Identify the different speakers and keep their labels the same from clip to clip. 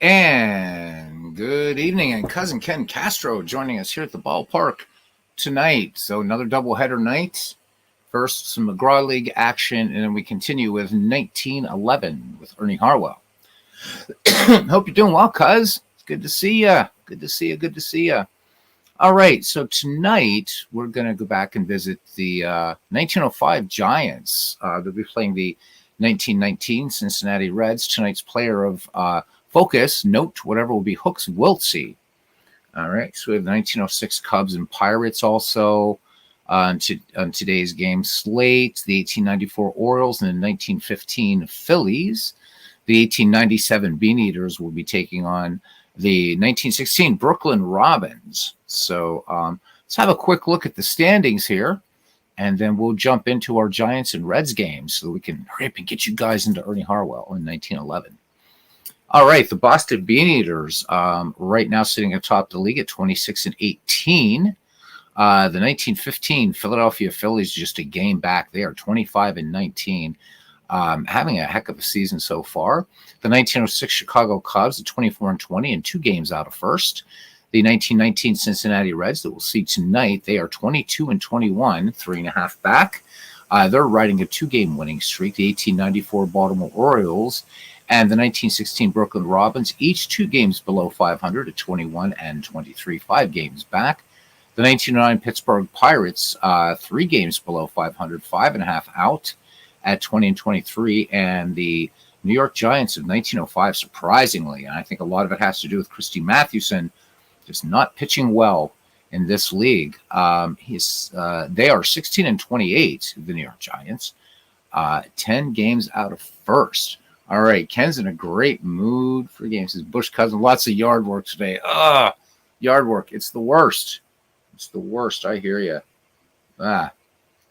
Speaker 1: And good evening, and Cousin Ken Castro joining us here at the ballpark tonight. So another doubleheader night. First, some McGraw League action, and then we continue with 1911 with Ernie Harwell. Hope you're doing well, cuz. It's good to see you. Good to see you. Good to see you. All right, so tonight we're going to go back and visit the 1905 Giants. They'll be playing the 1919 Cincinnati Reds. Tonight's player of focus, note, whatever, will be Hooks Wiltsey. All right, so we have the 1906 Cubs and Pirates also on today's game slate. The 1894 Orioles and the 1915 Phillies. The 1897 Beaneaters will be taking on the 1916 Brooklyn Robins. So let's have a quick look at the standings here, and then we'll jump into our Giants and Reds games so that we can hurry up and get you guys into Ernie Harwell in 1911. All right, the Boston Beaneaters right now sitting atop the league at 26-18. The 1915 Philadelphia Phillies just a game back. They are 25-19, having a heck of a season so far. The 1906 Chicago Cubs at 24-20 and 2 games out of first. The 1919 Cincinnati Reds that we'll see tonight, they are 22-21, 3.5 back. They're riding a 2-game winning streak. The 1894 Baltimore Orioles and the 1916 Brooklyn Robins, each 2 games below 500 at 21-23, 5 games back. The 1909 Pittsburgh Pirates, 3 games below 500, 5.5 out at 20-23, and the New York Giants of 1905, surprisingly, and I think a lot of it has to do with Christy Mathewson just not pitching well in this league. They are 16-28, the New York Giants, 10 games out of first. All right, Ken's in a great mood for games. His Bush cousin, lots of yard work today. Yard work, it's the worst. It's the worst, I hear you.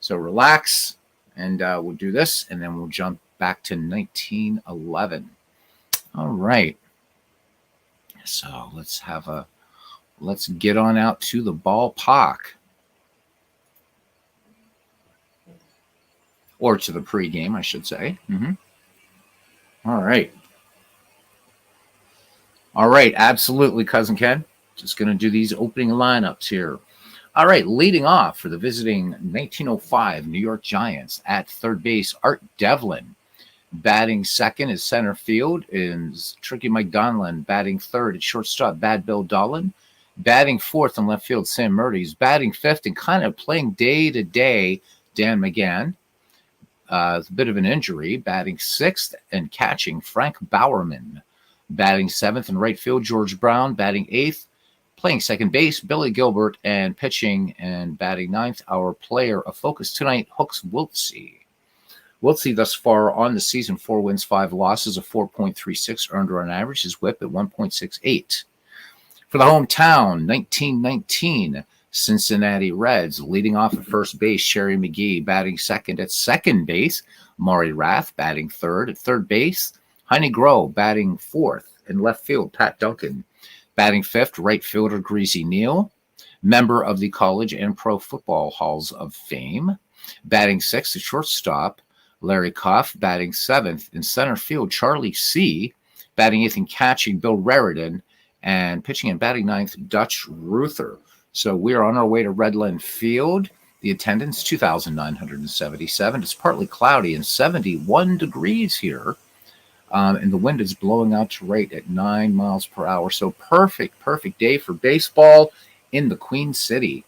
Speaker 1: So relax, and we'll do this, and then we'll jump back to 1911. All right. So let's get on out to the ballpark. Or to the pregame, I should say. All right. All right, absolutely, Cousin Ken. Just going to do these opening lineups here. All right, leading off for the visiting 1905 New York Giants at third base, Art Devlin. Batting second is center field is Tricky Mike Donlin. Batting third at shortstop, Bad Bill Dolan. Batting fourth in left field, Sam Murdy's. Batting fifth and kind of playing day-to-day, Dan McGann. A bit of an injury. Batting sixth and catching, Frank Bowerman. Batting seventh in right field, George Brown. Batting eighth, playing second base, Billy Gilbert. And pitching and batting ninth, our player of focus tonight, Hooks Wiltsey. Wiltsey thus far on the season, 4 wins, 5 losses, a 4.36 earned run average. His whip at 1.68. For the hometown, 1919 Cincinnati Reds, leading off at first base, Sherry McGee. Batting second at second base, Maury Rath. Batting third at third base, Heine Groh. Batting fourth in left field, Pat Duncan. Batting fifth, right fielder, Greasy Neal, member of the College and Pro Football Halls of Fame. Batting sixth at shortstop, Larry Koff. Batting seventh in center field, Charlie C. Batting eighth and catching, Bill Raridan. And pitching and batting ninth, Dutch Ruther. So we are on our way to Redland Field. The attendance, 2,977. It's partly cloudy and 71 degrees here. And the wind is blowing out to right at 9 miles per hour. So perfect day for baseball in the Queen City.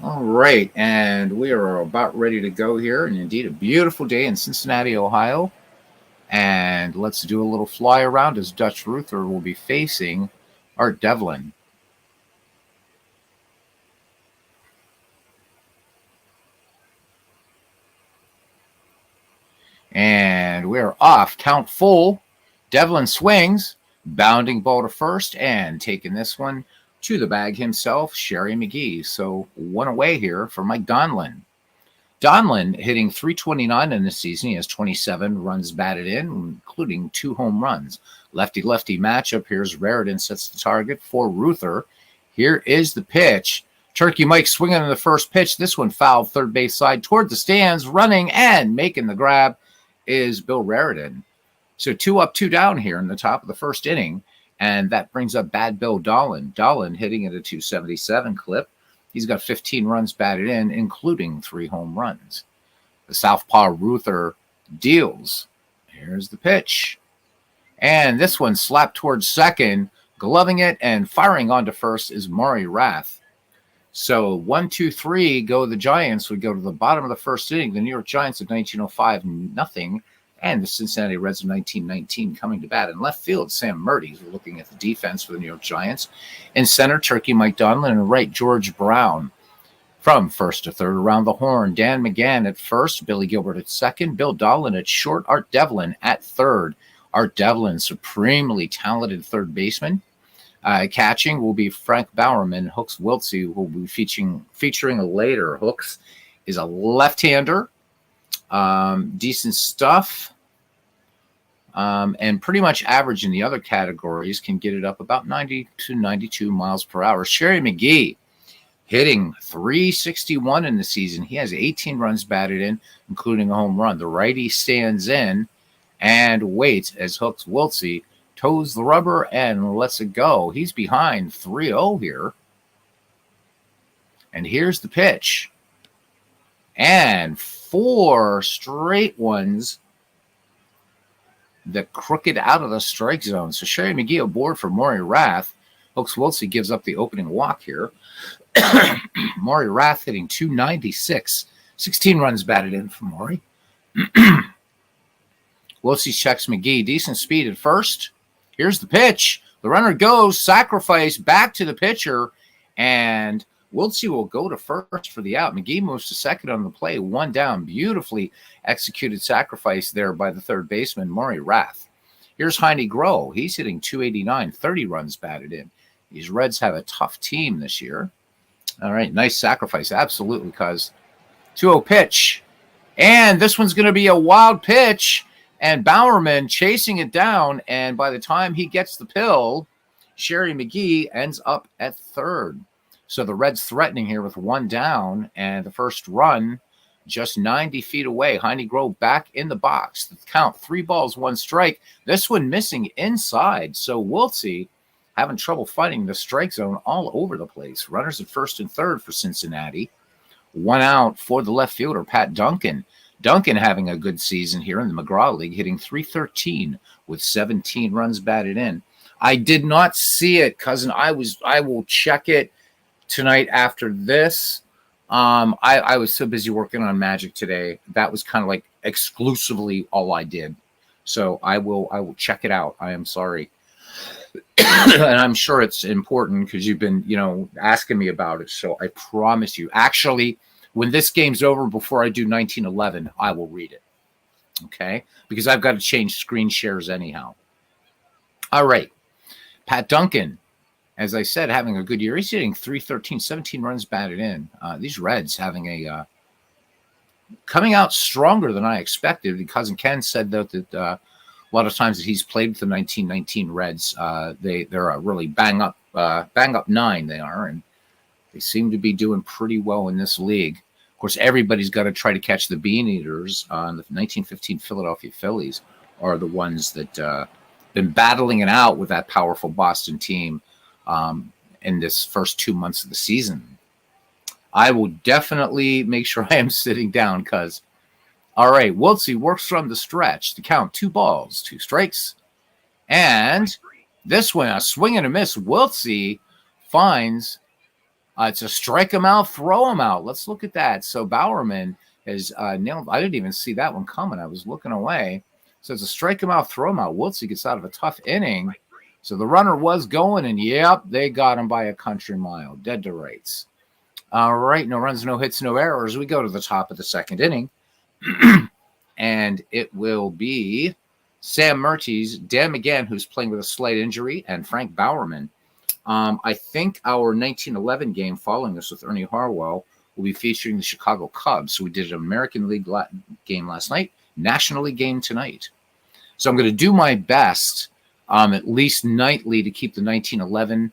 Speaker 1: All right, and we are about ready to go here, and indeed a beautiful day in Cincinnati, Ohio. And let's do a little fly around as Dutch Ruther will be facing Art Devlin. And we're off. Count full. Devlin swings, bounding ball to first, and taking this one to the bag himself, Sherry McGee. So 1 away here for Mike Donlin. Donlin hitting .329 in the season. He has 27 runs batted in, including 2 home runs. Lefty-lefty matchup. Here's Raritan sets the target for Ruther. Here is the pitch. Turkey Mike swinging on the first pitch. This one fouled third base side toward the stands. Running and making the grab is Bill Raritan. So 2 up, 2 down here in the top of the first inning. And that brings up Bad Bill Dolan. Dolan hitting at a .277 clip. He's got 15 runs batted in, including 3 home runs. The southpaw Ruther deals. Here's the pitch. And this one slapped towards second, gloving it and firing onto first is Maury Rath. So 1, 2, 3 go the Giants. We go to the bottom of the first inning. The New York Giants of 1905, nothing. And the Cincinnati Reds of 1919 coming to bat. In left field, Sam Murdy's looking at the defense for the New York Giants. In center, Turkey Mike Donlin, and right, George Brown. From first to third, around the horn, Dan McGann at first, Billy Gilbert at second, Bill Dolan at short, Art Devlin at third. Art Devlin, supremely talented third baseman. Catching will be Frank Bowerman. Hooks Wiltsey, who will be featuring later. Hooks is a left-hander. Decent stuff, and pretty much average in the other categories. Can get it up about 90 to 92 miles per hour. Sherry McGee hitting .361 in the season. He has 18 runs batted in, including a home run. The righty stands in and waits as Hooks Wiltsey toes the rubber and lets it go. He's behind 3-0 here. And here's the pitch. And 4 straight ones that crooked out of the strike zone. So Sherry McGee aboard for Maury Rath. Hooks Wiltsey gives up the opening walk here. Maury Rath hitting .296. 16 runs batted in for Maury. Wiltsey checks McGee. Decent speed at first. Here's the pitch. The runner goes. Sacrifice back to the pitcher. And Wiltsey will go to first for the out. McGee moves to second on the play. 1 down. Beautifully executed sacrifice there by the third baseman, Maury Rath. Here's Heine Groh. He's hitting .289, 30 runs batted in. These Reds have a tough team this year. All right, nice sacrifice. Absolutely, cuz. 2-0 pitch. And this one's going to be a wild pitch. And Bowerman chasing it down. And by the time he gets the pill, Sherry McGee ends up at third. So the Reds threatening here with 1 down, and the first run just 90 feet away. Heine Groh back in the box. The count, 3 balls, 1 strike. This one missing inside. So Wiltsey having trouble finding the strike zone all over the place. Runners at first and third for Cincinnati. 1 out for the left fielder, Pat Duncan. Duncan having a good season here in the McGraw League, hitting .313 with 17 runs batted in. I did not see it, cousin. I will check it tonight after this. I was so busy working on Magic today. That was kind of like exclusively all I did. So I will check it out. I am sorry. And I'm sure it's important because you've been, asking me about it. So I promise you, actually, when this game's over, before I do 1911, I will read it. Okay? Because I've got to change screen shares anyhow. All right. Pat Duncan, as I said, having a good year. He's hitting .313, 17 runs batted in. These Reds having coming out stronger than I expected. Cousin Ken said, though, that a lot of times that he's played with the 1919 Reds, they're a really bang up 9 they are, and they seem to be doing pretty well in this league. Of course, everybody's got to try to catch the Bean Eaters. The 1915 Philadelphia Phillies are the ones that been battling it out with that powerful Boston team in this first 2 months of the season. I will definitely make sure I am sitting down because, all right, Wiltsey works from the stretch to count 2 balls, 2 strikes. And this one, a swing and a miss. Wiltsey finds it's a strike him out, throw him out. Let's look at that. So Bowerman has nailed. I didn't even see that one coming. I was looking away. So it's a strike him out, throw him out. Wiltsey gets out of a tough inning. So the runner was going, and yep, they got him by a country mile, dead to rights. All right, no runs, no hits, no errors. We go to the top of the second inning, and it will be Sam Murty's, Dan McGann, who's playing with a slight injury, and Frank Bowerman. I think our 1911 game following this with Ernie Harwell will be featuring the Chicago Cubs. So we did an American League game last night, National League game tonight. So I'm going to do my best, at least nightly, to keep the 1911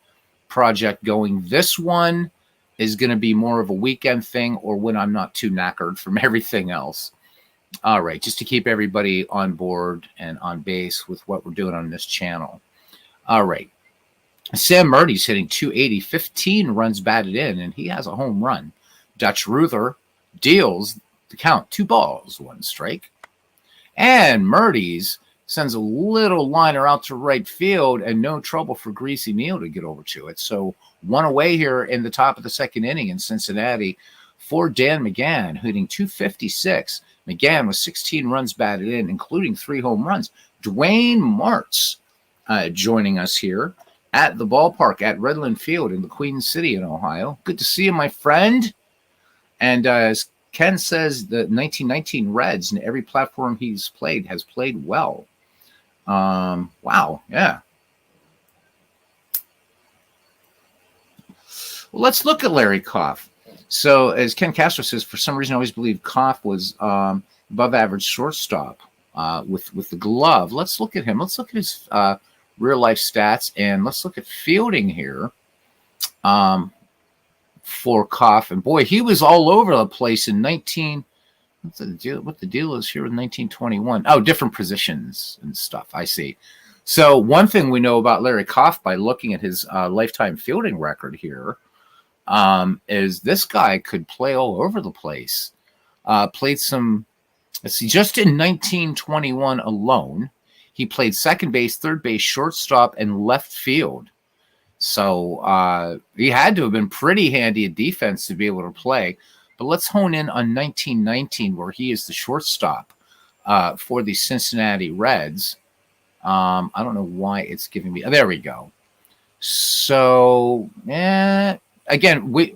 Speaker 1: project going. This one is going to be more of a weekend thing, or when I'm not too knackered from everything else. All right, just to keep everybody on board and on base with what we're doing on this channel. All right. Sam Murdy's hitting 280, 15 runs batted in, and he has a home run. Dutch Ruther deals the count, 2 balls, 1 strike. And Murdy's sends a little liner out to right field, and no trouble for Greasy Neal to get over to it. So 1 away here in the top of the second inning in Cincinnati for Dan McGann, hitting 256. McGann with 16 runs batted in, including 3 home runs. Dwayne Martz joining us here at the ballpark at Redland Field in the Queen City in Ohio. Good to see you, my friend. And as Ken says, the 1919 Reds in every platform he's played has played well. Wow, yeah. Well, let's look at Larry Koff. So, as Ken Castro says, for some reason I always believed Koff was above average shortstop with the glove. Let's look at him. Let's look at his real life stats, and let's look at fielding here for Koff. And boy, he was all over the place in 19. What the deal is here in 1921? Oh, different positions and stuff. I see. So one thing we know about Larry Koff by looking at his lifetime fielding record here is this guy could play all over the place. Played some, let's see, just in 1921 alone, he played second base, third base, shortstop, and left field. So he had to have been pretty handy at defense to be able to play. But let's hone in on 1919, where he is the shortstop for the Cincinnati Reds. I don't know why it's giving me. Oh, there we go. So, again,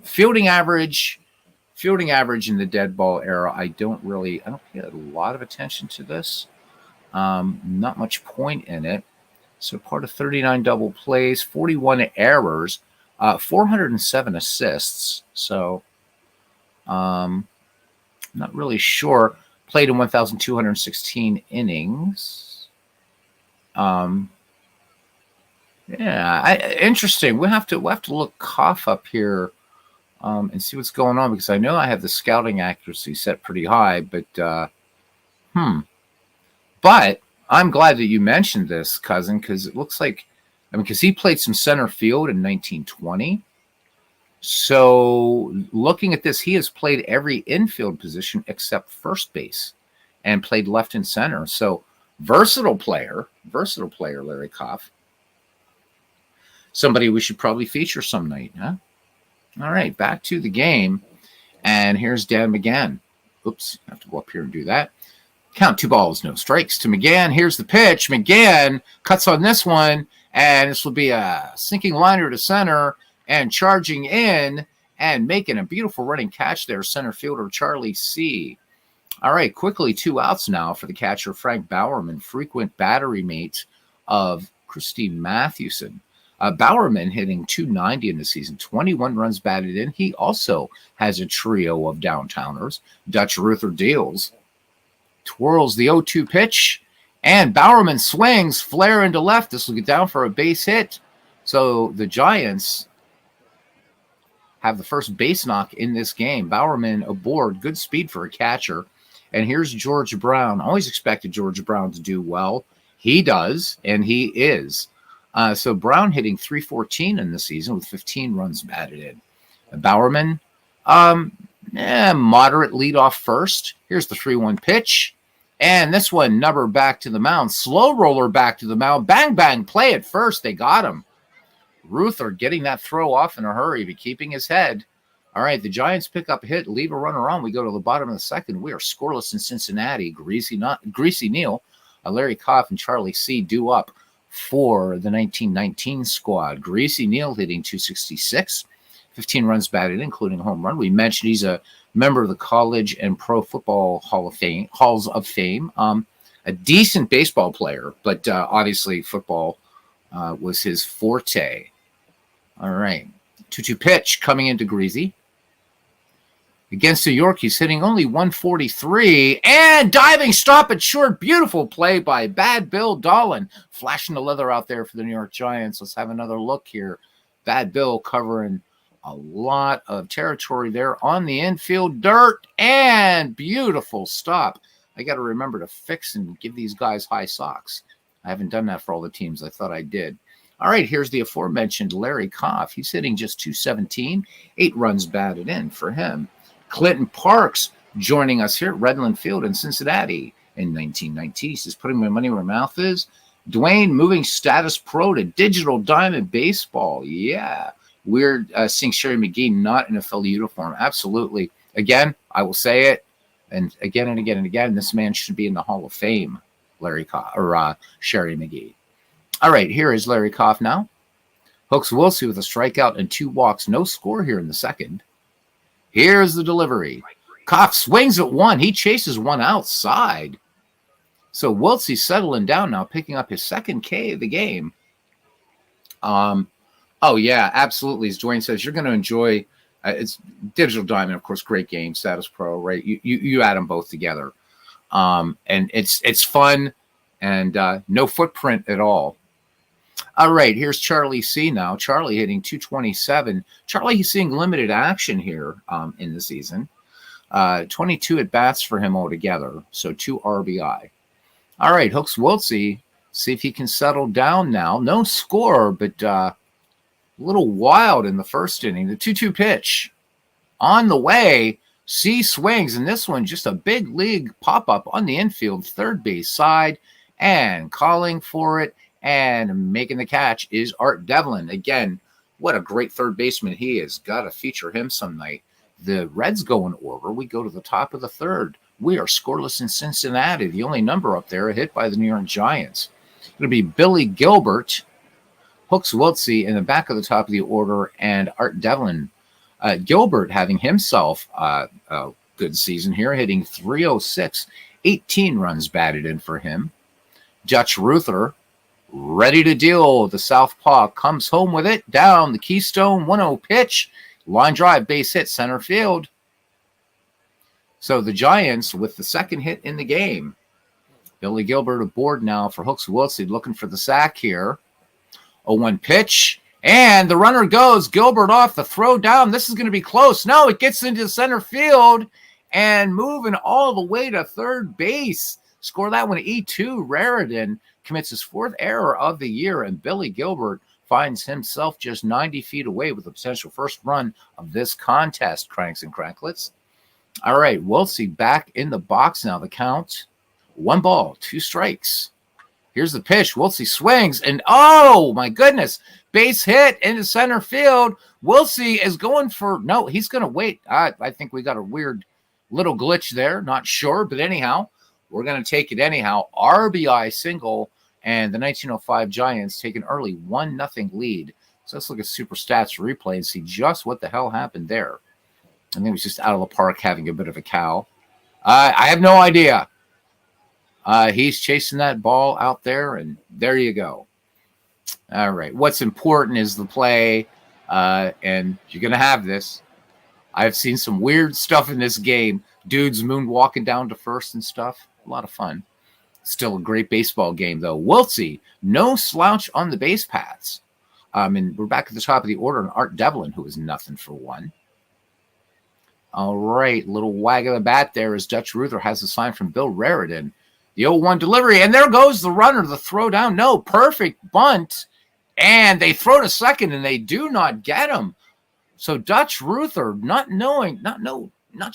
Speaker 1: fielding average in the dead ball era. I don't pay a lot of attention to this. Not much point in it. So part of 39 double plays, 41 errors, 407 assists. So, not really sure. Played in 1,216 innings. Interesting. We'll have to look Koff up here and see what's going on, because I know I have the scouting accuracy set pretty high, but But I'm glad that you mentioned this, cousin, because it looks like, because he played some center field in 1920. So looking at this, he has played every infield position except first base and played left and center. So versatile player, Larry Koff. Somebody we should probably feature some night, huh? All right, back to the game. And here's Dan McGann. Oops, I have to go up here and do that. Count, 2 balls, no strikes to McGann. Here's the pitch. McGann cuts on this one, and this will be a sinking liner to center and charging in and making a beautiful running catch there, center fielder Charlie C. All right, quickly 2 outs now for the catcher Frank Bowerman, frequent battery mate of Christine Mathewson. Bowerman hitting 290 in the season, 21 runs batted in. He also has a trio of downtowners. Dutch Ruther deals, twirls the 0-2 pitch, and Bowerman swings, flare into left. This will get down for a base hit. So the Giants have the first base knock in this game. Bowerman aboard, good speed for a catcher. And here's George Brown. Always expected George Brown to do well. He does, and he is. So Brown hitting 314 in the season with 15 runs batted in. Bowerman, moderate lead off first. Here's the 3-1 pitch. And this one, Nubber back to the mound. Slow roller back to the mound. Bang, bang, play at first. They got him. Ruther getting that throw off in a hurry, but keeping his head. All right, the Giants pick up a hit, leave a runner on. We go to the bottom of the second. We are scoreless in Cincinnati. Greasy Neal, Larry Koff, and Charlie C. due up for the 1919 squad. Greasy Neal hitting 266, 15 runs batted, including a home run. We mentioned he's a member of the College and Pro Football Halls of Fame. A decent baseball player, but obviously football was his forte. All right, 2-2 pitch coming into Greasy. Against New York, he's hitting only 143. And diving stop at short. Beautiful play by Bad Bill Dolan. Flashing the leather out there for the New York Giants. Let's have another look here. Bad Bill covering a lot of territory there on the infield dirt. And beautiful stop. I got to remember to fix and give these guys high socks. I haven't done that for all the teams. I thought I did. All right, here's the aforementioned Larry Koff. He's hitting just 217. 8 runs batted in for him. Clinton Parks joining us here at Redland Field in Cincinnati in 1990. He says, putting my money where my mouth is. Dwayne moving status pro to digital diamond baseball. Yeah. We're seeing Sherry McGee not in a Philly uniform. Absolutely. Again, I will say it, and again and again and again, this man should be in the Hall of Fame, Larry Koff, or Sherry McGee. All right, here is Larry Koff now. Hooks Wilsey with a strikeout and 2 walks. No score here in the second. Here's the delivery. Koff swings at one. He chases one outside. So Wilsey settling down now, picking up his second K of the game. Oh, yeah, absolutely. As Dwayne says, you're going to enjoy it's Digital Diamond, of course, great game, Status Pro, right? You add them both together. And it's fun and no footprint at all. All right, here's Charlie C now. Charlie hitting 227. Charlie, he's seeing limited action here in the season. 22 at-bats for him altogether, so 2 RBI. All right, Hooks Wilsey, see if he can settle down now. No score, but a little wild in the first inning. The 2-2 pitch on the way. C swings, and this one just a big league pop-up on the infield, third base side, and calling for it. And making the catch is Art Devlin. Again, what a great third baseman he is. Got to feature him some night. The Reds go in order. We go to the top of the third. We are scoreless in Cincinnati. The only number up there hit by the New York Giants. It'll be Billy Gilbert, Hooks Wilsey in the back of the top of the order, and Art Devlin. Gilbert having himself a good season here, hitting 306. 18 runs batted in for him. Dutch Ruther, ready to deal. The southpaw comes home with it. Down the Keystone 1-0 pitch. Line drive, base hit, center field. So the Giants with the second hit in the game. Billy Gilbert aboard now for Hooks Wilsey, looking for the sack here. 0-1 pitch. And the runner goes. Gilbert off the throw down. This is going to be close. No, it gets into center field and moving all the way to third base. Score that one, E2. Raritan commits his 4th error of the year, and Billy Gilbert finds himself just 90 feet away with the potential first run of this contest, cranks and cranklets. All right, Wilsey back in the box now. The count, 1 ball, 2 strikes. Here's the pitch. Wilsey swings, and oh, my goodness, base hit into center field. Wilsey is going for, no, he's going to wait. I think we got a weird little glitch there. Not sure, but anyhow, we're going to take it anyhow. RBI single, and the 1905 Giants take an early 1-0 lead. So let's look at Super Stats replay and see just what the hell happened there. I think it was just out of the park having a bit of a cow. I have no idea. He's chasing that ball out there, and there you go. All right. What's important is the play, and you're going to have this. I've seen some weird stuff in this game. Dudes moonwalking down to first and stuff. A lot of fun. Still a great baseball game, though. Wilsey, no slouch on the base paths. And we're back at the top of the order, and Art Devlin, who is 0-for-1. All right, little wag of the bat there as Dutch Ruther has a sign from Bill Raritan. The 0-1 delivery, and there goes the runner, the throw down. No, perfect bunt, and they throw to second, and they do not get him. So Dutch Ruther, not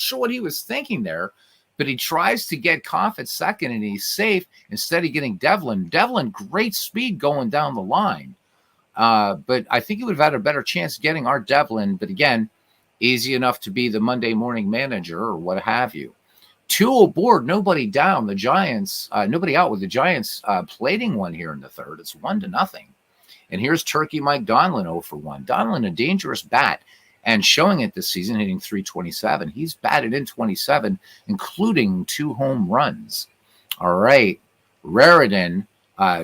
Speaker 1: sure what he was thinking there, but he tries to get Koff at second, and he's safe instead of getting Devlin. Devlin, great speed going down the line. But I think he would have had a better chance getting Art Devlin, but again, easy enough to be the Monday morning manager or what have you. 2 aboard, nobody down. The Giants, nobody out with the Giants plating one here in the third. It's 1-0. And here's Turkey Mike Donlin 0-for-1. Donlin, a dangerous bat, and showing it this season, hitting 327. He's batted in 27, including 2 home runs. All right, Raritan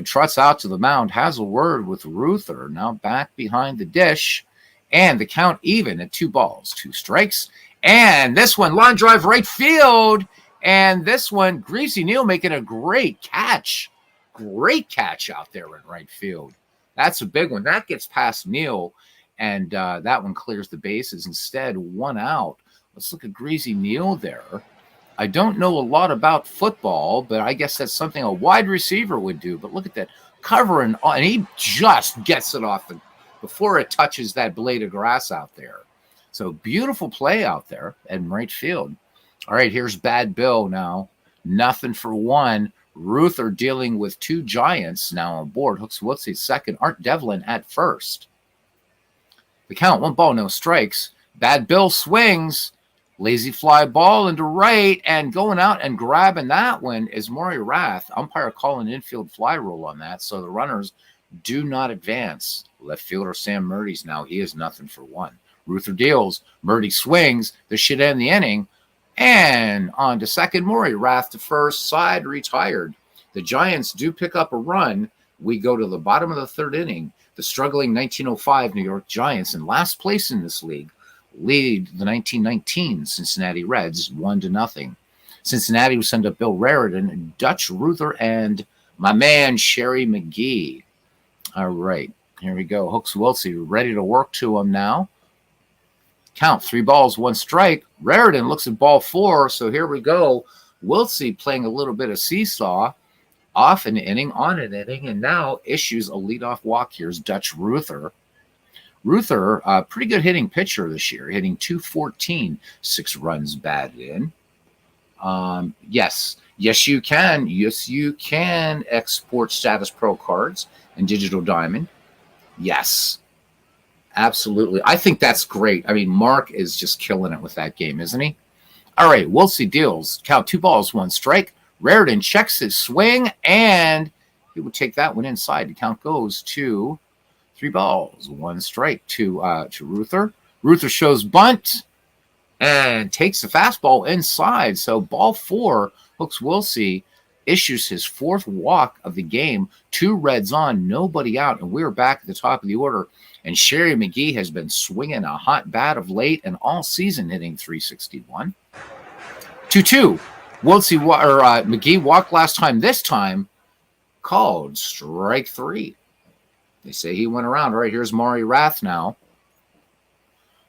Speaker 1: trots out to the mound, has a word with Ruther, now back behind the dish, and the count even at 2 balls, 2 strikes. And this one, line drive right field. And this one, Greasy Neal making a great catch. Great catch out there in right field. That's a big one. That gets past Neal, and that one clears the bases. Instead, 1 out. Let's look at Greasy Neal there. I don't know a lot about football, but I guess that's something a wide receiver would do. But look at that, covering, and he just gets it off before it touches that blade of grass out there. So beautiful play out there in right field. All right, here's Bad Bill now. Nothing for 1. Ruther dealing with 2 Giants now on board. Hooks Woodsey second. Art Devlin at first. The count, 1 ball, no strikes. Bad Bill swings. Lazy fly ball into right, and going out and grabbing that one is Maury Rath. Umpire calling infield fly rule on that, so the runners do not advance. Left fielder Sam Murdy's now. He is nothing for 1. Ruther deals. Murdy swings. This should end the inning. And on to second, Maury Rath to first. Side retired. The Giants do pick up a run. We go to the bottom of the 3rd inning. The struggling 1905 New York Giants, in last place in this league, lead the 1919 Cincinnati Reds 1-0. Cincinnati will send up Bill Raritan, Dutch Ruther, and my man Sherry McGee. All right, here we go. Hooks Wiltsey ready to work to him now. Count, 3 balls, 1 strike. Raritan looks at ball 4, so here we go. Wiltsey playing a little bit of seesaw, off an inning, on an inning, and now issues a leadoff walk. Here's Dutch Ruther. Ruther, pretty good hitting pitcher this year, hitting .214, 6 runs batted in. Yes, you can. Yes, you can export Status Pro cards and Digital Diamond. Yes, absolutely. I think that's great. I mean, Mark is just killing it with that game, isn't he? All right, Wiltsey deals. Count, 2 balls, 1 strike. Raritan checks his swing, and he would take that one inside. The count goes to 3 balls, 1 strike to Ruther. Ruther shows bunt and takes the fastball inside. So ball 4, Hooks Wiltsey issues his 4th walk of the game. 2 Reds on, nobody out, and we're back at the top of the order. And Sherry McGee has been swinging a hot bat of late and all season, hitting .361. 2-2. McGee walked last time. This time called strike 3. They say he went around. All right, here's Maury Rath now.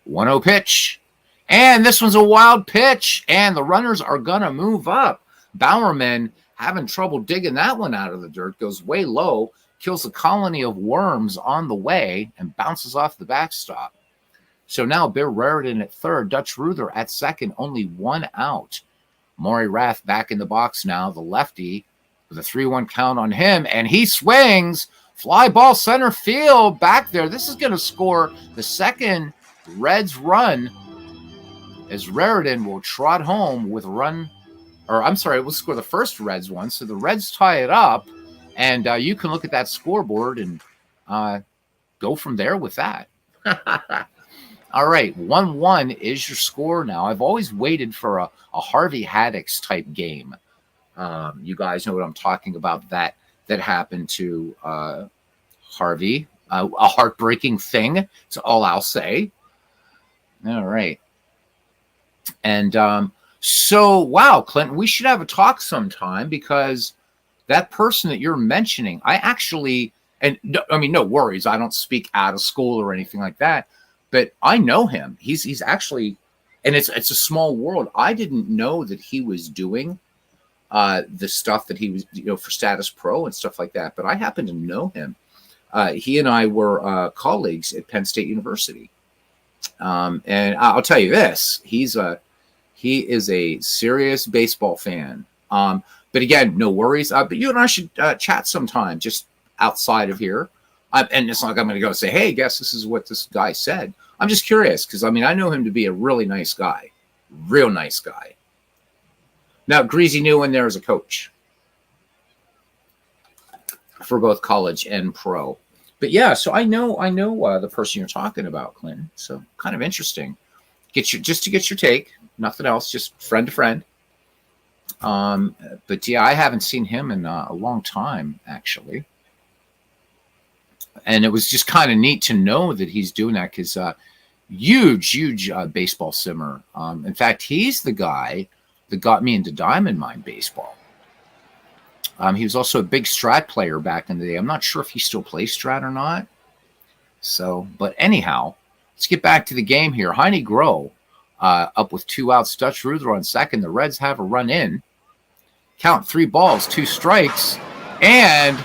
Speaker 1: 1-0 pitch. And this one's a wild pitch. And the runners are going to move up. Bowerman having trouble digging that one out of the dirt. Goes way low. Kills a colony of worms on the way. And bounces off the backstop. So now Bill Raritan at 3rd. Dutch Ruther at 2nd. Only 1 out. Maury Rath back in the box now. The lefty with a 3-1 count on him. And he swings. Fly ball center field back there. This is going to score the 2nd Reds run as Raritan will trot home with we'll score the 1st Reds one. So the Reds tie it up, and you can look at that scoreboard and go from there with that. All right, 1-1 is your score now. I've always waited for a Harvey Haddix type game. You guys know what I'm talking about. That happened to Harvey. A heartbreaking thing. That's all I'll say. All right. And so, wow, Clinton, we should have a talk sometime, because that person that you're mentioning, I actually, no worries. I don't speak out of school or anything like that, but I know him. He's actually, and it's a small world. I didn't know that he was doing the stuff that he was, for Status Pro and stuff like that. But I happen to know him. He and I were colleagues at Penn State University. And I'll tell you this, he is a serious baseball fan. But again, no worries. But you and I should chat sometime just outside of here. And it's not like I'm going to go say, hey, guess this is what this guy said. I'm just curious, because, I know him to be a really nice guy. Real nice guy. Now, Greasy knew in there as a coach for both college and pro. But yeah, so I know the person you're talking about, Clinton. So kind of interesting. Just to get your take, nothing else, just friend to friend. But yeah, I haven't seen him in a long time, actually. And it was just kind of neat to know that he's doing that, because huge baseball simmer. In fact, he's the guy that got me into diamond mine baseball. He was also a big Strat player back in the day. I'm not sure if he still plays Strat or not. So, but anyhow, let's get back to the game here. Heine Groh up with 2 outs. Dutch Ruther on second. The Reds have a run in. Count 3 balls, 2 strikes. And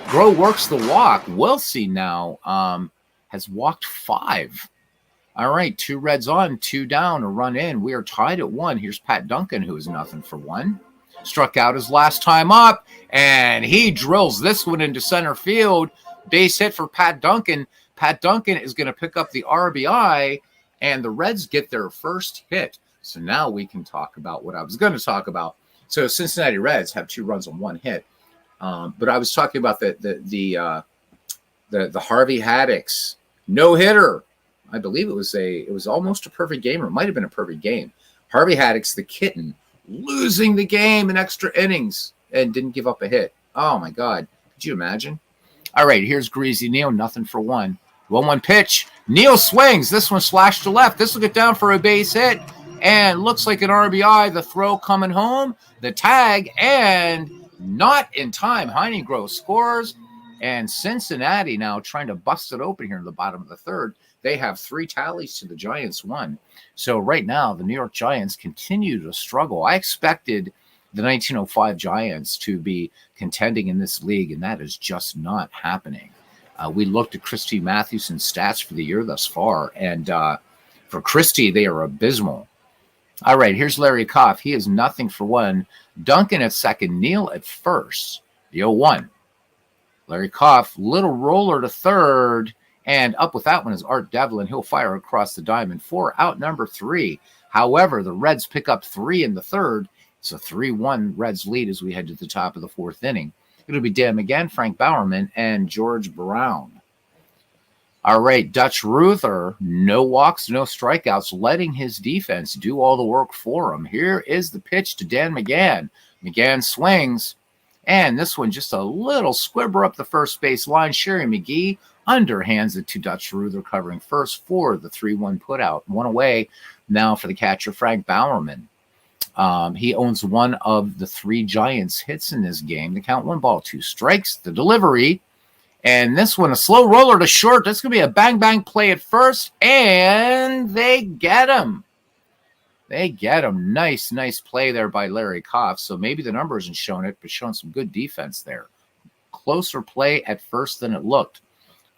Speaker 1: Groh works the walk. Wiltsey now has walked 5. All right, 2 Reds on, 2 down, a run in. We are tied at 1. Here's Pat Duncan, who is nothing for 1. Struck out his last time up, and he drills this one into center field. Base hit for Pat Duncan. Pat Duncan is going to pick up the RBI, and the Reds get their first hit. So now we can talk about what I was going to talk about. So Cincinnati Reds have 2 runs on 1 hit. But I was talking about the Harvey Haddix no-hitter. I believe it was almost a perfect game, or it might have been a perfect game. Harvey Haddix, the kitten, losing the game in extra innings and didn't give up a hit. Oh my God. Could you imagine? All right, here's Greasy Neal, nothing for 1. 1-1 pitch. Neal swings. This one slashed to left. This will get down for a base hit. And looks like an RBI. The throw coming home. The tag. And not in time. Heine Groh scores. And Cincinnati now trying to bust it open here in the bottom of the third. They have 3 tallies to the Giants 1. So right now, the New York Giants continue to struggle. I expected the 1905 Giants to be contending in this league, and that is just not happening. We looked at Christy Mathewson's stats for the year thus far, and for Christy, they are abysmal. All right, here's Larry Koff. He is nothing for 1. Duncan at second, Neal at first. The 0-1. Larry Koff, little roller to third, and up with that one is Art Devlin. He'll fire across the diamond for out number 3. However, the Reds pick up 3 in the third. It's a 3-1 Reds lead as we head to the top of the 4th inning. It'll be Dan McGann, Frank Bowerman, and George Brown. All right, Dutch Ruther, no walks, no strikeouts, letting his defense do all the work for him. Here is the pitch to Dan McGann. McGann swings, and this one just a little squibber up the first base line. Sherry McGee underhands it to Dutch Ruther, covering first for the 3-1 putout. 1 away now for the catcher, Frank Bowerman. He owns 1 of the 3 Giants hits in this game. The count 1 ball, 2 strikes. The delivery. And this one, a slow roller to short. That's going to be a bang-bang play at first. And they get him. They get him. Nice play there by Larry Koff. So maybe the number isn't showing it, but showing some good defense there. Closer play at first than it looked.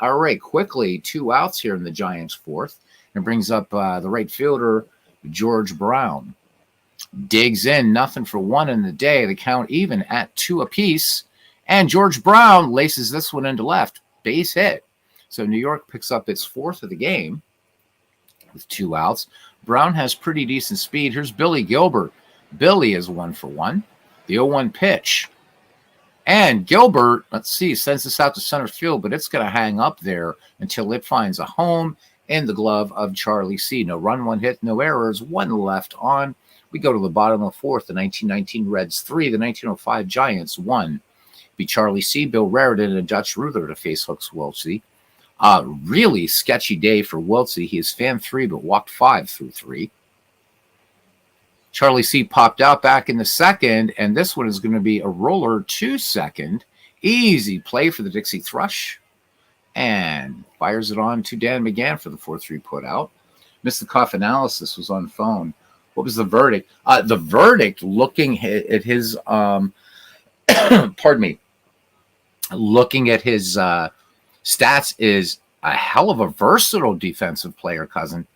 Speaker 1: All right, quickly, 2 outs here in the Giants' 4th. And brings up the right fielder, George Brown. Digs in, nothing for 1 in the day. The count even at 2 apiece. And George Brown laces this one into left. Base hit. So New York picks up its 4th of the game with 2 outs. Brown has pretty decent speed. Here's Billy Gilbert. Billy is 1 for 1. The 0-1 pitch. And Gilbert, let's see, sends this out to center field, but it's going to hang up there until it finds a home in the glove of Charlie C. No run, 1 hit, no errors, 1 left on. We go to the bottom of the 4th, the 1919 Reds 3, the 1905 Giants 1. Be Charlie C., Bill Raritan, and Dutch Ruther to face Hooks Wiltsey. Really sketchy day for Wiltsey. He is fan 3, but walked 5 through 3. Charlie C. popped out back in the 2nd, and this one is going to be a roller to second. Easy play for the Dixie Thrush. And fires it on to Dan McGann for the 4-3 putout. Missed the Koff analysis, was on phone. What was the verdict? The verdict, looking at his, pardon me, looking at his stats, is a hell of a versatile defensive player, cousin.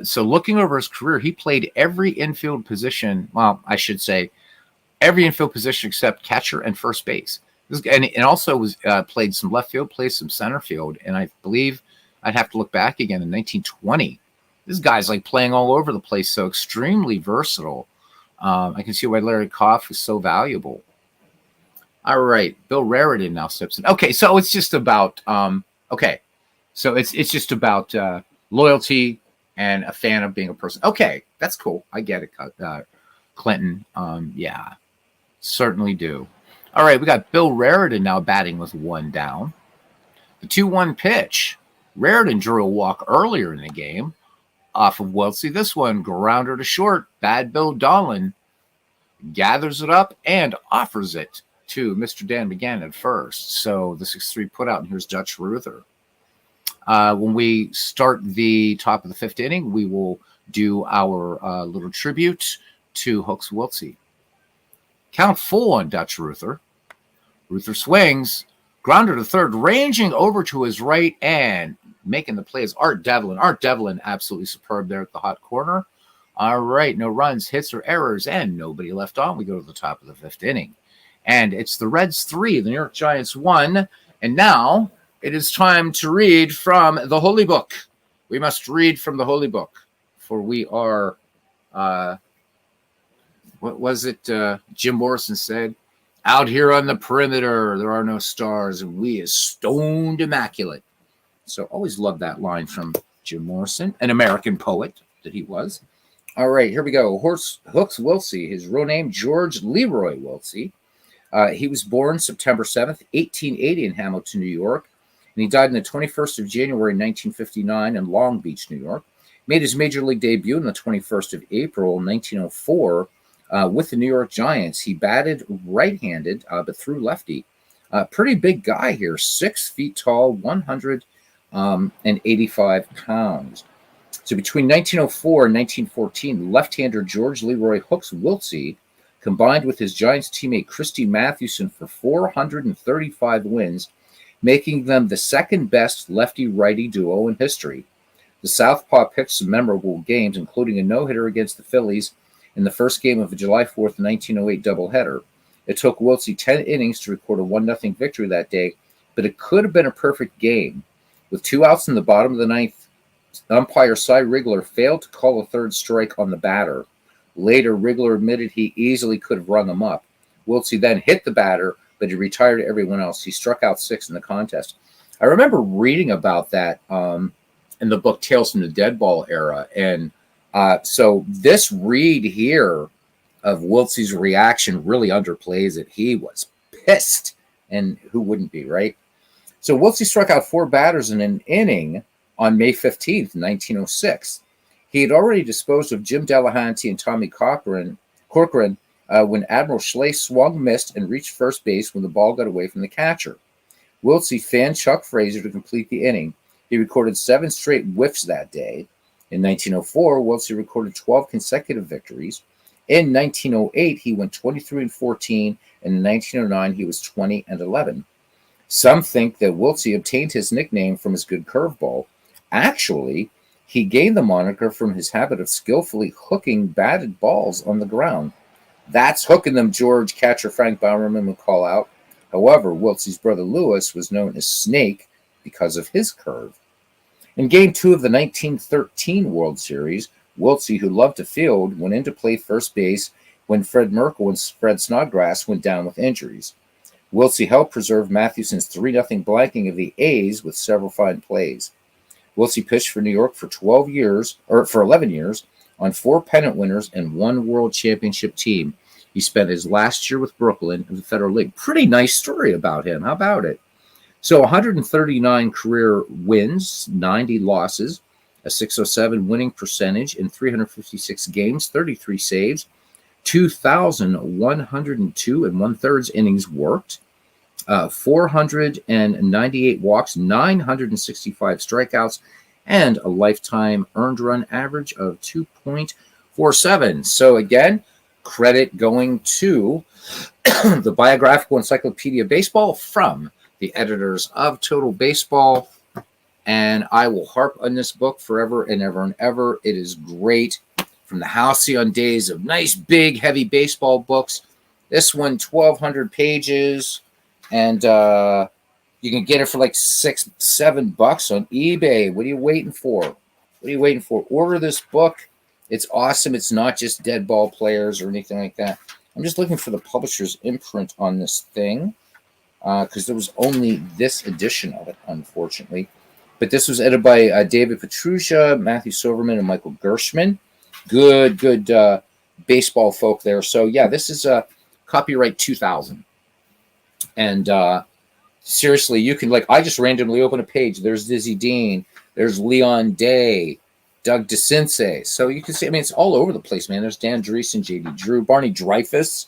Speaker 1: So looking over his career, he played every infield position. Well, I should say every infield position except catcher and first base. And also was played some left field, played some center field. And I believe I'd have to look back again in 1920. This guy's like playing all over the place, so extremely versatile. I can see why Larry Koff is so valuable. All right, Bill Raritan now steps in. Okay, so it's just about it's just about loyalty and a fan of being a person. Okay, that's cool. I get it, Clinton. Yeah, certainly do. All right, we got Bill Raritan now batting with 1 down. The 2-1 pitch. Raritan drew a walk earlier in the game off of Wiltsey. This one, grounder to short. Bad Bill Dolan gathers it up and offers it to Mr. Dan McGann at first. So the 6-3 put out, and here's Dutch Ruther. When we start the top of the 5th inning, we will do our little tribute to Hooks Wiltsey. Count full on Dutch Ruther. Ruther swings, grounder to third, ranging over to his right and making the play is Art Devlin. Art Devlin absolutely superb there at the hot corner. All right, no runs, hits, or errors, and nobody left on. We go to the top of the 5th inning. And it's the Reds 3, the New York Giants 1. And now it is time to read from the Holy Book. We must read from the Holy Book, for we are, what was it Jim Morrison said? Out here on the perimeter, there are no stars, and we is stoned immaculate. So always loved that line from Jim Morrison, an American poet that he was. All right, here we go. Hooks Wiltsey, his real name, George Leroy Wiltsey. He was born September 7th, 1880 in Hamilton, New York, and he died on the 21st of January, 1959 in Long Beach, New York. Made his major league debut on the 21st of April, 1904, with the New York Giants. He batted right-handed, but threw lefty. Pretty big guy here, 6 feet tall, 185 pounds. So between 1904 and 1914, left-hander George Leroy Hooks Wiltsey combined with his Giants teammate Christy Mathewson for 435 wins, making them the second-best lefty-righty duo in history. The Southpaw pitched some memorable games, including a no-hitter against the Phillies in the first game of a July 4th, 1908 doubleheader. It took Wiltsey 10 innings to record a 1-0 victory that day, but it could have been a perfect game. With 2 outs in the bottom of the 9th, umpire Cy Rigler failed to call a third strike on the batter. Later, Rigler admitted he easily could have run them up. Wiltsey then hit the batter, but he retired everyone else. He struck out 6 in the contest. I remember reading about that in the book Tales from the Deadball Era. And so this read here of Wiltsey's reaction really underplays it. He was pissed, and who wouldn't be, right? So Wiltsey struck out 4 batters in an inning on May 15th, 1906. He had already disposed of Jim Delahanty and Tommy Corcoran when Admiral Schley swung, missed, and reached first base when the ball got away from the catcher. Wiltsey fanned Chuck Frazier to complete the inning. He recorded 7 straight whiffs that day. In 1904, Wiltsey recorded 12 consecutive victories. In 1908, he went 23-14, and in 1909, he was 20-11. Some think that Wiltsey obtained his nickname from his good curveball. Actually, he gained the moniker from his habit of skillfully hooking batted balls on the ground. That's hooking them, George, catcher Frank Bowerman would call out. However, Wiltsey's brother Lewis was known as Snake because of his curve. In Game 2 of the 1913 World Series, Wiltsey, who loved to field, went in to play first base when Fred Merkel and Fred Snodgrass went down with injuries. Wiltsey helped preserve Mathewson's 3-0 blanking of the A's with several fine plays. Wiltsey pitched for New York for 11 years, on 4 pennant winners and 1 World Championship team. He spent his last year with Brooklyn in the Federal League. Pretty nice story about him. How about it? So 139 career wins, 90 losses, a .607 winning percentage in 356 games, 33 saves, 2,102 1/3 innings worked, 498 walks, 965 strikeouts, and a lifetime earned run average of 2.47. So again, credit going to the Biographical Encyclopedia of Baseball from the editors of Total Baseball. And I will harp on this book forever and ever and ever. It is great. From the halcyon days of nice, big, heavy baseball books. This one, 1,200 pages. And you can get it for like $6-7 on eBay. What are you waiting for? Order this book. It's awesome. It's not just dead ball players or anything like that. I'm just looking for the publisher's imprint on this thing because there was only this edition of it, unfortunately. But this was edited by David Petrucia, Matthew Silverman, and Michael Gershman. Good baseball folk there. So, yeah, this is copyright 2000. And seriously, you can, like, I just randomly open a page. There's Dizzy Dean. There's Leon Day. Doug DeCince. So you can see, I mean, it's all over the place, man. There's Dan Dreesen, J.D. Drew, Barney Dreyfus,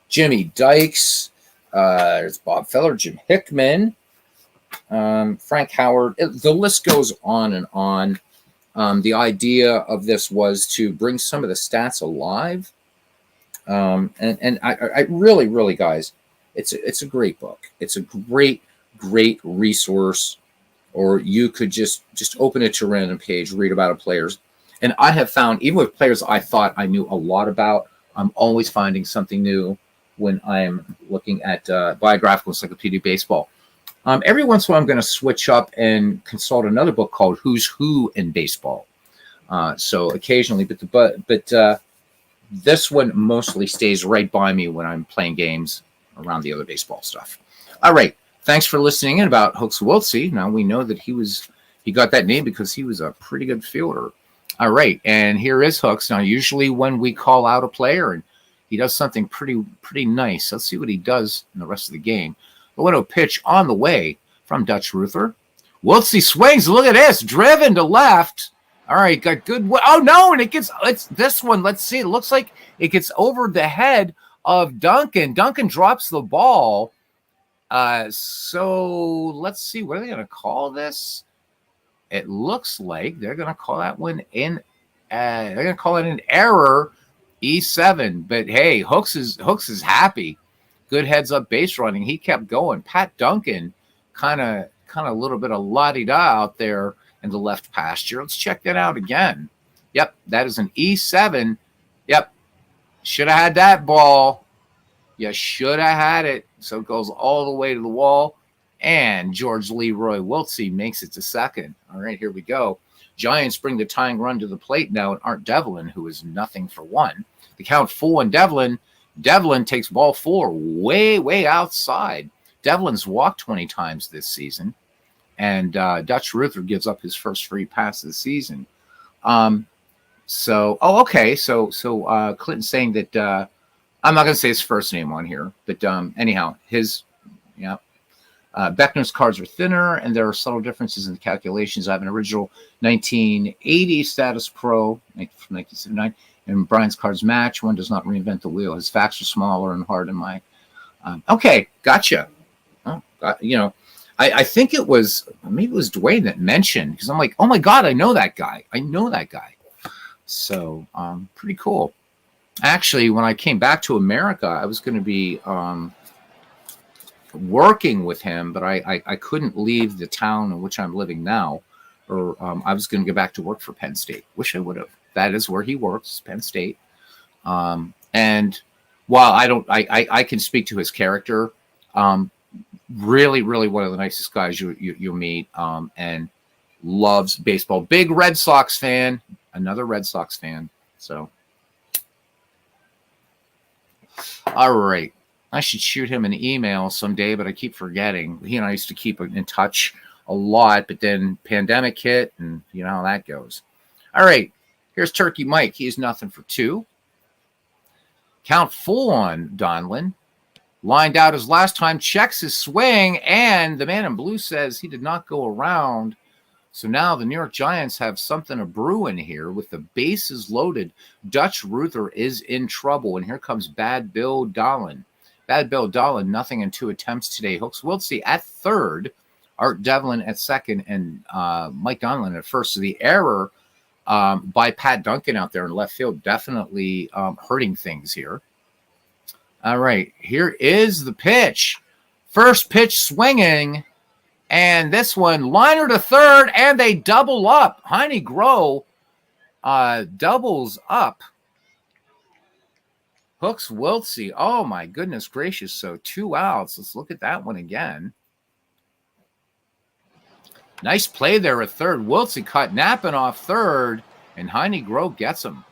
Speaker 1: Jimmy Dykes. There's Bob Feller, Jim Hickman, Frank Howard. The list goes on and on. The idea of this was to bring some of the stats alive. And I really, really, guys, it's a great book. It's a great resource. Or you could just open it to a random page, read about a players. And I have found, even with players I thought I knew a lot about, I'm always finding something new when I'm looking at Biographical Encyclopedia Baseball. Every once in a while, I'm going to switch up and consult another book called Who's Who in Baseball. So occasionally, but this one mostly stays right by me when I'm playing games around the other baseball stuff. All right. Thanks for listening in about Hooks Wiltse. Now we know that he got that name because he was a pretty good fielder. All right, and here is Hooks. Now, usually when we call out a player and he does something pretty nice, let's see what he does in the rest of the game. The little pitch on the way from Dutch Ruther. Wiltse swings. Look at this, driven to left. All right, got good. Oh no, and it's this one. Let's see. It looks like it gets over the head of Duncan. Duncan drops the ball. So let's see, what are they going to call this? It looks like they're going to call that one they're going to call it an error, E7. But hey, Hooks is happy. Good heads up base running. He kept going. Pat Duncan kind of a little bit of la-di-da out there in the left pasture. Let's check that out again. Yep, that is an E7. Yep, should have had that ball. You should have had it. So it goes all the way to the wall. And George Leroy Wiltse makes it to second. All right, here we go. Giants bring the tying run to the plate now, and Art Devlin, who is nothing for one. The count full on Devlin. Devlin takes ball 4 way outside. Devlin's walked 20 times this season. And Dutch Ruther gives up his first free pass of the season. Okay. So Clinton's saying that I'm not going to say his first name on here, but anyhow, Beckner's cards are thinner, and there are subtle differences in the calculations. I have an original 1980 Status Pro from 1979, and Brian's cards match. One does not reinvent the wheel. His facts are smaller and hard in my. Okay, gotcha. Oh, I think it was Dwayne that mentioned, because I'm like, oh my God, I know that guy. So pretty cool. Actually, when I came back to America, I was going to be working with him, but I couldn't leave the town in which I'm living now, or I was going to go back to work for Penn State. Wish I would have. That is where he works, Penn State. And while I can speak to his character, really one of the nicest guys you'll meet, and loves baseball. Big Red Sox fan, another Red Sox fan. So. All right. I should shoot him an email someday, but I keep forgetting. He and I used to keep in touch a lot, but then pandemic hit, and you know how that goes. All right. Here's Turkey Mike. He's nothing for 2. Count full on Donlin. Lined out his last time, checks his swing, and the man in blue says he did not go around. So now the New York Giants have something to brew in here with the bases loaded. Dutch Ruther is in trouble, and here comes Bad Bill Dolan. Bad Bill Dolan, nothing in 2 attempts today. Hooks Wiltse at third, Art Devlin at second, and Mike Donlin at first. So the error by Pat Duncan out there in left field definitely hurting things here. All right, here is the pitch. First pitch swinging. And this one, liner to third, and they double up. Heine Groh doubles up. Hooks Wiltse. Oh, my goodness gracious. So 2 outs. Let's look at that one again. Nice play there at third. Wiltse caught napping off third, and Heine Groh gets him.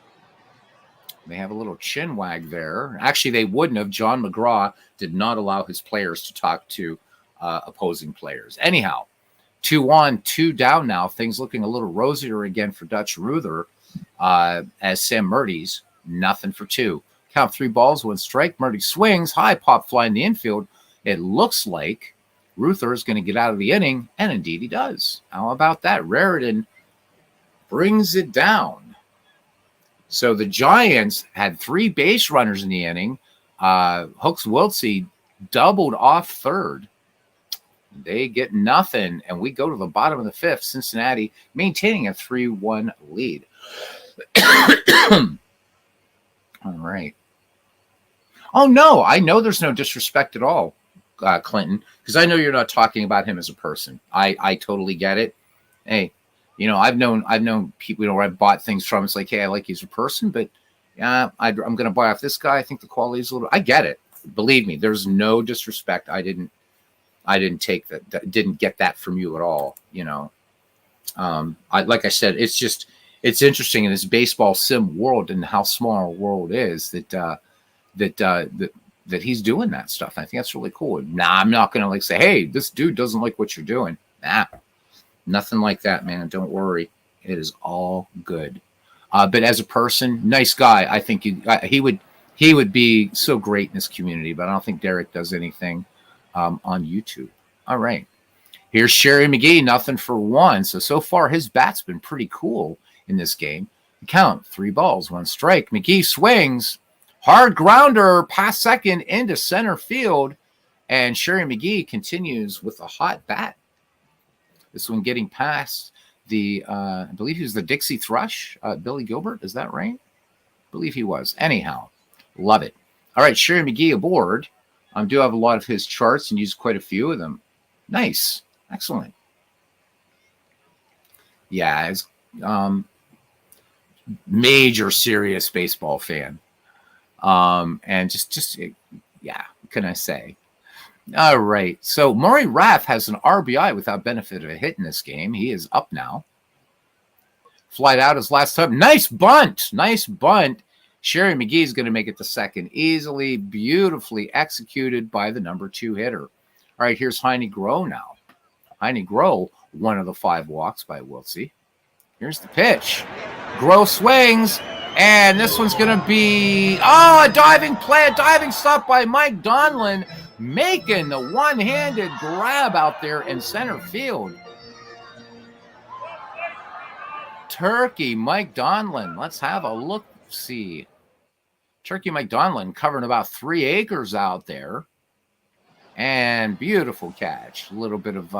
Speaker 1: They have a little chin wag there. Actually, they wouldn't have. John McGraw did not allow his players to talk to opposing players. Anyhow, 2 on, 2 down now. Things looking a little rosier again for Dutch Ruther as Sam Murdy's nothing for 2. Count 3 balls, 1 strike. Murdy swings, high pop fly in the infield. It looks like Ruther is going to get out of the inning, and indeed he does. How about that? Raritan brings it down. So the Giants had 3 base runners in the inning. Hooks Wiltsey doubled off third. They get nothing, and we go to the bottom of the 5th. Cincinnati maintaining a 3-1 lead. All right. Oh, no, I know there's no disrespect at all, Clinton, because I know you're not talking about him as a person. I totally get it. Hey, I've known people, where I bought things from. It's like, hey, I like you as a person, but I'm going to buy off this guy. I think the quality is a little. I get it. Believe me, there's no disrespect. I didn't take that. Didn't get that from you at all. Like I said, it's interesting in this baseball sim world and how small our world is that he's doing that stuff. I think that's really cool. Nah, I'm not going to say, hey, this dude doesn't like what you're doing. Nah, nothing like that, man. Don't worry. It is all good. But as a person, nice guy. I think he would be so great in this community, but I don't think Derek does anything on YouTube. All right. Here's Sherry McGee, nothing for 1. So far his bat's been pretty cool in this game. Count 3 balls, 1 strike. McGee swings. Hard grounder past second into center field. And Sherry McGee continues with a hot bat. This one getting past the, I believe he was the Dixie Thrush, Billy Gilbert. Is that right? I believe he was. Anyhow, love it. All right, Sherry McGee aboard. I do have a lot of his charts and use quite a few of them. Nice. Excellent. Yeah, it's major serious baseball fan. And just yeah, what can I say? All right. So Maury Raff has an RBI without benefit of a hit in this game. He is up now. Flied out his last time. Nice bunt. Nice bunt. Sherry McGee is going to make it to second easily, beautifully executed by the number 2 hitter. All right, here's Heine Groh now. Heine Groh, 1 of the 5 walks by Wiltsey. Here's the pitch. Groh swings, and this one's going to be, a diving play, a diving stop by Mike Donlin, making the one-handed grab out there in center field. Turkey Mike Donlin. Let's have a look-see. Turkey Mike Donlin covering about 3 acres out there. And beautiful catch. A little bit of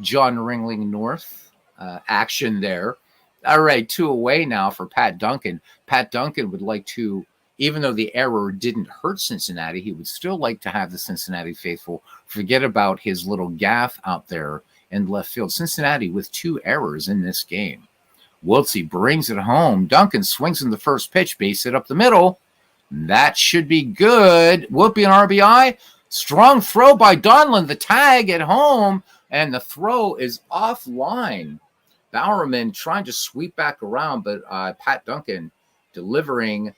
Speaker 1: John Ringling North action there. All right, 2 away now for Pat Duncan. Pat Duncan would like to, even though the error didn't hurt Cincinnati, he would still like to have the Cincinnati faithful forget about his little gaffe out there in left field. Cincinnati with 2 errors in this game. Wiltsey brings it home. Duncan swings in the first pitch, base it up the middle. That should be good. Whoopie and RBI. Strong throw by Donlin. The tag at home, and the throw is offline. Bowerman trying to sweep back around, but Pat Duncan delivering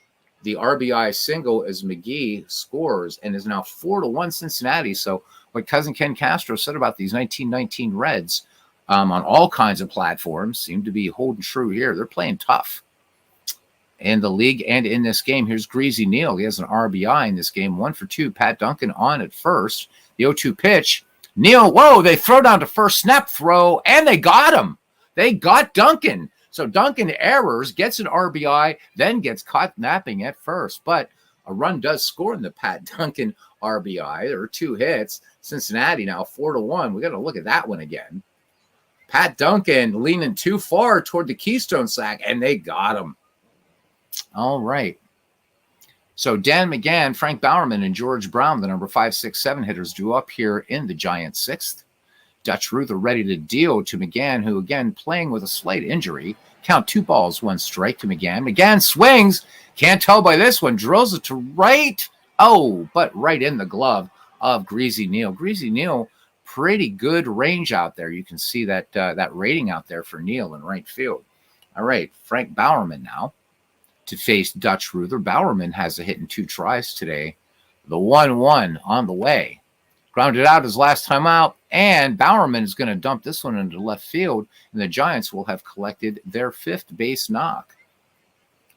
Speaker 1: the RBI single as McGee scores and is now 4-1 Cincinnati. So what Cousin Ken Castro said about these 1919 Reds on all kinds of platforms seem to be holding true here. They're playing tough in the league and in this game. Here's Greasy Neal. He has an RBI in this game. 1 for 2. Pat Duncan on at first. The 0-2 pitch. Neal, whoa, they throw down to first, snap throw, and they got him. They got Duncan. So Duncan errors, gets an RBI, then gets caught napping at first. But a run does score in the Pat Duncan RBI. There are 2 hits. Cincinnati now 4-1. We got to look at that one again. Pat Duncan leaning too far toward the Keystone sack, and they got him. All right. So Dan McGann, Frank Bowerman, and George Brown, the number 5, 6, 7 hitters, drew up here in the Giants' 6th. Dutch Ruther ready to deal to McGann, who, again, playing with a slight injury. Count 2 balls, 1 strike to McGann. McGann swings. Can't tell by this one. Drills it to right. Oh, but right in the glove of Greasy Neal. Greasy Neal, pretty good range out there. You can see that that rating out there for Neal in right field. All right, Frank Bowerman now to face Dutch Ruther. Bowerman has a hit in 2 tries today. The 1-1 on the way. Grounded out his last time out, and Bowerman is going to dump this one into left field, and the Giants will have collected their 5th base knock.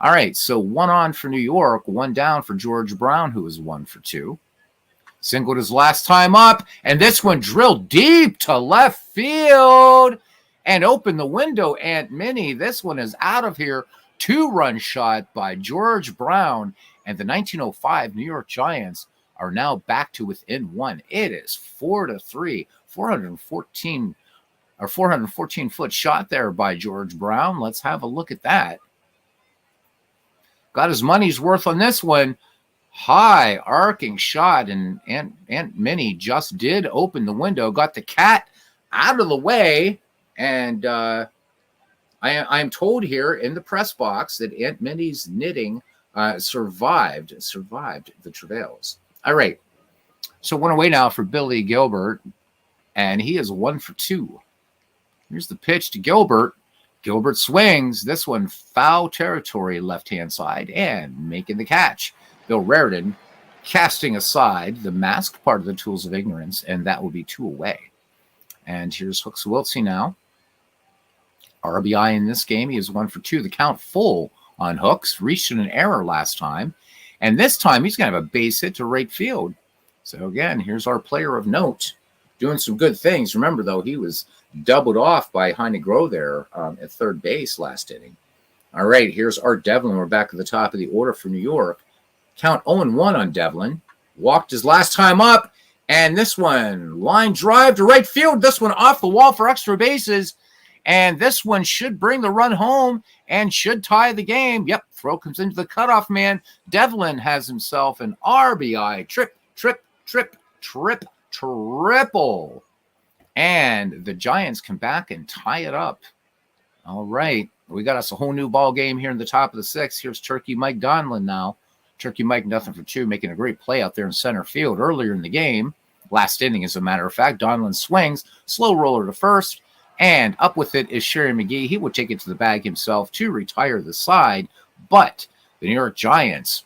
Speaker 1: All right, so 1 on for New York, 1 down for George Brown, who is 1 for 2. Singled his last time up, and this one drilled deep to left field and opened the window. Aunt Minnie, this one is out of here. 2-run shot by George Brown, and the 1905 New York Giants are now back to within 1. It is 4-3, 414-foot shot there by George Brown. Let's have a look at that. Got his money's worth on this one. High arcing shot, and Aunt Minnie just did open the window, got the cat out of the way, and I'm told here in the press box that Aunt Minnie's knitting survived the travails. All right, so one away now for Billy Gilbert, and he is 1 for 2. Here's the pitch to Gilbert. Gilbert swings. This one foul territory, left-hand side, and making the catch. Bill Raritan casting aside the masked part of the tools of ignorance, and that will be 2 away. And here's Hooks Wiltsey now. RBI in this game. He is 1 for 2. The count full on Hooks. Reached an error last time. And this time he's going to have a base hit to right field. So again, here's our player of note doing some good things. Remember, though, he was doubled off by McGraw there at third base last inning. All right, here's Art Devlin. We're back at the top of the order for New York. Count 0-1 on Devlin. Walked his last time up. And this one, line drive to right field. This one off the wall for extra bases. And this one should bring the run home and should tie the game. Yep, throw comes into the cutoff man. Devlin has himself an RBI. Triple. And the Giants come back and tie it up. All right, we got us a whole new ball game here in the top of the 6th. Here's Turkey Mike Donlin now. Turkey Mike, nothing for 2, making a great play out there in center field earlier in the game. Last inning, as a matter of fact. Donlin swings, slow roller to first, and up with it is Sherry McGee. He would take it to the bag himself to retire the side, but the New York Giants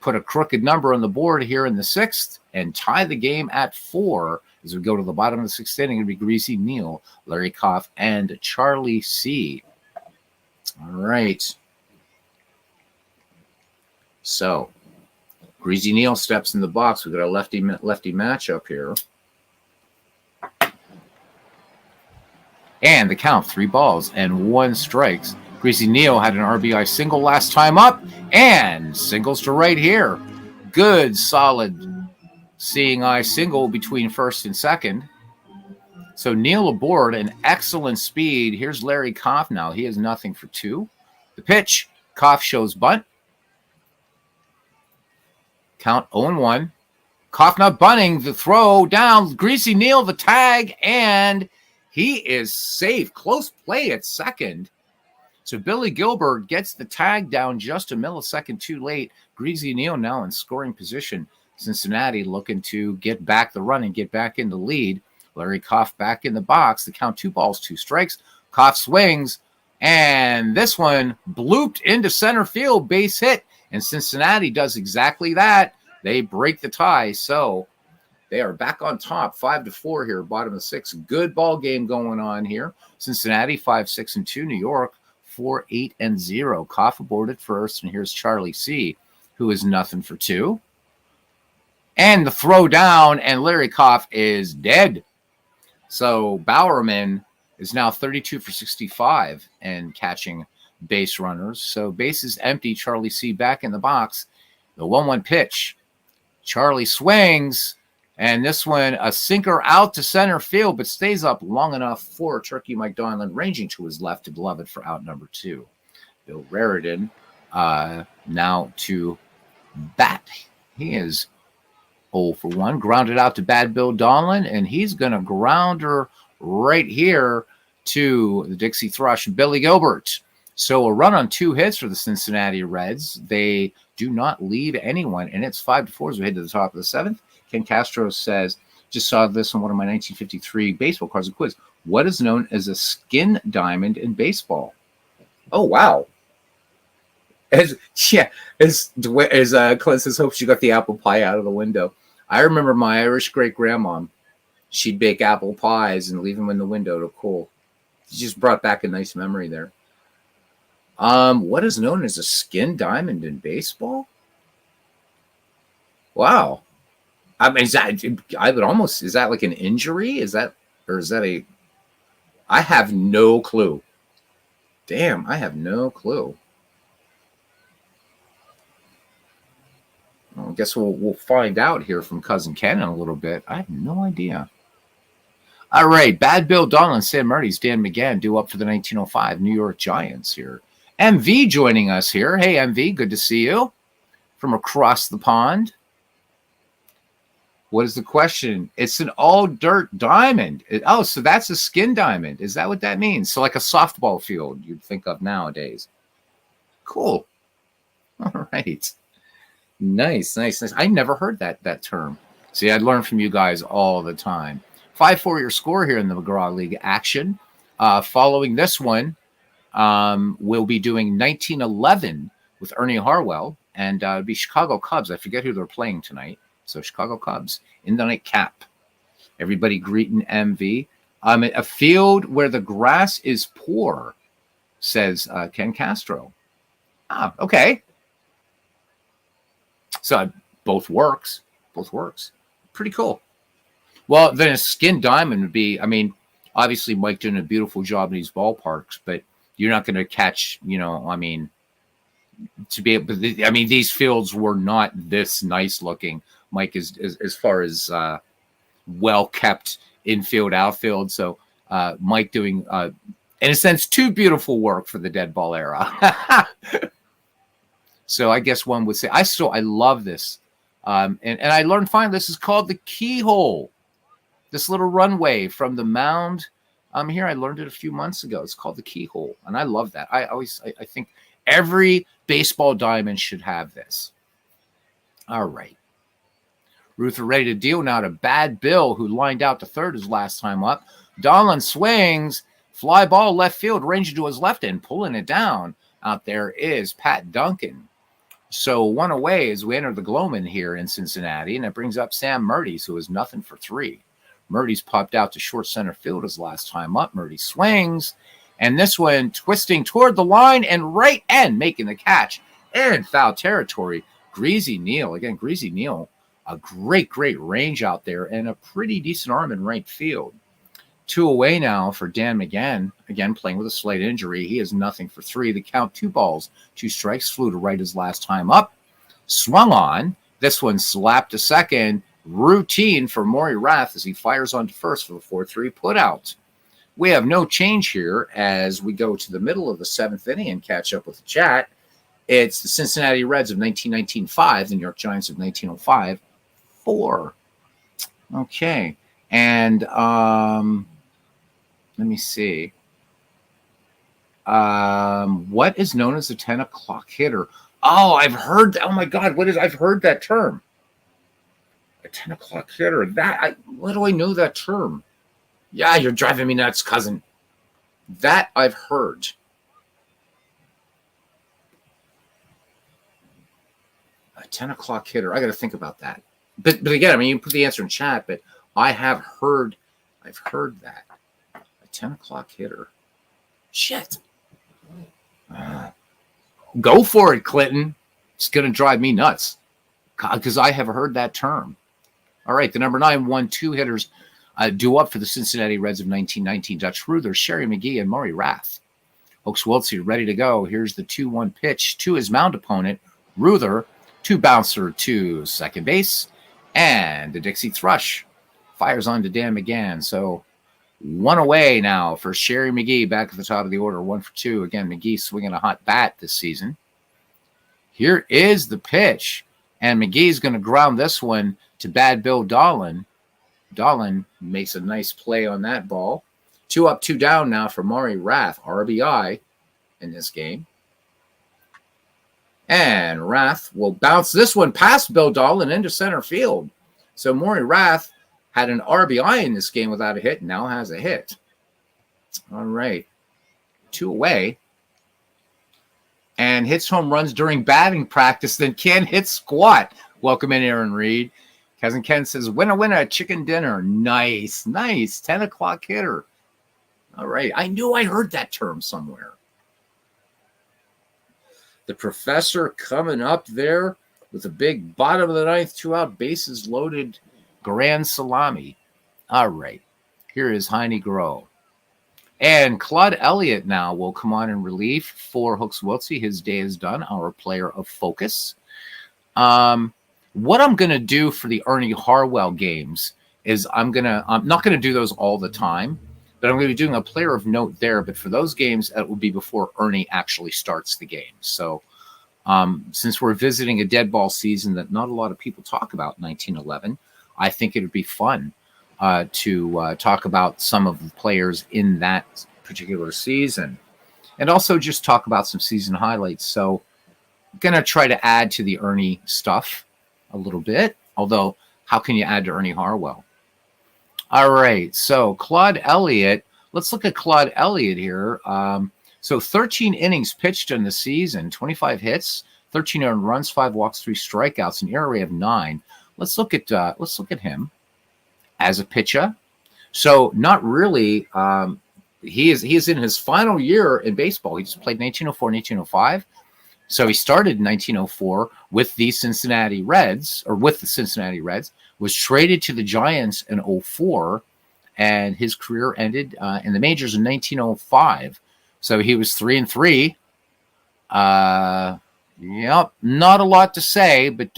Speaker 1: put a crooked number on the board here in the 6th and tie the game at 4 as we go to the bottom of the 6th inning. It'll be Greasy Neal, Larry Koff, and Charlie C. All right. So, Greasy Neal steps in the box. We've got a lefty matchup here. And the count, 3 balls and 1 strikes. Greasy Neal had an RBI single last time up, and singles to right here. Good, solid seeing eye single between first and second. So Neal aboard, an excellent speed. Here's Larry Koff now. He has nothing for 2. The pitch, Koff shows bunt. Count 0-1. Koff not bunting. The throw down. Greasy Neal, the tag, and he is safe. Close play at second. So Billy Gilbert gets the tag down just a millisecond too late. Greasy Neal now in scoring position. Cincinnati looking to get back the run and get back in the lead. Larry Koff back in the box. The count, 2 balls, 2 strikes. Koff swings, and this one blooped into center field, base hit. And Cincinnati does exactly that. They break the tie. So they are back on top, 5-4 here, bottom of 6. Good ball game going on here. Cincinnati 5-6-2. New York 4-8-0. Koff aboard at first, and here's Charlie C., who is nothing for 2. And the throw down, and Larry Koff is dead. So Bowerman is now 32 for 65 and catching base runners. So bases empty. Charlie C. back in the box. The 1-1 pitch. Charlie swings, and this one a sinker out to center field, but stays up long enough for Turkey Mike Donlin, ranging to his left to glove it for out number 2. Bill Raritan now to bat. He is 0 for 1. Grounded out to bad Bill Donlin, and he's going to grounder right here to the Dixie Thrush, Billy Gilbert. So a run on 2 hits for the Cincinnati Reds. They do not leave anyone, and it's 5-4 as we head to the top of the 7th. Ken Castro says, just saw this on one of my 1953 baseball cards and quiz. What is known as a skin diamond in baseball? Oh, wow. Clint says, hope she got the apple pie out of the window. I remember my Irish great-grandma. She'd bake apple pies and leave them in the window to cool. She just brought back a nice memory there. What is known as a skin diamond in baseball? Wow. I mean, is that like an injury? Is that, or is that a, I have no clue. Damn, I have no clue. Well, I guess we'll find out here from Cousin Ken in a little bit. I have no idea. All right, Bad Bill Donlin, Sam Murray's Dan McGann due up for the 1905 New York Giants here. MV joining us here. Hey, MV, good to see you from across the pond. What is the question? It's an all dirt diamond. Oh, so that's a skin diamond. Is that what that means? So like a softball field you'd think of nowadays. Cool. All right. Nice. I never heard that term. See, I learn from you guys all the time. 5-4 your score here in the McGraw League action. Following this one, we'll be doing 1911 with Ernie Harwell, and it'll be Chicago Cubs. I forget who they're playing tonight. So Chicago Cubs in the nightcap. Everybody greeting MV. A field where the grass is poor, says Ken Castro. Okay. So both works. Pretty cool. Well, then a skin diamond would be, I mean, obviously Mike doing a beautiful job in these ballparks, but you're not going to catch, I mean, to be able, I mean, these fields were not this nice looking. Mike is as far as well kept infield, outfield. So Mike doing, in a sense, too beautiful work for the dead ball era. So I guess one would say, I love this. And I learned finally this is called the keyhole. This little runway from the mound here, I learned it a few months ago. It's called the keyhole, and I love that. I think every baseball diamond should have this. All right. Ruth are ready to deal now to Bad Bill, who lined out to third his last time up. Donlin swings, fly ball left field, ranging to his left end, pulling it down. Out there is Pat Duncan. So one away as we enter the Gloman here in Cincinnati, and it brings up Sam Murdy's, who is nothing for 3. Murdy's popped out to short center field his last time up. Murdy swings, and this one twisting toward the line and right end, making the catch in foul territory. Greasy Neal, a great range out there and a pretty decent arm in right field. 2 away now for Dan McGann, again playing with a slight injury. He is nothing for 3. The count, 2 balls, 2 strikes, flew to right his last time up. Swung on. This one slapped to second. Routine for Maury Rath as he fires on to first for the 4-3 putout. We have no change here as we go to the middle of the 7th inning and catch up with the chat. It's the Cincinnati Reds of 1919-5, the New York Giants of 1905-4. Okay. And let me see. What is known as the 10 o'clock hitter? Oh, I've heard. Oh my God, I've heard that term. A 10 o'clock hitter. What do I know that term? Yeah, you're driving me nuts, cousin. That I've heard. A 10 o'clock hitter. I got to think about that. But again, I mean, you can put the answer in chat, but I've heard that. A 10 o'clock hitter. Shit. Go for it, Clinton. It's going to drive me nuts because I have heard that term. All right, the number 9, 1-2 hitters due up for the Cincinnati Reds of 1919. Dutch Ruther, Sherry McGee, and Maury Rath. Oaks Wiltsey ready to go. Here's the 2-1 pitch to his mound opponent, Ruther, 2 bouncer to second base, and the Dixie Thrush fires on to Dan McGann. So 1 away now for Sherry McGee back at the top of the order, 1 for 2. Again, McGee swinging a hot bat this season. Here is the pitch, and McGee's going to ground this one to Bad Bill Donlin. Donlin makes a nice play on that ball. 2 up, 2 down now for Maury Rath, RBI in this game. And Rath will bounce this one past Bill Donlin into center field. So Maury Rath had an RBI in this game without a hit, now has a hit. All right. 2 away. And hits home runs during batting practice, then can't hit squat. Welcome in, Aaron Reed. Cousin Ken says, winner, chicken dinner. Nice. 10 o'clock hitter. All right. I knew I heard that term somewhere. The professor coming up there with a big bottom of the ninth, 2-out, bases loaded, grand salami. All right, here is Heine Groh. And Claude Elliott now will come on in relief for Hooks Wiltse. His day is done, our player of focus. What I'm going to do for the Ernie Harwell games is I'm not going to do those all the time, but I'm going to be doing a player of note there. But for those games, that will be before Ernie actually starts the game. So since we're visiting a dead ball season that not a lot of people talk about, 1911, I think it would be fun to talk about some of the players in that particular season, and also just talk about some season highlights. So I'm going to try to add to the Ernie stuff a little bit, although how can you add to Ernie Harwell? All right, so Claude Elliott, let's look at Claude Elliott here. So 13 innings pitched in the season, 25 hits, 13 earned runs, 5 walks, 3 strikeouts, an ERA of 9. Let's look at him as a pitcher. So not really. He is in his final year in baseball. He just played 1904, 1905. So he started in 1904 with the Cincinnati Reds, was traded to the Giants in 04, and his career ended in the majors in 1905. So he was 3-3. Yep, not a lot to say, but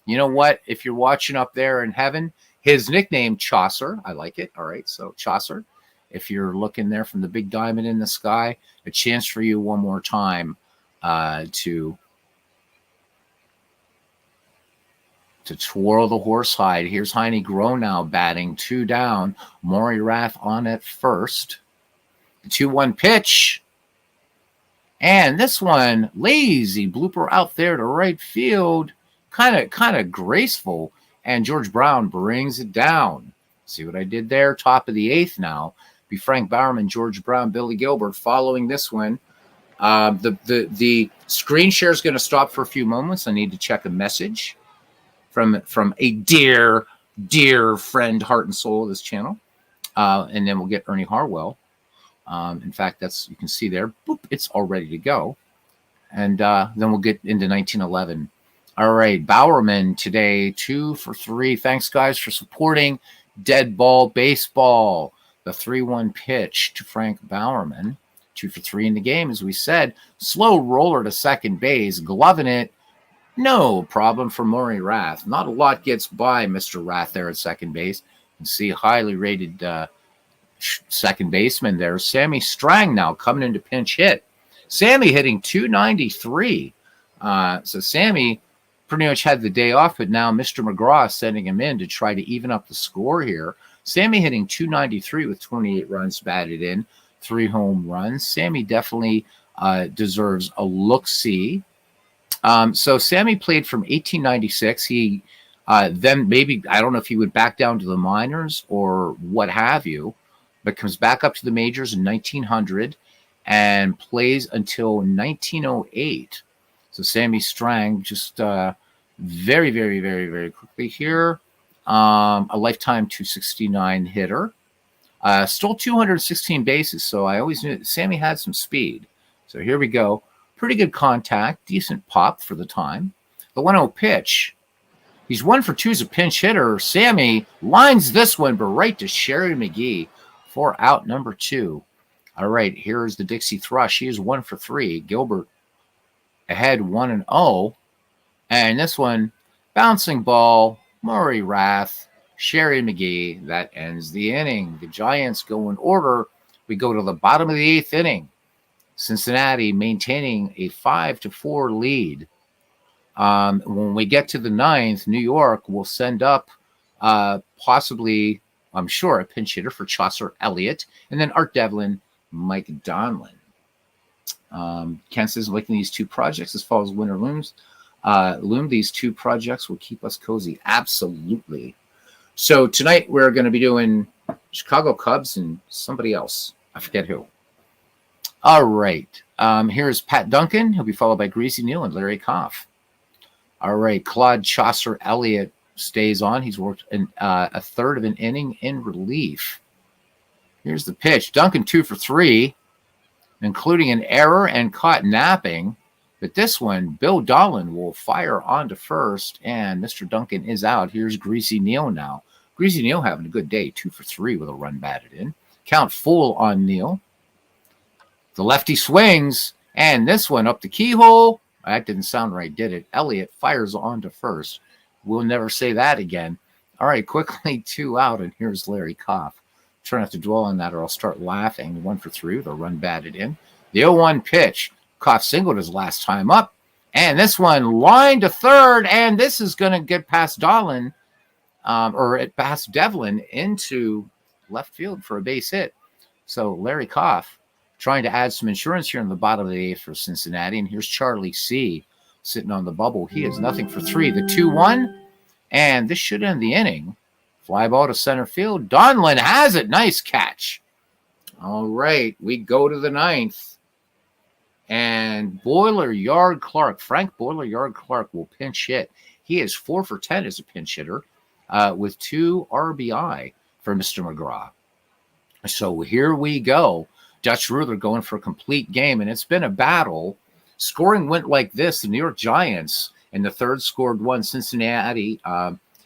Speaker 1: you know what? If you're watching up there in heaven, his nickname, Chaucer. I like it. All right, so Chaucer. If you're looking there from the big diamond in the sky, a chance for you one more time to twirl the horsehide. Here's Heine Groh now batting, 2 down. Maury Rath on at first. The 2-1 pitch. And this one, lazy blooper out there to right field. Kind of graceful. And George Brown brings it down. See what I did there? Top of the 8th now. Be Frank Bowerman, George Brown, Billy Gilbert following this one. The screen share is going to stop for a few moments. I need to check a message from a dear friend, heart and soul of this channel. And then we'll get Ernie Harwell. In fact, you can see there, boop, it's all ready to go. And then we'll get into 1911. All right, Bowerman today, 2 for 3. Thanks, guys, for supporting Dead Ball Baseball. The 3-1 pitch to Frank Bowerman. 2 for 3 in the game, as we said. Slow roller to second base, gloving it. No problem for Maury Rath. Not a lot gets by Mr. Rath there at second base. You can see highly rated second baseman there. Sammy Strang now coming into pinch hit. Sammy hitting 293. So Sammy pretty much had the day off, but now Mr. McGraw is sending him in to try to even up the score here. Sammy hitting 293 with 28 runs batted in, 3 home runs. Sammy definitely deserves a look-see. So Sammy played from 1896. He then maybe, I don't know if he would back down to the minors or what have you, but comes back up to the majors in 1900 and plays until 1908. So Sammy Strang just very, very, very, very quickly here. A lifetime 269 hitter. Stole 216 bases, so I always knew that Sammy had some speed. So here we go. Pretty good contact, decent pop for the time. The 1-0 pitch. He's 1 for 2 as a pinch hitter. Sammy lines this one, but right to Sherry McGee for out number 2. All right, here's the Dixie Thrush. He is 1 for 3. Gilbert ahead 1-0. And this one, bouncing ball, Maury Rath, Sherry McGee. That ends the inning. The Giants go in order. We go to the bottom of the 8th inning. Cincinnati maintaining a 5-4 lead. When we get to the 9th, New York will send up possibly, I'm sure, a pinch hitter for Chaucer Elliott, and then Art Devlin, Mike Donlin. Ken says, liking these 2 projects as far as winter looms. These 2 projects will keep us cozy. Absolutely. So tonight we're going to be doing Chicago Cubs and somebody else. I forget who. All right. Here's Pat Duncan. He'll be followed by Greasy Neal and Larry Koff. All right. Claude Chaucer Elliott stays on. He's worked a third of an inning in relief. Here's the pitch. Duncan 2 for 3, including an error and caught napping. But this one, Bill Dolan will fire on to first, and Mr. Duncan is out. Here's Greasy Neal now. Greasy Neal having a good day, 2 for 3 with a run batted in. Count full on Neal. The lefty swings, and this one up the keyhole. That didn't sound right, did it? Elliott fires on to first. We'll never say that again. All right, quickly 2 out, and here's Larry Koff. Try not to dwell on that or I'll start laughing. 1 for 3 with a run batted in. The 0-1 pitch. Koff singled his last time up. And this one lined to third, and this is going to get past Dolan, past Devlin into left field for a base hit. So Larry Koff trying to add some insurance here in the bottom of the 8th for Cincinnati. And here's Charlie C. sitting on the bubble. He has nothing for 3. The 2-1, and this should end the inning. Fly ball to center field. Donlin has it. Nice catch. All right, we go to the 9th. And Boiler Yard Clark, Frank Boiler Yard Clark will pinch hit. He is 4 for 10 as a pinch hitter with 2 RBI for Mr. McGraw. So here we go. Dutch Ruther going for a complete game, and it's been a battle. Scoring went like this. The New York Giants in the 3rd scored 1. Cincinnati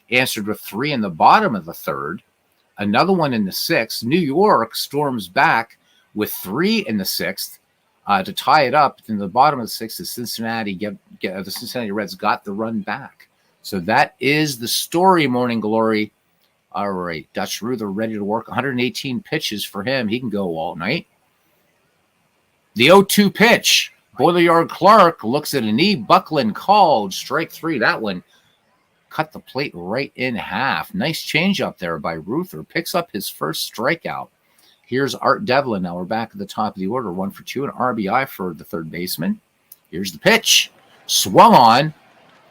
Speaker 1: answered with 3 in the bottom of the 3rd. Another one in the 6th. New York storms back with 3 in the 6th. To tie it up in the bottom of the 6th, the Cincinnati Reds got the run back. So that is the story, Morning Glory. All right, Dutch Ruther ready to work. 118 pitches for him. He can go all night. The 0-2 pitch. Boiler Yard Clark looks at a knee. Buckland called. Strike 3. That one cut the plate right in half. Nice change up there by Ruther. Picks up his first strikeout. Here's Art Devlin. Now we're back at the top of the order. 1 for 2, an RBI for the 3rd baseman. Here's the pitch. Swung on.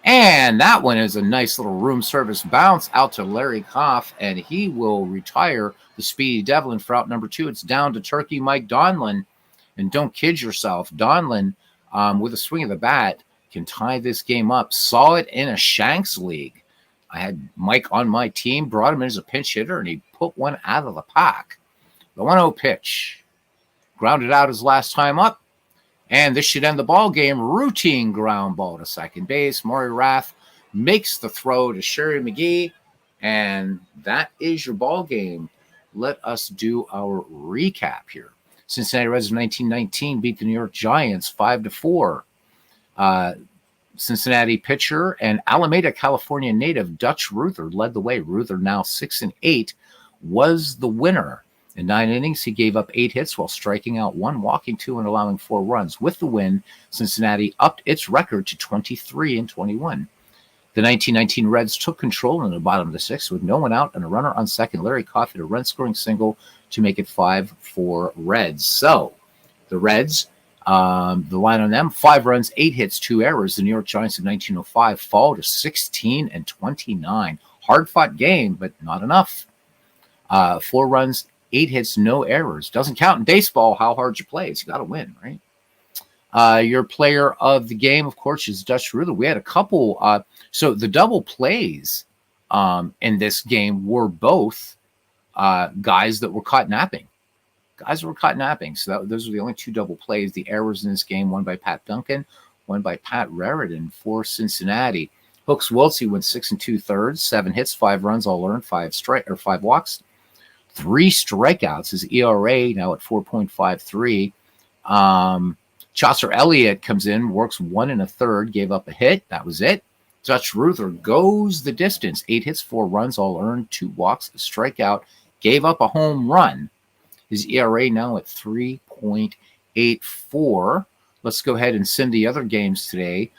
Speaker 1: And that one is a nice little room service bounce out to Larry Koff, and he will retire the speedy Devlin for out number 2. It's down to Turkey Mike Donlin. And don't kid yourself. Donlin, with a swing of the bat, can tie this game up. Saw it in a Shanks League. I had Mike on my team, brought him in as a pinch hitter, and he put one out of the park. The 1-0 pitch. Grounded out his last time up. And this should end the ball game. Routine ground ball to second base. Maury Rath makes the throw to Sherry McGee. And that is your ball game. Let us do our recap here. Cincinnati Reds of 1919 beat the New York Giants 5-4. Cincinnati pitcher and Alameda, California native Dutch Ruther led the way. Ruther, now 6-8, was the winner. In 9 innings, he gave up 8 hits while striking out 1, walking 2, and allowing 4 runs. With the win, Cincinnati upped its record to 23-21. The 1919 Reds took control in the bottom of the 6th with no one out and a runner on second. Larry Koff hit a run-scoring single to make it 5-4 Reds. So the Reds, the line on them, 5 runs, 8 hits, 2 errors. The New York Giants of 1905 fall to 16-29. Hard-fought game, but not enough. 4 runs, 8 hits, no errors. Doesn't count in baseball how hard you play. You got to win, right? Your player of the game, of course, is Dutch Ruther. We had a couple. So the double plays in this game were both guys that were caught napping. So those were the only 2 double plays. The errors in this game, one by Pat Duncan, one by Pat Raridan for Cincinnati. Hooks Wiltsey went 6 2/3, 7 hits, 5 runs, all earned, 5 walks, 3 strikeouts. His ERA now at 4.53. Chaucer Elliott comes in, works 1 1/3, gave up a hit. That was it. Dutch Ruther goes the distance. 8 hits, 4 runs, all earned, 2 walks, a strikeout, gave up a home run. His ERA now at 3.84. Let's go ahead and send the other games today,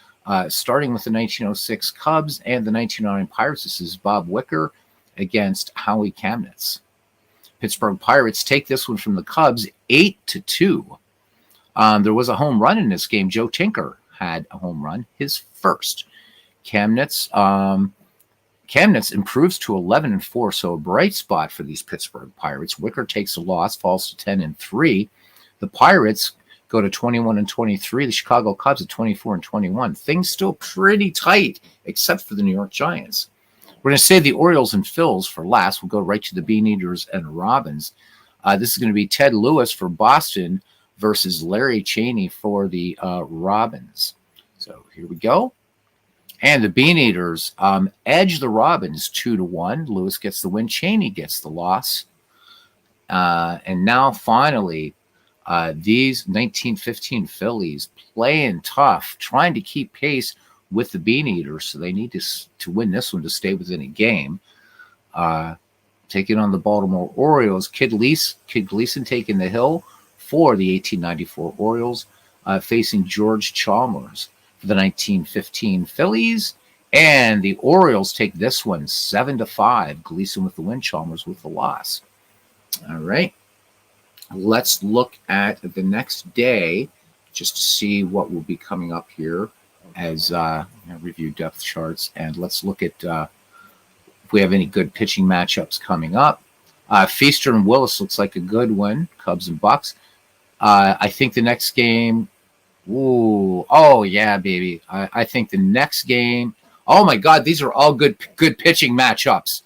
Speaker 1: starting with the 1906 Cubs and the 1909 Pirates. This is Bob Wicker against Howie Kamnitz. Pittsburgh Pirates take this one from the Cubs 8-2. There was a home run in this game. Joe Tinker had a home run, his first. Kamnitz improves to 11-4, so a bright spot for these Pittsburgh Pirates. Wicker takes a loss, falls to 10-3. The Pirates go to 21-23. The Chicago Cubs at 24-21. Things still pretty tight, except for the New York Giants. We're going to save the Orioles and Phils for last. We'll go right to the Bean Eaters and Robins. This is going to be Ted Lewis for Boston versus Larry Cheney for the Robins. So here we go. And the Bean Eaters edge the Robins 2-1. Lewis gets the win. Cheney gets the loss. And now finally, these 1915 Phillies playing tough, trying to keep pace with the Bean Eaters. So they need to win this one to stay within a game. Taking on the Baltimore Orioles. Kid Gleason taking the hill for the 1894 Orioles, facing George Chalmers for the 1915 Phillies. And the Orioles take this one 7-5. Gleason with the win, Chalmers with the loss. All right. Let's look at the next day just to see what will be coming up here as review depth charts. And let's look at if we have any good pitching matchups coming up. Feaster and Willis looks like a good one. Cubs and Bucks. I think the next game. Oh yeah, baby. I think the next game. Oh my God, these are all good pitching matchups.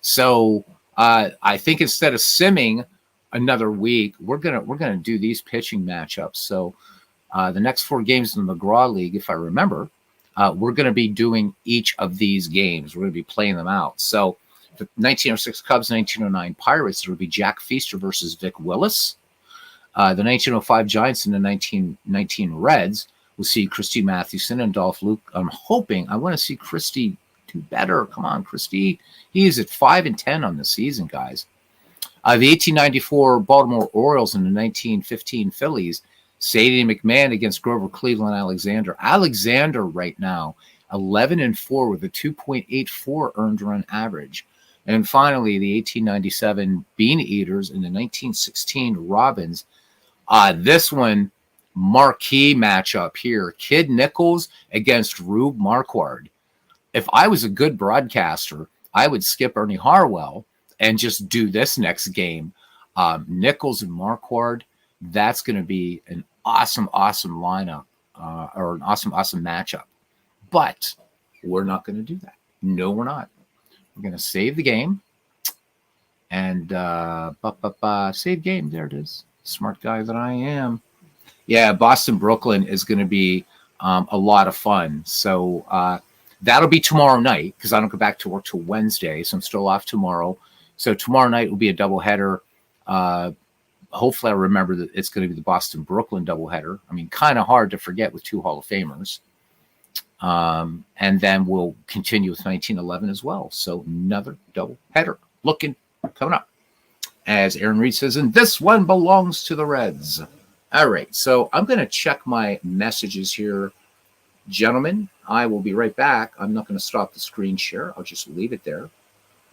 Speaker 1: So I think instead of simming another week, we're gonna do these pitching matchups. So the next 4 games in the McGraw League, if I remember, we're going to be doing each of these games. We're going to be playing them out. So the 1906 Cubs, 1909 Pirates, there will be Jack Feaster versus Vic Willis. The 1905 Giants and the 1919 Reds will see Christy Mathewson and Dolph Luke. I want to see Christy do better. Come on, Christy. He is at 5-10 on the season, guys. The 1894 Baltimore Orioles and the 1915 Phillies. Sadie McMahon against Grover Cleveland Alexander. Alexander right now, 11-4 with a 2.84 earned run average. And finally, the 1897 Bean Eaters and the 1916 Robins. This one, marquee matchup here. Kid Nichols against Rube Marquard. If I was a good broadcaster, I would skip Ernie Harwell and just do this next game. Nichols and Marquard, that's going to be an awesome lineup or an awesome matchup. But we're not going to do that. No, we're not. We're going to save the game. And save game. There it is. Smart guy that I am. Yeah, Boston-Brooklyn is going to be a lot of fun. So that'll be tomorrow night because I don't go back to work till Wednesday. So I'm still off tomorrow. So tomorrow night will be a doubleheader. Hopefully I remember that it's going to be the Boston-Brooklyn doubleheader. I mean, kind of hard to forget with 2 Hall of Famers. And then we'll continue with 1911 as well. So another doubleheader coming up. As Aaron Reed says, and this one belongs to the Reds. All right, so I'm going to check my messages here. Gentlemen, I will be right back. I'm not going to stop the screen share. I'll just leave it there.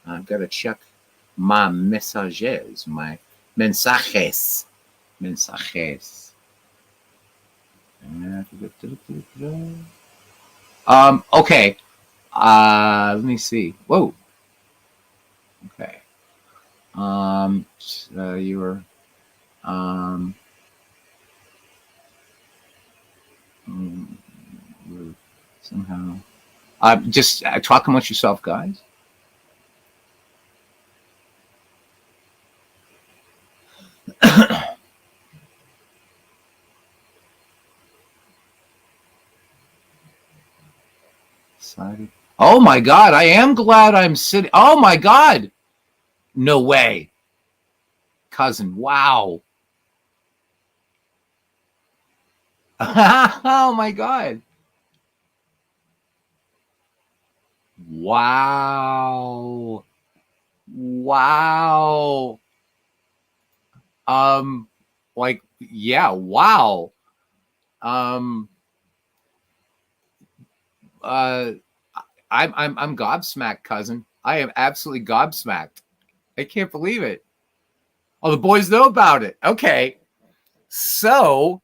Speaker 1: I've got to check my messages, my mensajes. Okay. Let me see. Whoa. Okay. You were somehow just talk amongst yourself, guys. Oh my God, I am glad I'm sitting. Oh my God. No way. Cousin, wow. Oh my God. Wow. Wow. Like, yeah, wow. I'm gobsmacked, cousin. I am absolutely gobsmacked. I can't believe it. Oh, the boys know about it. Okay. So,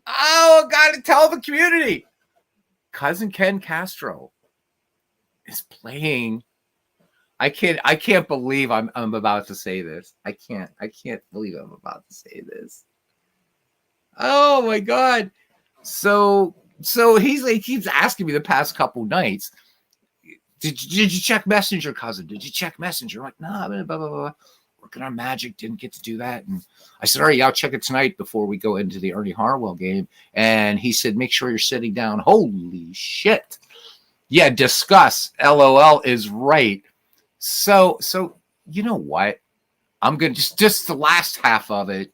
Speaker 1: gotta tell the community. Cousin Ken Castro is playing. I can't believe I'm about to say this. I can't believe I'm about to say this. Oh my God. So he keeps asking me the past couple nights, did you check Messenger, cousin? Did you check Messenger? I'm like, nah, blah, blah, blah. working on Magic, didn't get to do that. And I said, all right, I'll check it tonight before we go into the Ernie Harwell game. And he said, make sure you're sitting down. Holy shit. Yeah, discuss. LOL is right. So you know what? I'm going to just the last half of it.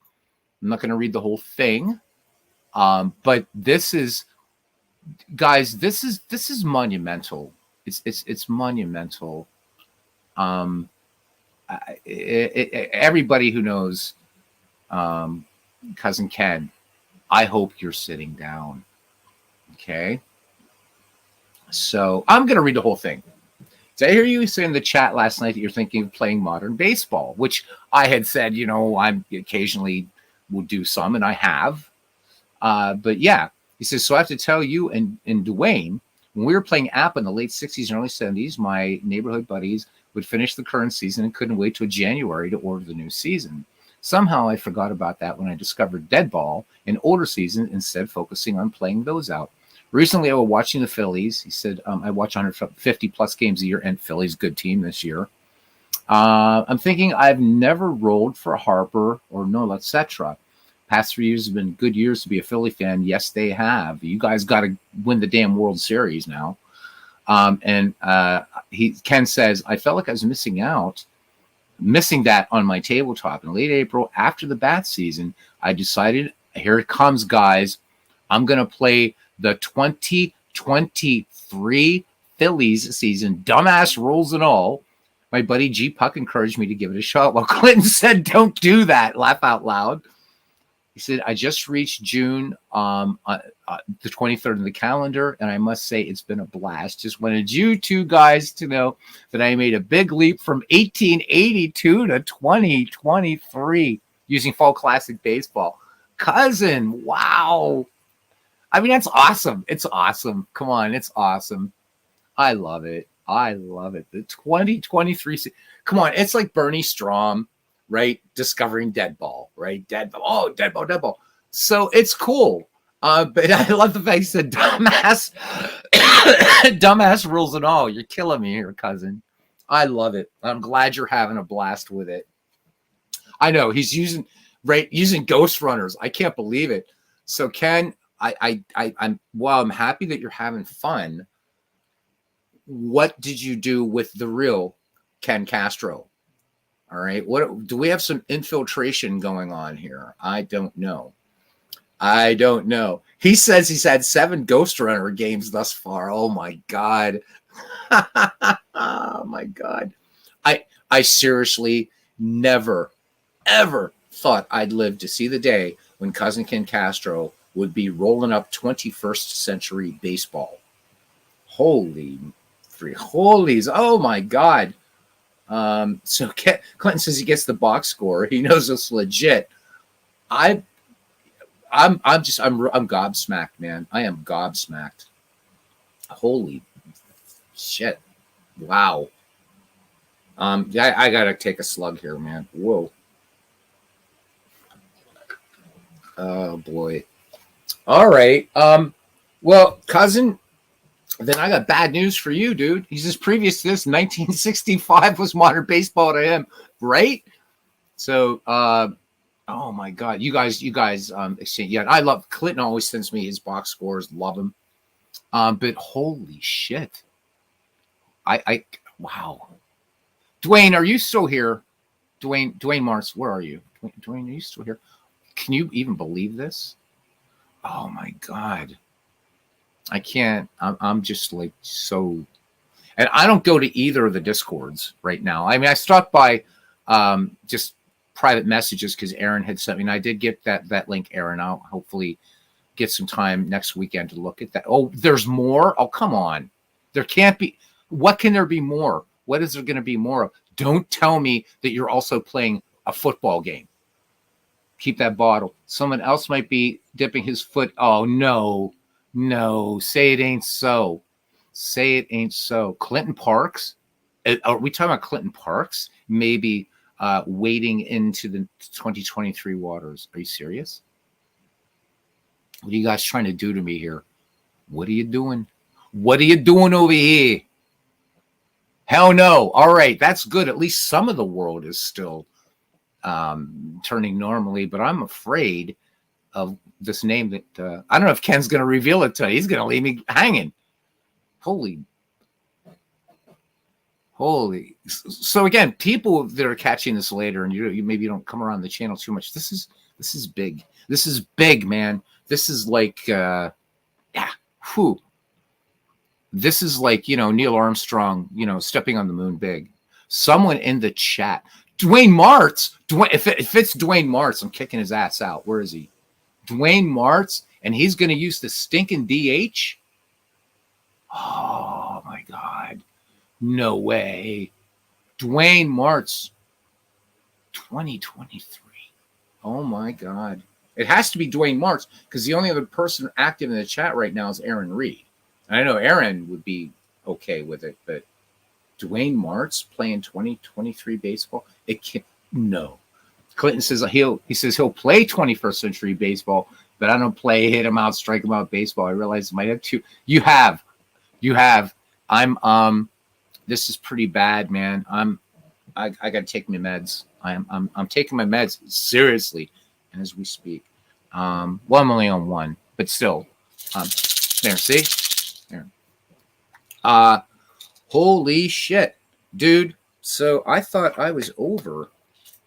Speaker 1: I'm not going to read the whole thing. But this is, guys, this is monumental. It's monumental. Everybody who knows Cousin Ken, I hope you're sitting down. Okay. So I'm going to read the whole thing. So I hear you say in the chat last night that you're thinking of playing modern baseball, which I had said, I occasionally will do some, and I have. But yeah, he says, so I have to tell you and Dwayne, when we were playing APA in the late 60s and early 70s, my neighborhood buddies would finish the current season and couldn't wait till January to order the new season. Somehow I forgot about that when I discovered dead ball in older season, instead focusing on playing those out. Recently, I was watching the Phillies. He said, I watch 150 plus games a year, and Phillies, good team this year. I'm thinking I've never rolled for Harper or Nola, etc. Past 3 years have been good years to be a Philly fan. Yes, they have. You guys got to win the damn World Series now. Ken says, I felt like I was missing that on my tabletop. In late April, after the bat season, I decided, here it comes, guys. I'm going to play the 2023 Phillies season, dumbass rules and all. My buddy G Puck encouraged me to give it a shot, while Clinton said, don't do that. Laugh out loud. He said, I just reached June, the 23rd in the calendar, and I must say it's been a blast. Just wanted you two guys to know that I made a big leap from 1882 to 2023 using Fall Classic Baseball. Cousin, wow. I mean, that's awesome. It's awesome. Come on, it's awesome. I love it. The 2023. Come on, it's like Bernie Strom, right? Discovering dead ball, right? Dead ball. Oh, dead ball. So it's cool. But I love the fact he said dumbass, dumbass rules and all. You're killing me here, cousin. I love it. I'm glad you're having a blast with it. I know he's using Ghost Runners. I can't believe it. So Ken, I'm happy that you're having fun. What did you do with the real Ken Castro? All right. What do we have some infiltration going on here? I don't know. He says he's had 7 Ghost Runner games thus far. Oh my God. Oh my God. I seriously never, ever thought I'd live to see the day when Cousin Ken Castro would be rolling up 21st century baseball. Holies. Oh my God. So Clinton says he gets the box score. He knows it's legit. I'm gobsmacked, man. I am gobsmacked. Holy shit. Wow. I gotta take a slug here, man. Whoa. Oh boy. All right. Well, cousin, then I got bad news for you, dude. He says previous to this, 1965 was modern baseball to him, right? So, oh my God, you guys, exchange. Yeah, I love Clinton. Always sends me his box scores. Love him. But holy shit, wow. Dwayne, are you still here? Dwayne Martz, where are you? Dwayne, are you still here? Can you even believe this? Oh my God. I can't. I'm just like so, and I don't go to either of the Discords right now. I mean, I stopped by just private messages because Aaron had sent me, and I did get that link, Aaron. I'll hopefully get some time next weekend to look at that. Oh, there's more? Oh, come on. There can't be. What can there be more? What is there going to be more of? Don't tell me that you're also playing a football game. Keep that bottle. Someone else might be dipping his foot. Oh, no. Say it ain't so. Clinton Parks? Are we talking about Clinton Parks? Maybe wading into the 2023 waters. Are you serious? What are you guys trying to do to me here? What are you doing? What are you doing over here? Hell no. All right, that's good. At least some of the world is still turning normally, but I'm afraid of this name that I don't know if Ken's going to reveal it to you. He's going to leave me hanging. Holy. So again, people that are catching this later, and you maybe don't come around the channel too much. This is big. This is big, man. This is like, This is like, Neil Armstrong, stepping on the moon big. Someone in the chat, Dwayne Martz. If it's Dwayne Martz, I'm kicking his ass out. Where is he? Dwayne Martz, and he's going to use the stinking DH. Oh my God. No way. Dwayne Martz, 2023. Oh my God. It has to be Dwayne Martz because the only other person active in the chat right now is Aaron Reed. And I know Aaron would be okay with it, but Dwayne Martz playing 2023 baseball? It can't. No. Clinton says he'll play 21st century baseball, but I don't play hit him out, strike him out baseball. I realize I might have two. You have. This is pretty bad, man. I got to take my meds. I'm taking my meds seriously, and as we speak, I'm only on one, but still, there. See, there. Holy shit, dude. So I thought I was over.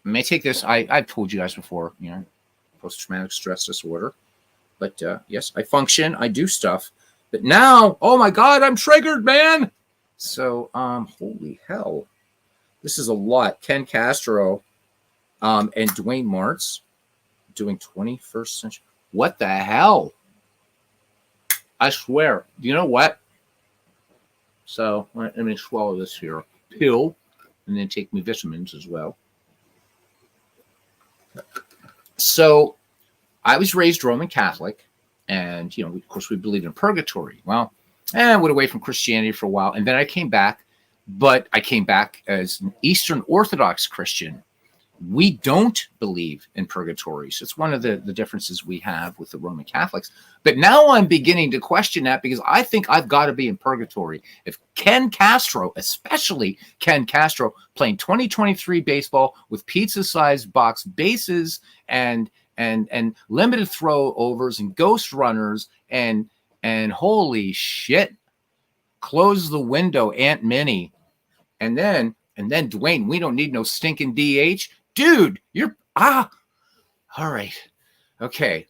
Speaker 1: I may take this. I've told you guys before, post-traumatic stress disorder, but yes, I function. I do stuff, but now, oh my God, I'm triggered, man. So, holy hell, this is a lot. Ken Castro, and Dwayne Martz doing 21st century. What the hell? I swear. You know what? So let me swallow this here pill, and then take my vitamins as well. So, I was raised Roman Catholic, and of course, we believed in purgatory. Well. I went away from Christianity for a while, and then I came back, but I came back as an Eastern Orthodox Christian. We don't believe in purgatory. So it's one of the differences we have with the Roman Catholics. But now I'm beginning to question that because I think I've got to be in purgatory. If Ken Castro, especially Ken Castro, playing 2023 baseball with pizza-sized box bases and limited throw overs and ghost runners and holy shit, close the window, Aunt Minnie. And then Dwayne, we don't need no stinking DH. Dude, you're all right. Okay.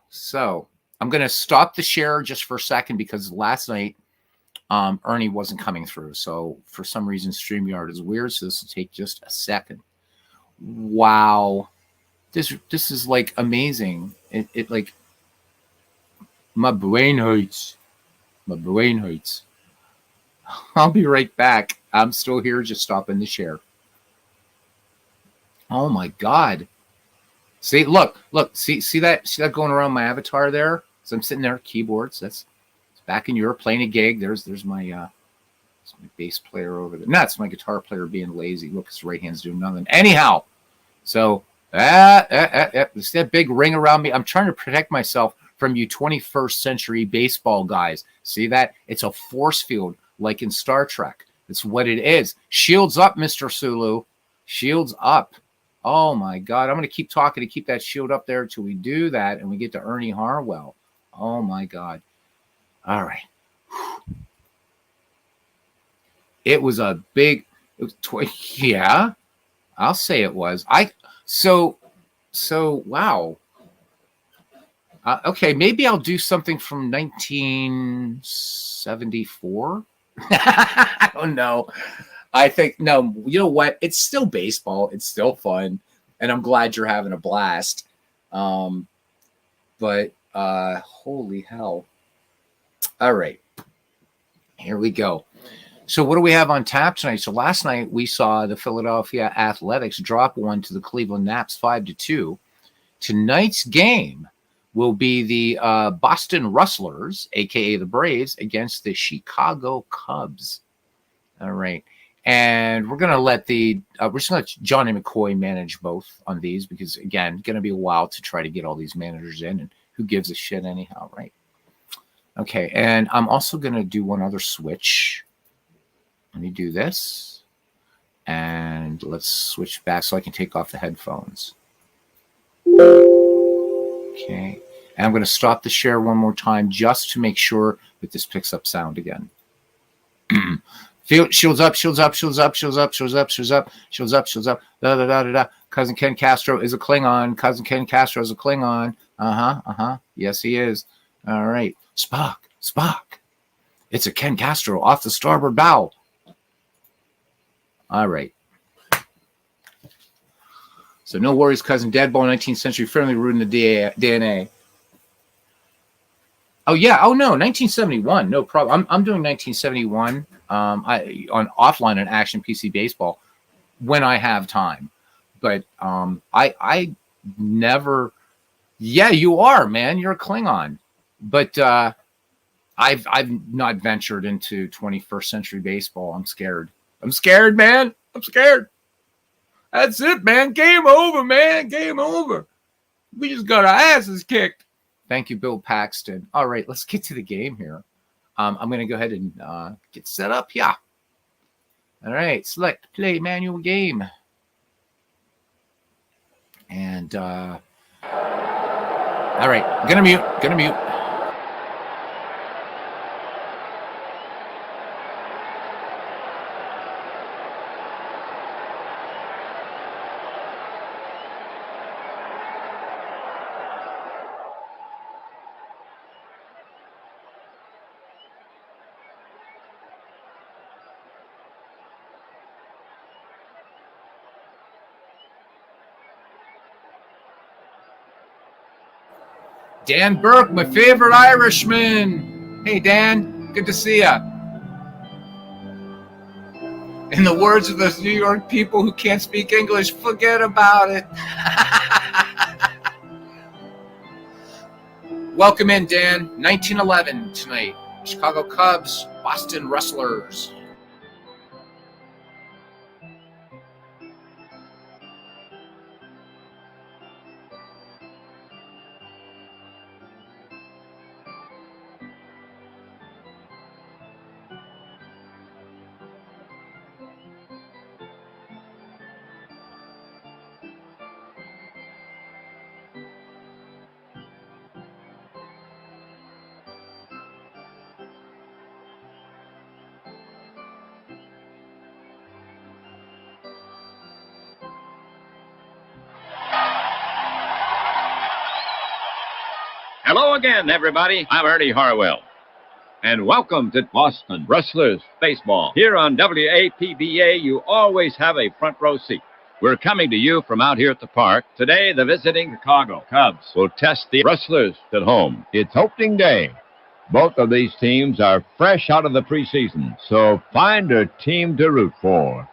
Speaker 1: So I'm gonna stop the share just for a second because last night Ernie wasn't coming through. So for some reason StreamYard is weird. So this will take just a second. Wow. This is like amazing. It like my brain hurts. I'll be right back. I'm still here, just stopping the share. Oh my God. See, look, see that going around my avatar there? So I'm sitting there, keyboards. It's back in Europe playing a gig. There's my bass player over there. No, it's my guitar player being lazy. Look, his right hand's doing nothing. Anyhow, so it's that big ring around me. I'm trying to protect myself from you 21st century baseball guys. See that? It's a force field like in Star Trek. It's what it is. Shields up, Mr. Sulu. Shields up. Oh, my God. I'm going to keep talking to keep that shield up there until we do that and we get to Ernie Harwell. Oh, my God. All right. It was a big – yeah, I'll say it was. So wow. Okay, maybe I'll do something from 1974. I don't know. I think, no, you know what? It's still baseball. It's still fun. And I'm glad you're having a blast. But holy hell. All right. Here we go. So what do we have on tap tonight? So last night we saw the Philadelphia Athletics drop one to the Cleveland Naps 5-2. Tonight's game will be the Boston Rustlers, a.k.a. the Braves, against the Chicago Cubs. All right. And we're going to let we're just going to let Johnny McCoy manage both on these because, again, going to be a while to try to get all these managers in, and who gives a shit anyhow, right? Okay, and I'm also going to do one other switch. Let me do this. And let's switch back so I can take off the headphones. Okay. And I'm going to stop the share one more time just to make sure that this picks up sound again. Shields up, shields up, shields up, shields up, shields up, shields up, shields up, shields up, da da da da da. Cousin Ken Castro is a Klingon. Cousin Ken Castro is a Klingon. Yes, he is. All right. Spock. It's a Ken Castro off the starboard bow. All right. So no worries, cousin. Deadball, 19th century, firmly rooted in the DNA. Oh yeah. Oh no, 1971. No problem. I'm doing 1971. On offline and Action PC Baseball when I have time, but I never. Yeah, you are, man. You're a Klingon, but I've not ventured into 21st century baseball. I'm scared. I'm scared, man. I'm scared. That's it, man. Game over, man. Game over. We just got our asses kicked. Thank you, Bill Paxton. All right, let's get to the game here. I'm going to go ahead and get set up. Yeah. All right, select play manual game. And, all right, gonna mute. Dan Burke, my favorite Irishman. Hey, Dan, good to see ya. In the words of those New York people who can't speak English, forget about it. Welcome in, Dan. 1911 tonight. Chicago Cubs, Boston Rustlers.
Speaker 2: Hello again, everybody. I'm Ernie Harwell. And welcome to Boston Rustlers Baseball. Here on WAPBA, you always have a front row seat. We're coming to you from out here at the park. Today, the visiting Chicago Cubs will test the Rustlers at home.
Speaker 3: It's opening day. Both of these teams are fresh out of the preseason, so find a team to root for.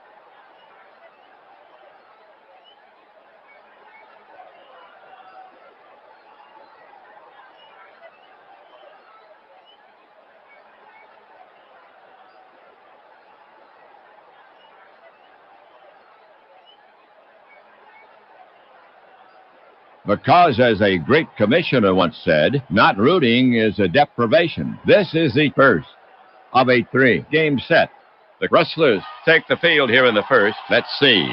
Speaker 3: Because, as a great commissioner once said, not rooting is a deprivation. This is the first of a three-game set.
Speaker 2: The Rustlers take the field here in the first. Let's see.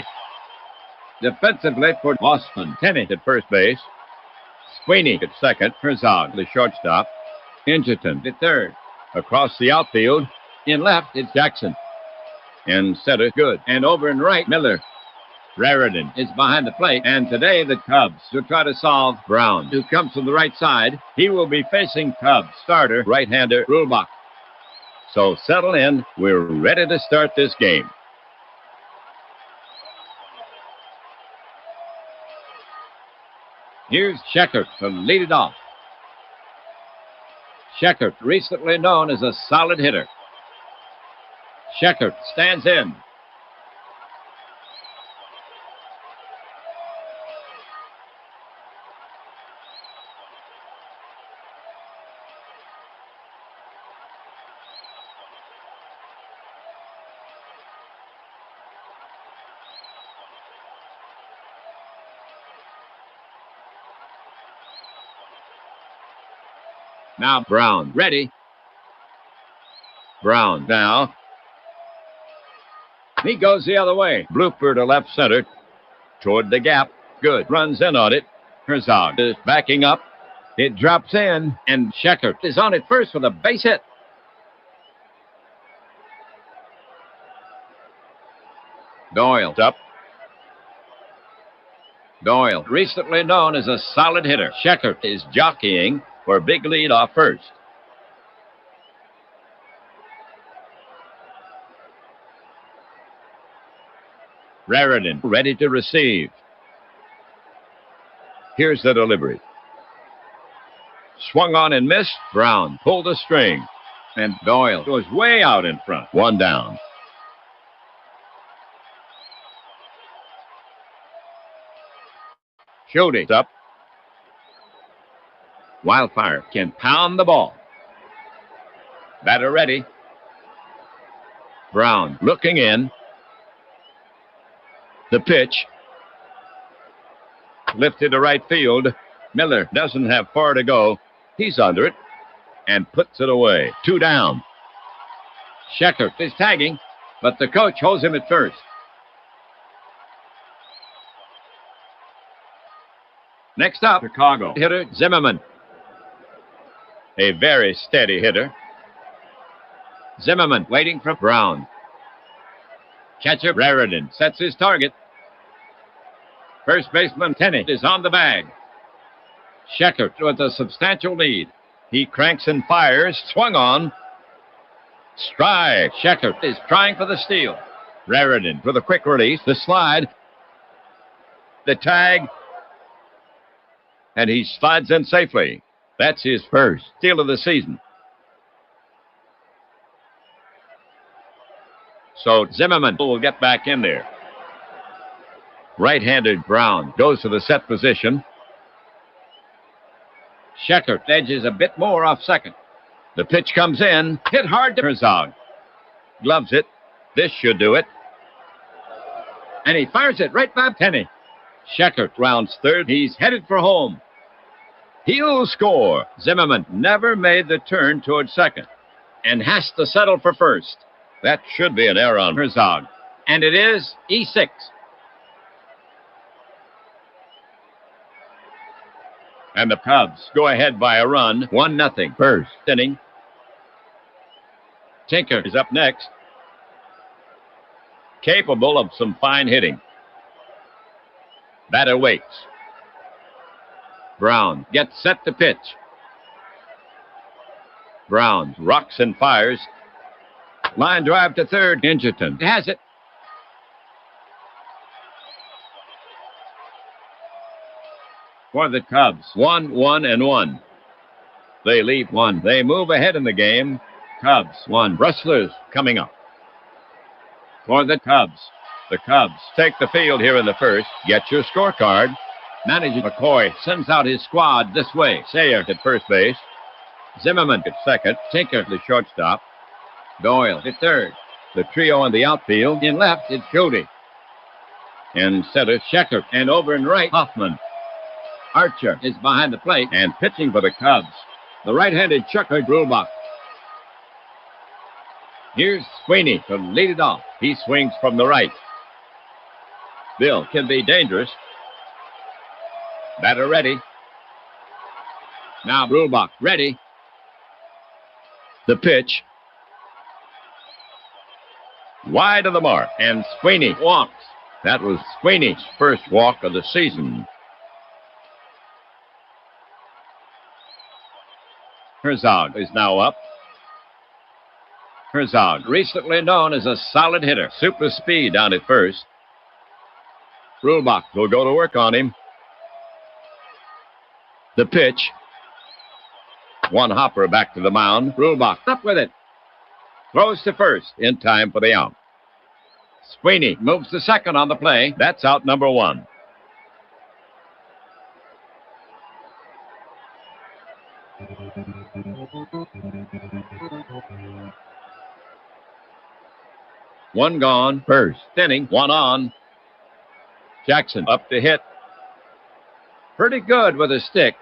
Speaker 2: Defensively for Boston, Tenney at first base. Sweeney at second. Herzog, the shortstop. Ingerton at third. Across the outfield, in left, it's Jackson. In center, Good. And over in right, Miller. Raritan is behind the plate, and today the Cubs will try to solve Brown, who comes from the right side. He will be facing Cubs starter, right-hander Rulbach. So settle in. We're ready to start this game. Here's Sheckert to lead it off. Sheckert, recently known as a solid hitter. Sheckert stands in. Now Brown, ready. Brown now. He goes the other way. Blooper to left center. Toward the gap. Good. Runs in on it. Herzog is backing up. It drops in, and Scheckert is on it first with a base hit. Doyle's up. Doyle, recently known as a solid hitter. Scheckert is jockeying for a big lead off first. Raritan ready to receive. Here's the delivery. Swung on and missed. Brown pulled the string. And Doyle goes way out in front. One down. Schulte up. Wildfire can pound the ball. Batter ready. Brown looking in. The pitch. Lifted to right field. Miller doesn't have far to go. He's under it and puts it away. Two down. Scheckert is tagging, but the coach holds him at first. Next up, Chicago hitter Zimmerman. A very steady hitter. Zimmerman waiting for Brown. Catcher Raritan sets his target. First baseman Tenney is on the bag. Scheckert with a substantial lead. He cranks and fires. Swung on. Strike. Scheckert is trying for the steal. Raritan for the quick release. The slide. The tag. And he slides in safely. That's his first steal of the season. So Zimmerman will get back in there. Right-handed Brown goes to the set position. Scheckert edges a bit more off second. The pitch comes in. Hit hard to Herzog. Gloves it. This should do it. And he fires it right by Tenney. Scheckert rounds third. He's headed for home. He'll score. Zimmerman never made the turn toward second and has to settle for first. That should be an error on Herzog. And it is E6. And the Cubs go ahead by a run, 1-0. First inning. Tinker is up next. Capable of some fine hitting. Batter waits. Brown gets set to pitch. Brown rocks and fires. Line drive to third. Ingerton has it. For the Cubs, 1-1-1. They lead one. They move ahead in the game. Cubs 1. Rustlers coming up. For the Cubs take the field here in the first. Get your scorecard. Manager McCoy sends out his squad this way. Sayer at first base. Zimmerman at second. Tinker the shortstop. Doyle at third. The trio in the outfield. In left, it's Schulte. In center, Scheckert. And over in right, Hoffman. Archer is behind the plate and pitching for the Cubs. The right-handed Chucker Grubach. Here's Sweeney to lead it off. He swings from the right. Bill can be dangerous. Batter ready. Now Grubach ready. The pitch. Wide of the mark, and Sweeney walks. That was Sweeney's first walk of the season. Herzog is now up. Herzog, recently known as a solid hitter. Super speed down at first. Grubach will go to work on him. The pitch. One hopper back to the mound. Grubach up with it. Throws to first in time for the out. Sweeney moves to second on the play. That's out number 1. One gone. First inning. One on. Jackson up to hit. Pretty good with a stick.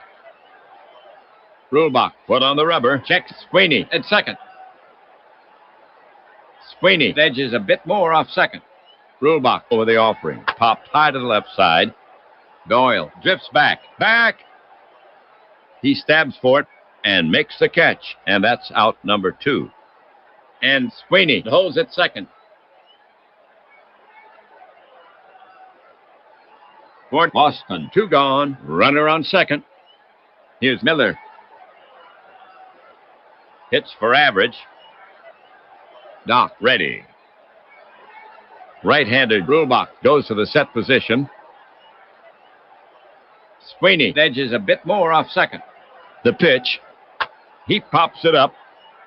Speaker 2: Grubach put on the rubber. Checks Sweeney at second. Sweeney edges a bit more off second. Rulebach over the offering. Popped high to the left side. Doyle drifts back. Back! He stabs for it and makes the catch. And that's out number 2. And Sweeney holds at second. For Boston, 2 gone. Runner on second. Here's Miller. Hits for average. Doc ready. Right-handed Rulebach goes to the set position. Sweeney edges a bit more off second. The pitch. He pops it up.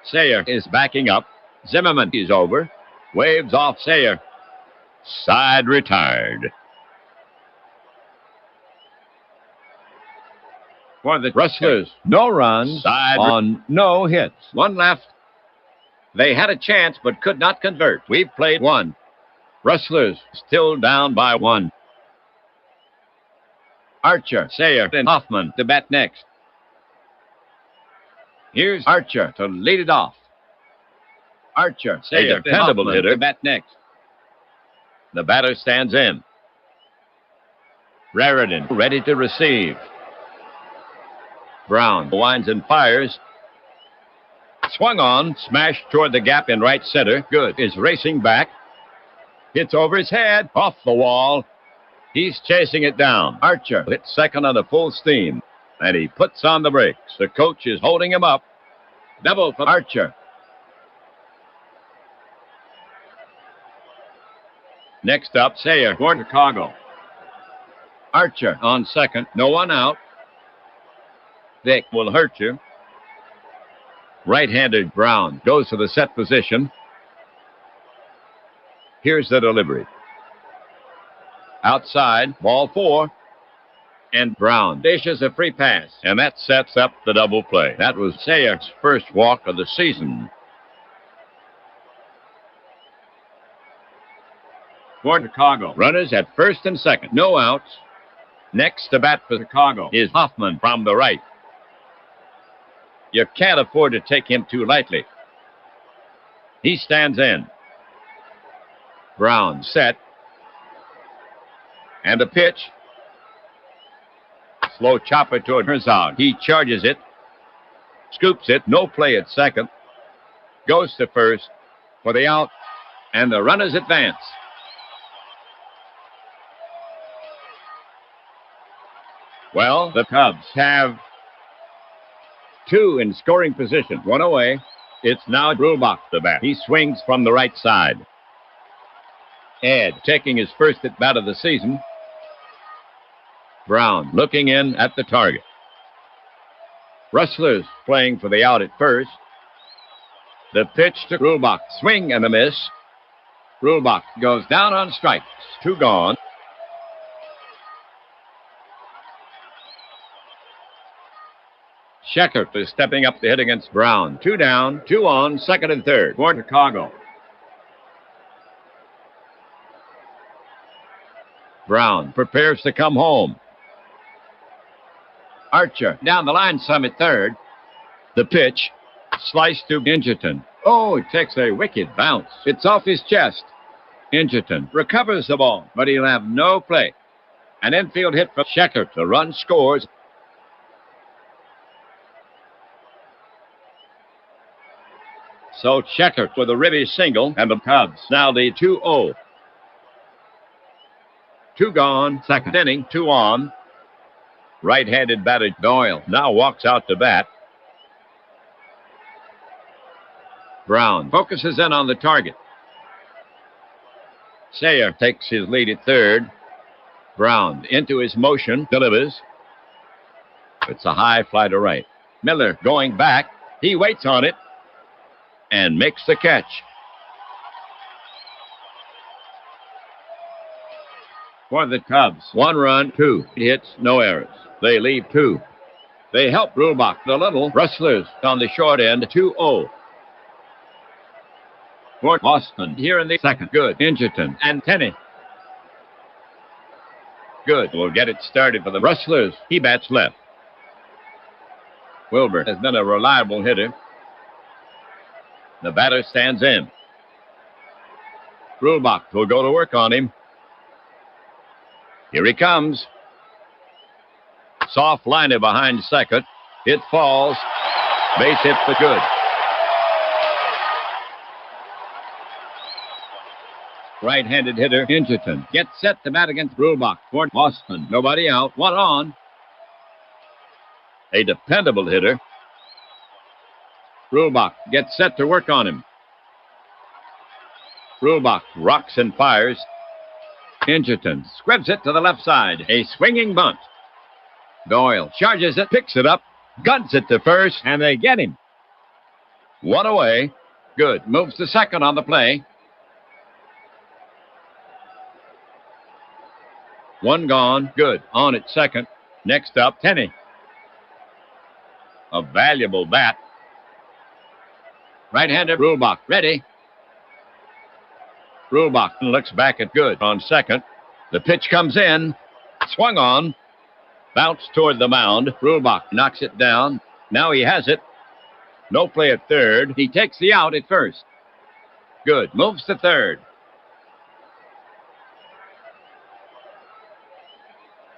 Speaker 2: Sayer is backing up. Zimmerman is over. Waves off Sayer. Side retired. For the Rustlers, no runs on no hits. 1 left. They had a chance but could not convert. We've played 1. Rustlers still down by 1. Archer, Sayer, and Hoffman to bat next. Here's Archer to lead it off. Archer, Sayer, a dependable hitter, to bat next. The batter stands in. Raritan ready to receive. Brown winds and fires. Swung on, smashed toward the gap in right center. Good is racing back. Hits over his head, off the wall. He's chasing it down. Archer hits second on a full steam, and he puts on the brakes. The coach is holding him up. Double for Archer. Next up, Sayer for Chicago. Archer on second, no one out. Dick will hurt you. Right-handed Brown goes to the set position. Here's the delivery. Outside, ball 4. And Brown dishes a free pass. And that sets up the double play. That was Sayer's first walk of the season. For Chicago, runners at first and second. No outs. Next to bat for Chicago is Hoffman from the right. You can't afford to take him too lightly. He stands in. Brown set. And the pitch. Slow chopper toward Herzog. He charges it. Scoops it. No play at second. Goes to first for the out. And the runners advance. Well, the Cubs have 2 in scoring position. 1 away. It's now Rulebach the bat. He swings from the right side. Ed taking his first at bat of the season. Brown looking in at the target. Rustlers playing for the out at first. The pitch to Rulebach. Swing and a miss. Rulebach goes down on strikes. 2 gone. Scheckert is stepping up to hit against Brown. 2 down, 2 on, second and third for Chicago. Brown prepares to come home. Archer down the line some at third. The pitch, sliced to Ingerton. Oh, it takes a wicked bounce. It's off his chest. Ingerton recovers the ball, but he'll have no play. An infield hit for Scheckert. The run scores. So Scheckert with a ribby single, and the Cubs now lead 2-0. 2 gone, second inning, 2 on. Right-handed batter Doyle now walks out to bat. Brown focuses in on the target. Sayer takes his lead at third. Brown into his motion, delivers. It's a high fly to right. Miller going back. He waits on it and makes the catch. For the Cubs, 1 run, 2 hits, no errors. They leave 2. They help Rulebach. The little Rustlers on the short end, 2-0. For Boston, here in the second. Good. Ingerton and Tenney. Good. We'll get it started for the Rustlers. He bats left. Wilbur has been a reliable hitter. The batter stands in. Rulebach will go to work on him. Here he comes. Soft liner behind second. It falls. Base hit for good. Right-handed hitter Hinterton gets set to bat against Rulebach for Boston. Nobody out. One on. A dependable hitter. Rulebach gets set to work on him. Rulebach rocks and fires. Hinterton squibs it to the left side. A swinging bunt. Doyle charges it, picks it up, guns it to first, and they get him. One away. Good. Moves to second on the play. One gone. Good. On at second. Next up, Tenney. A valuable bat. Right-hander Rulebach ready. Rulebach looks back at Good on second. The pitch comes in. Swung on. Bounced toward the mound. Rulebach knocks it down. Now he has it. No play at third. He takes the out at first. Good. Moves to third.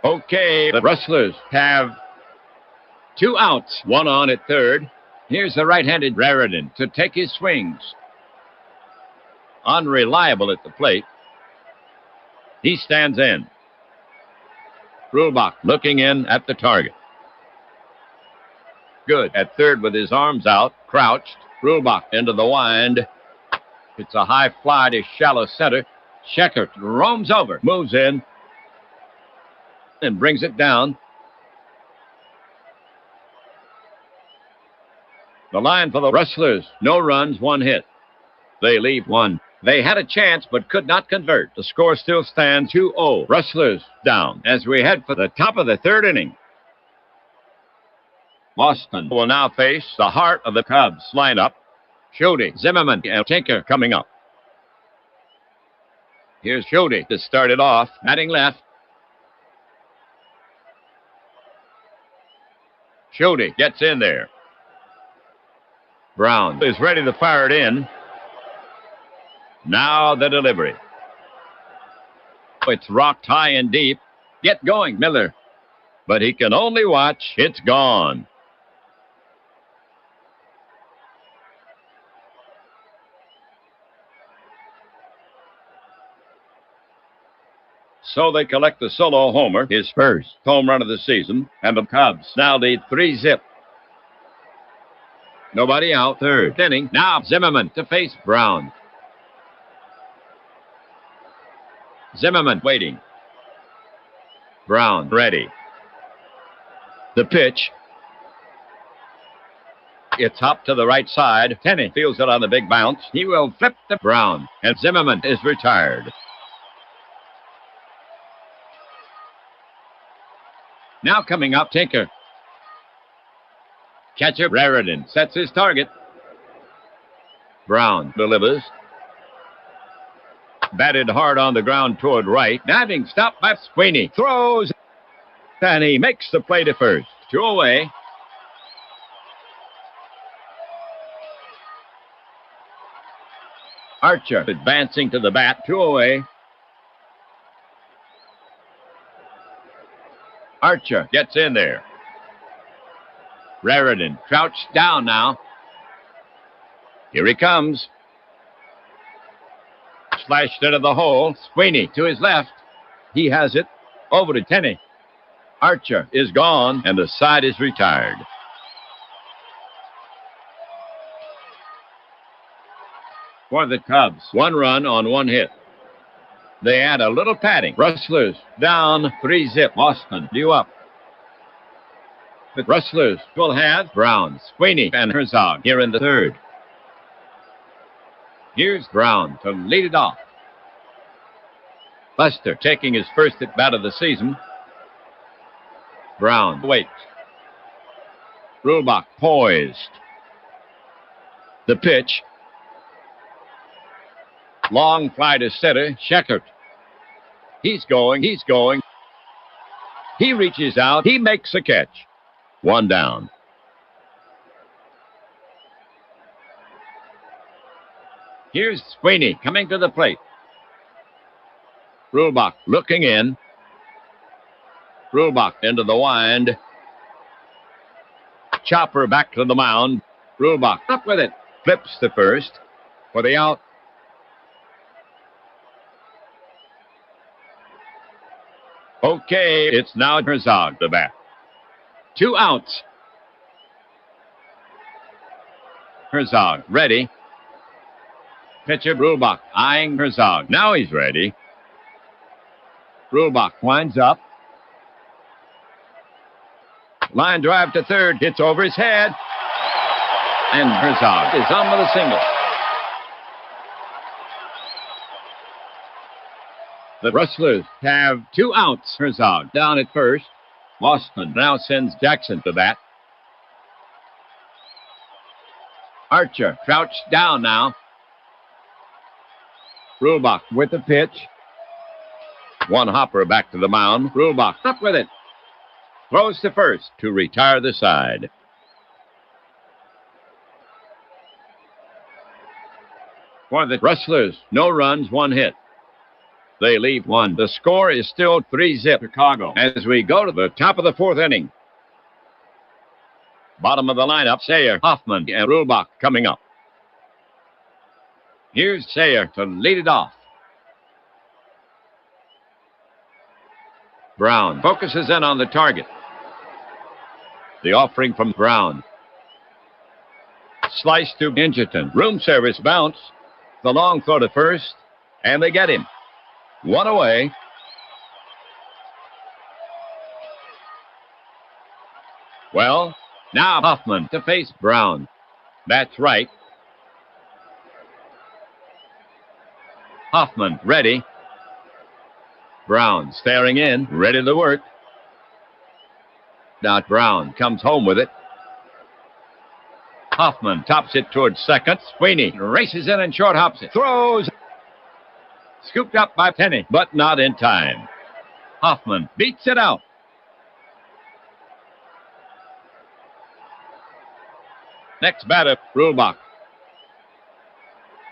Speaker 2: Okay, the Rustlers have 2 outs. One on at third. Here's the right-handed Raridan to take his swings. Unreliable at the plate. He stands in. Rulebach looking in at the target. Good. At third with his arms out. Crouched. Rulebach into the wind. It's a high fly to shallow center. Scheckert roams over. Moves in. And brings it down. The line for the Rustlers. No runs, 1 hit. They leave 1. They had a chance but could not convert. The score still stands 2-0. Rustlers down as we head for the top of the third inning. Boston will now face the heart of the Cubs lineup. Schulte, Zimmerman, and Tinker coming up. Here's Schulte to start it off. Batting left. Schulte gets in there. Brown is ready to fire it in. Now the delivery. It's rocked high and deep. Get going, Miller. But he can only watch. It's gone. So they collect the solo homer, his first home run of the season, and the Cubs now lead 3-0. Nobody out. Third inning. Now Zimmerman to face Brown. Zimmerman waiting. Brown ready. The pitch. It's up to the right side. Tenney feels it on the big bounce. He will flip to Brown, and Zimmerman is retired. Now coming up, Tinker. Catcher Raridan sets his target. Brown delivers. Batted hard on the ground toward right. Diving stop by Sweeney. Throws. And he makes the play to first. 2 away. Archer advancing to the bat. 2 away. Archer gets in there. Raridan crouched down now. Here he comes. Slashed into the hole. Sweeney to his left. He has it. Over to Tenney. Archer is gone, and the side is retired. For the Cubs, 1 run on 1 hit. They add a little padding. Rustlers down 3-0. Boston due up. The Rustlers will have Brown, Sweeney, and Herzog here in the third. Here's Brown to lead it off. Buster taking his first at bat of the season. Brown waits. Rulebach poised. The pitch. Long fly to center. Scheckert. He's going. He reaches out. He makes a catch. 1 down. Here's Sweeney coming to the plate. Rulebach looking in. Rulebach into the wind. Chopper back to the mound. Rulebach up with it. Flips to first for the out. Okay, it's now Herzog the bat. 2 outs. Herzog ready. Pitcher Rulebach eyeing Herzog. Now he's ready. Rulebach winds up. Line drive to third. Hits over his head. And Herzog is on with a single. The Rustlers have 2 outs. Herzog down at first. Mossman now sends Jackson to bat. Archer crouched down now. Rulebach with the pitch. 1 hopper back to the mound. Rulebach up with it. Throws to first to retire the side. For the Rustlers, no runs, 1 hit. They leave 1. The score is still 3-zip Chicago as we go to the top of the 4th inning. Bottom of the lineup, Sayer, Hoffman, and Rulebach coming up. Here's Sayer to lead it off. Brown focuses in on the target. The offering from Brown. Slice to Ingerton. Room service bounce. The long throw to first, and they get him. 1 away. Well, now Hoffman to face Brown. That's right. Hoffman ready. Brown staring in, ready to work. Now Brown comes home with it. Hoffman tops it towards second. Sweeney races in and short hops it. Throws. Scooped up by Penny, but not in time. Hoffman beats it out. Next batter, Rulebach.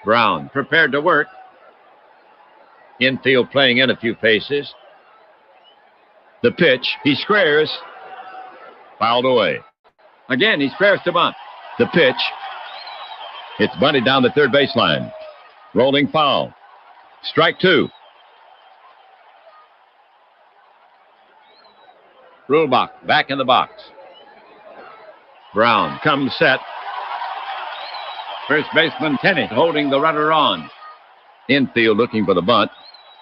Speaker 2: Brown prepared to work. Infield playing in a few paces. The pitch, he squares. Fouled away. Again, he squares to bunt. The pitch. It's bunted down the third baseline. Rolling foul. Strike 2. Rulebach back in the box. Brown comes set. First baseman Tenney holding the runner on. Infield looking for the bunt.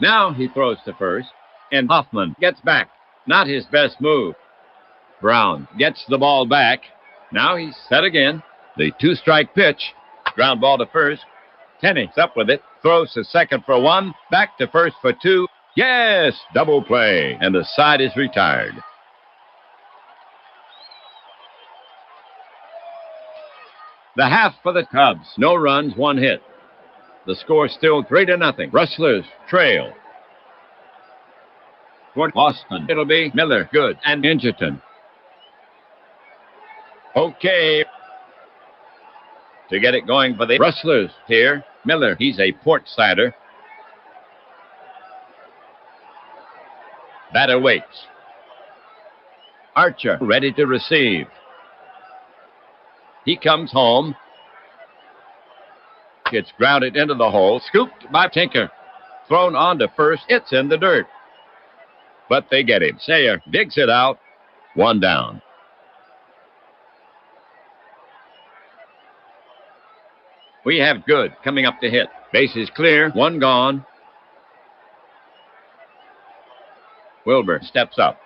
Speaker 2: Now he throws to first, and Hoffman gets back. Not his best move. Brown gets the ball back. Now he's set again. The 2-strike pitch. Ground ball to first. Tenney's up with it. Throws to second for 1. Back to first for 2. Yes! Double play. And the side is retired. The half for the Cubs. No runs, 1 hit. The score still 3-0. Rustlers trail. For Boston, it'll be Miller, good, and Ingerton. Okay. To get it going for the Rustlers here, Miller, he's a port sider. Batter waits. Archer ready to receive. He comes home. It's grounded into the hole, scooped by Tinker. Thrown on to first, it's in the dirt. But they get him. Sayer digs it out. 1 down. We have Good coming up to hit. Base is clear. 1 gone. Wilbur steps up.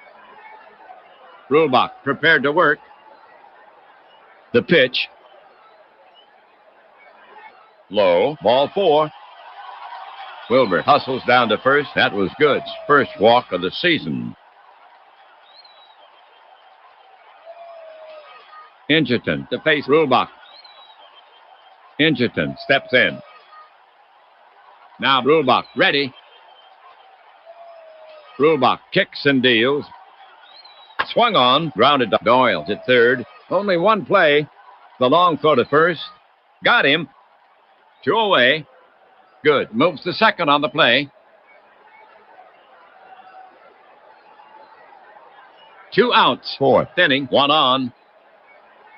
Speaker 2: Rulebach prepared to work. The pitch. Low. Ball 4. Wilbur hustles down to first. That was Good's first walk of the season. Ingerton to face Rulebach. Ingerton steps in. Now Rulebach ready. Rulebach kicks and deals. Swung on, grounded to Doyle at third. Only 1 play. The long throw to first. Got him. 2 away. Good. Moves to second on the play. 2 outs. 4th inning, 1 on.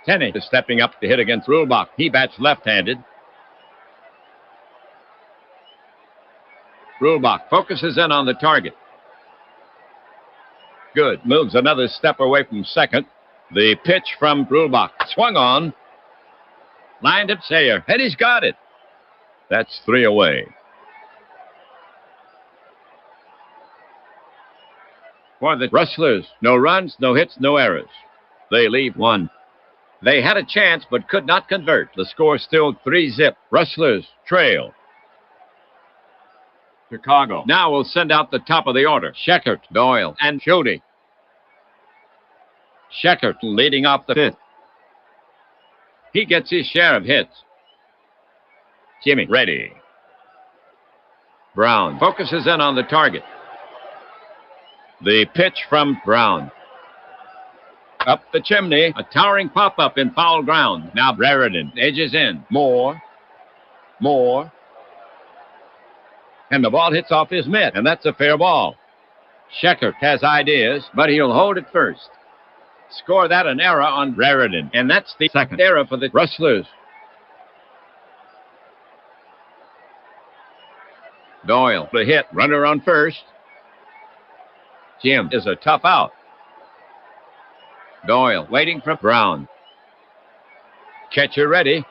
Speaker 2: Tenney is stepping up to hit against Rulebach. He bats left-handed. Rulebach focuses in on the target. Good. Moves another step away from second. The pitch from Rulebach. Swung on. Lined at Sayer. And he's got it. That's 3 away. For the Rustlers, no runs, no hits, no errors. They leave 1. They had a chance but could not convert. The score still 3-zip. Rustlers trail. Chicago now will send out the top of the order. Scheckert, Doyle, and Schutte. Scheckert leading off the 5th. He gets his share of hits. Jimmy ready. Brown focuses in on the target. The pitch from Brown. Up the chimney, a towering pop-up in foul ground. Now Raritan edges in. More. And the ball hits off his mitt, and that's a fair ball. Scheckert has ideas, but he'll hold it first. Score that an error on Raritan, and that's the second error for the Rustlers. Doyle, the hit, runner on first. Jim is a tough out. Doyle waiting for Brown. Catcher ready.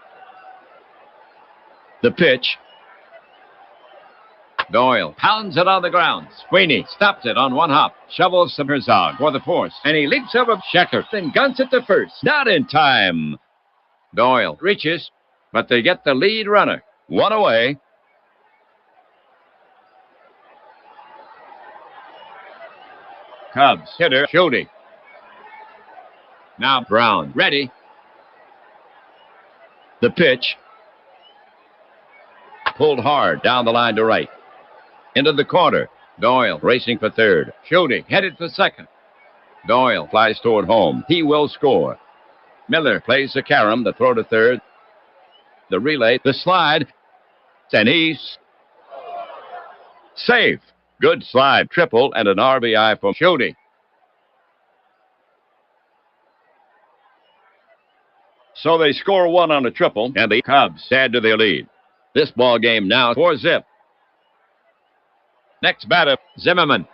Speaker 2: The pitch. Doyle pounds it on the ground. Sweeney stops it on one hop. Shovels to Herzog for the force. And he leaps over Scheckert, then guns it to first. Not in time. Doyle reaches, but they get the lead runner. 1 away. Cubs hitter Schutte. Now Brown ready. The pitch. Pulled hard down the line to right. Into the corner. Doyle racing for third. Schutte headed for second. Doyle flies toward home. He will score. Miller plays the carom, the throw to third. The relay, the slide. And he's safe. Good slide, triple, and an RBI for Schutte. So they score 1 on a triple, and the Cubs add to their lead. This ball game now 4-zip. Next batter, Zimmerman.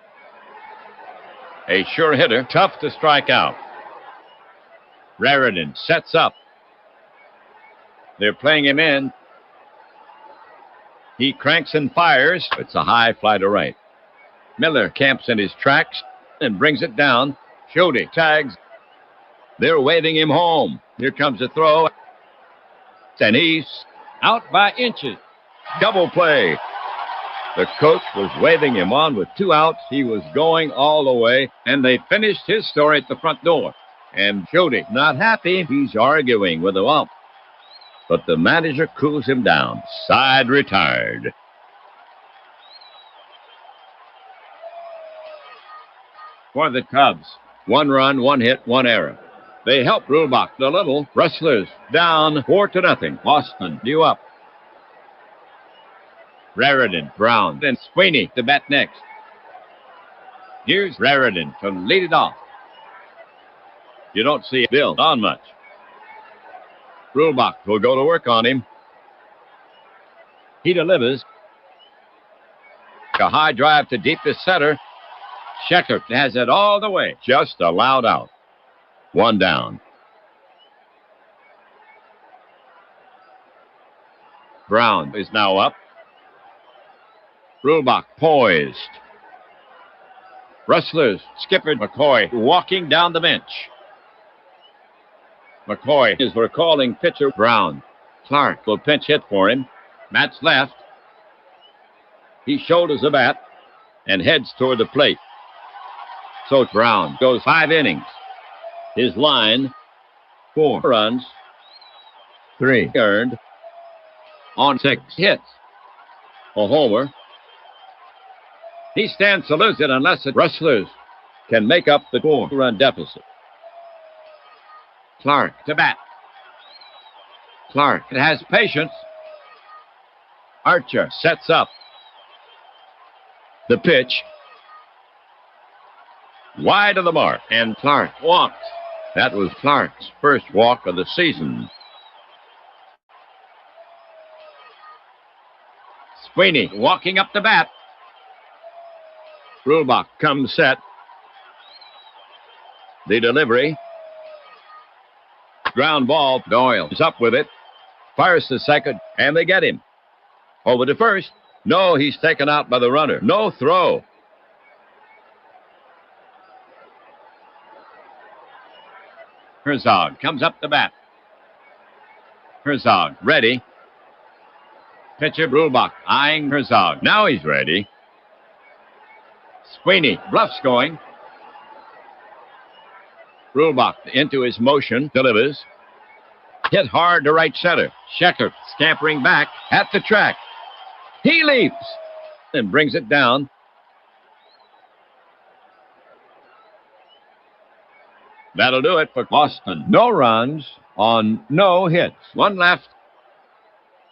Speaker 2: A sure hitter, tough to strike out. Raritan sets up. They're playing him in. He cranks and fires. It's a high fly to right. Miller camps in his tracks and brings it down. Schutte tags. They're waving him home. Here comes the throw. And he's out by inches. Double play. The coach was waving him on with 2 outs. He was going all the way, and they finished his story at the front door. And Schutte, not happy, he's arguing with the ump. But the manager cools him down. Side retired. For the Cubs, 1 run, 1 hit, 1 error. They help Rulebach a little. Rustlers down 4-0. Boston due up. Raritan, Brown, then Sweeney to bat next. Here's Raritan to lead it off. You don't see Bill on much. Rulebach will go to work on him. He delivers. A high drive to deep to center. Scheckert has it all the way. Just a loud out. 1 down. Brown is now up. Rulebach poised. Rustlers, skipper McCoy walking down the bench. McCoy is recalling pitcher Brown. Clark will pinch hit for him. Matt's left. He shoulders the bat and heads toward the plate. So Brown goes 5 innings. His line, 4 runs, 3 earned, on 6 hits. A homer. He stands to lose it unless the Rustlers can make up the 4-run deficit. Clark to bat. Clark has patience. Archer sets up. The pitch. Wide of the mark, and Clark walks. That was Clark's first walk of the season. Sweeney walking up the bat. Rulebach comes set. The delivery. Ground ball. Doyle is up with it. Fires to second, and they get him. Over to first. No, he's taken out by the runner. No throw. Herzog comes up the bat. Herzog ready. Pitcher Rulebach eyeing Herzog. Now he's ready. Sweeney bluffs going. Rulebach into his motion. Delivers. Hit hard to right center. Schechter scampering back at the track. He leaps and brings it down. That'll do it for Boston. No runs on no hits. One left.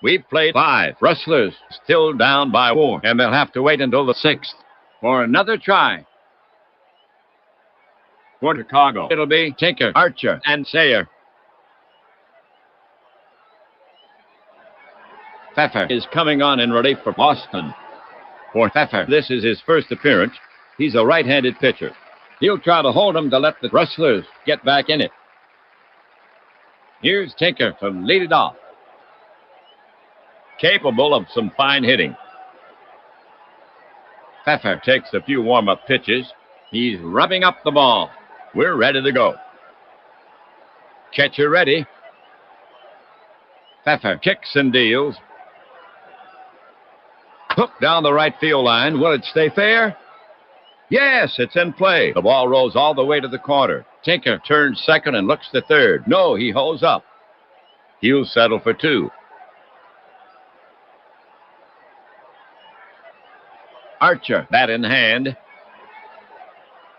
Speaker 2: We've played 5. Rustlers still down by 4, and they'll have to wait until the 6th for another try. For Chicago, it'll be Tinker, Archer, and Sayer. Pfeffer is coming on in relief for Boston. For Pfeffer, this is his first appearance. He's a right-handed pitcher. He'll try to hold him to let the Rustlers get back in it. Here's Tinker to lead it off. Capable of some fine hitting. Pfeffer takes a few warm-up pitches. He's rubbing up the ball. We're ready to go. Catcher ready. Pfeffer kicks and deals. Hook down the right field line. Will it stay fair? Yes, it's in play. The ball rolls all the way to the corner. Tinker turns second and looks to third. No, he holds up. He'll settle for 2. Archer, bat in hand.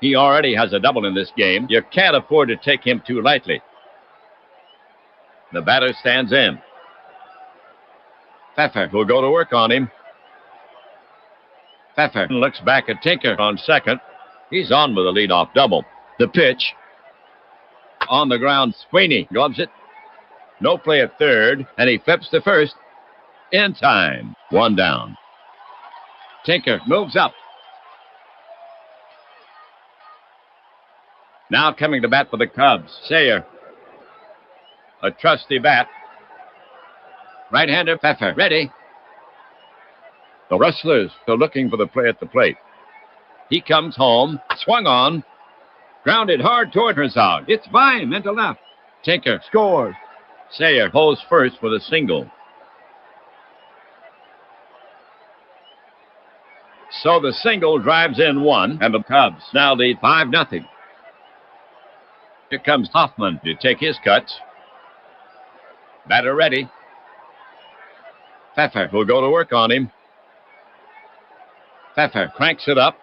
Speaker 2: He already has a double in this game. You can't afford to take him too lightly. The batter stands in. Pfeffer will go to work on him. Pfeffer looks back at Tinker on second. He's on with a leadoff double. The pitch. On the ground, Sweeney gloves it. No play at third, and he flips to first. In time. 1 down. Tinker moves up. Now coming to bat for the Cubs, Sayer. A trusty bat. Right-hander Pfeffer, ready. The Rustlers are looking for the play at the plate. He comes home, swung on, grounded hard toward Herzog. It's by him into left. Tinker scores. Sayer holds first with a single. So the single drives in 1, and the Cubs now lead 5-0. Here comes Hoffman to take his cuts. Batter ready. Pfeffer will go to work on him. Pfeffer cranks it up.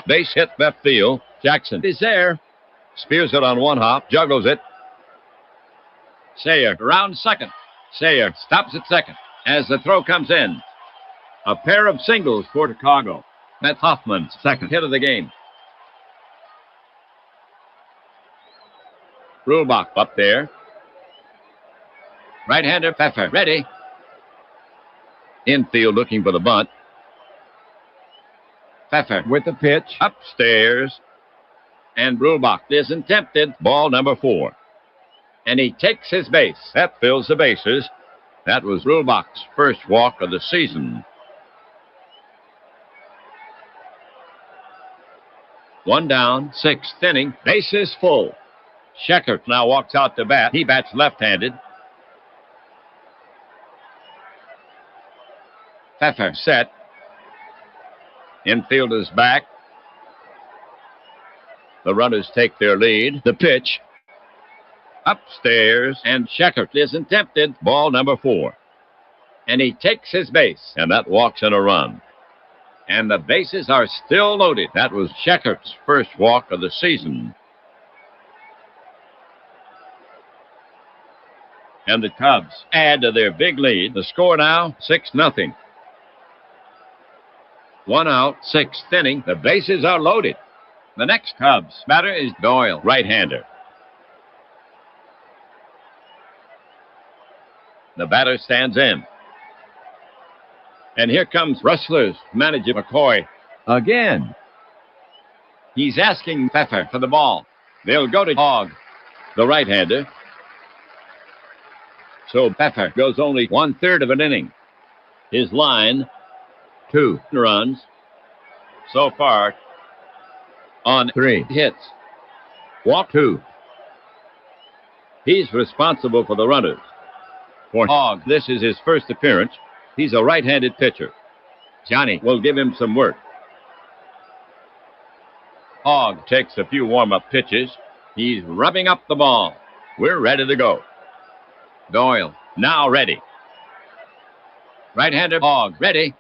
Speaker 2: Base hit left field. Jackson is there. Spears it on 1 hop. Juggles it. Sayer around second. Sayer stops at second as the throw comes in. A pair of singles for Chicago. That's Hoffman's second hit of the game. Rulebach up there. Right-hander Pfeffer ready. Infield looking for the bunt. Pfeffer with the pitch. Upstairs. And Rulebach isn't tempted. Ball number 4. And he takes his base. That fills the bases. That was Rulebach's first walk of the season. 1 down, 6th inning. Bases full. Schechter now walks out to bat. He bats left-handed. Pfeffer set. Infield is back. The runners take their lead. The pitch. Upstairs. And Schechter isn't tempted. Ball number 4. And he takes his base. And that walks in a run. And the bases are still loaded. That was Schechter's first walk of the season. And the Cubs add to their big lead. The score now, 6-0. 1 out, 6th inning. The bases are loaded. The next Cubs batter is Doyle, right-hander. The batter stands in. And here comes Rustlers manager McCoy again. He's asking Pfeffer for the ball. They'll go to Hogg, the right-hander. So Pfeffer goes only 1/3 of an inning. His line, 2 runs. So far, on 3 hits. Walk 2. He's responsible for the runners. For Hogg, this is his first appearance. He's a right-handed pitcher. Johnny will give him some work. Hogg takes a few warm-up pitches. He's rubbing up the ball. We're ready to go. Doyle, now ready. Right-hander Hogg, ready.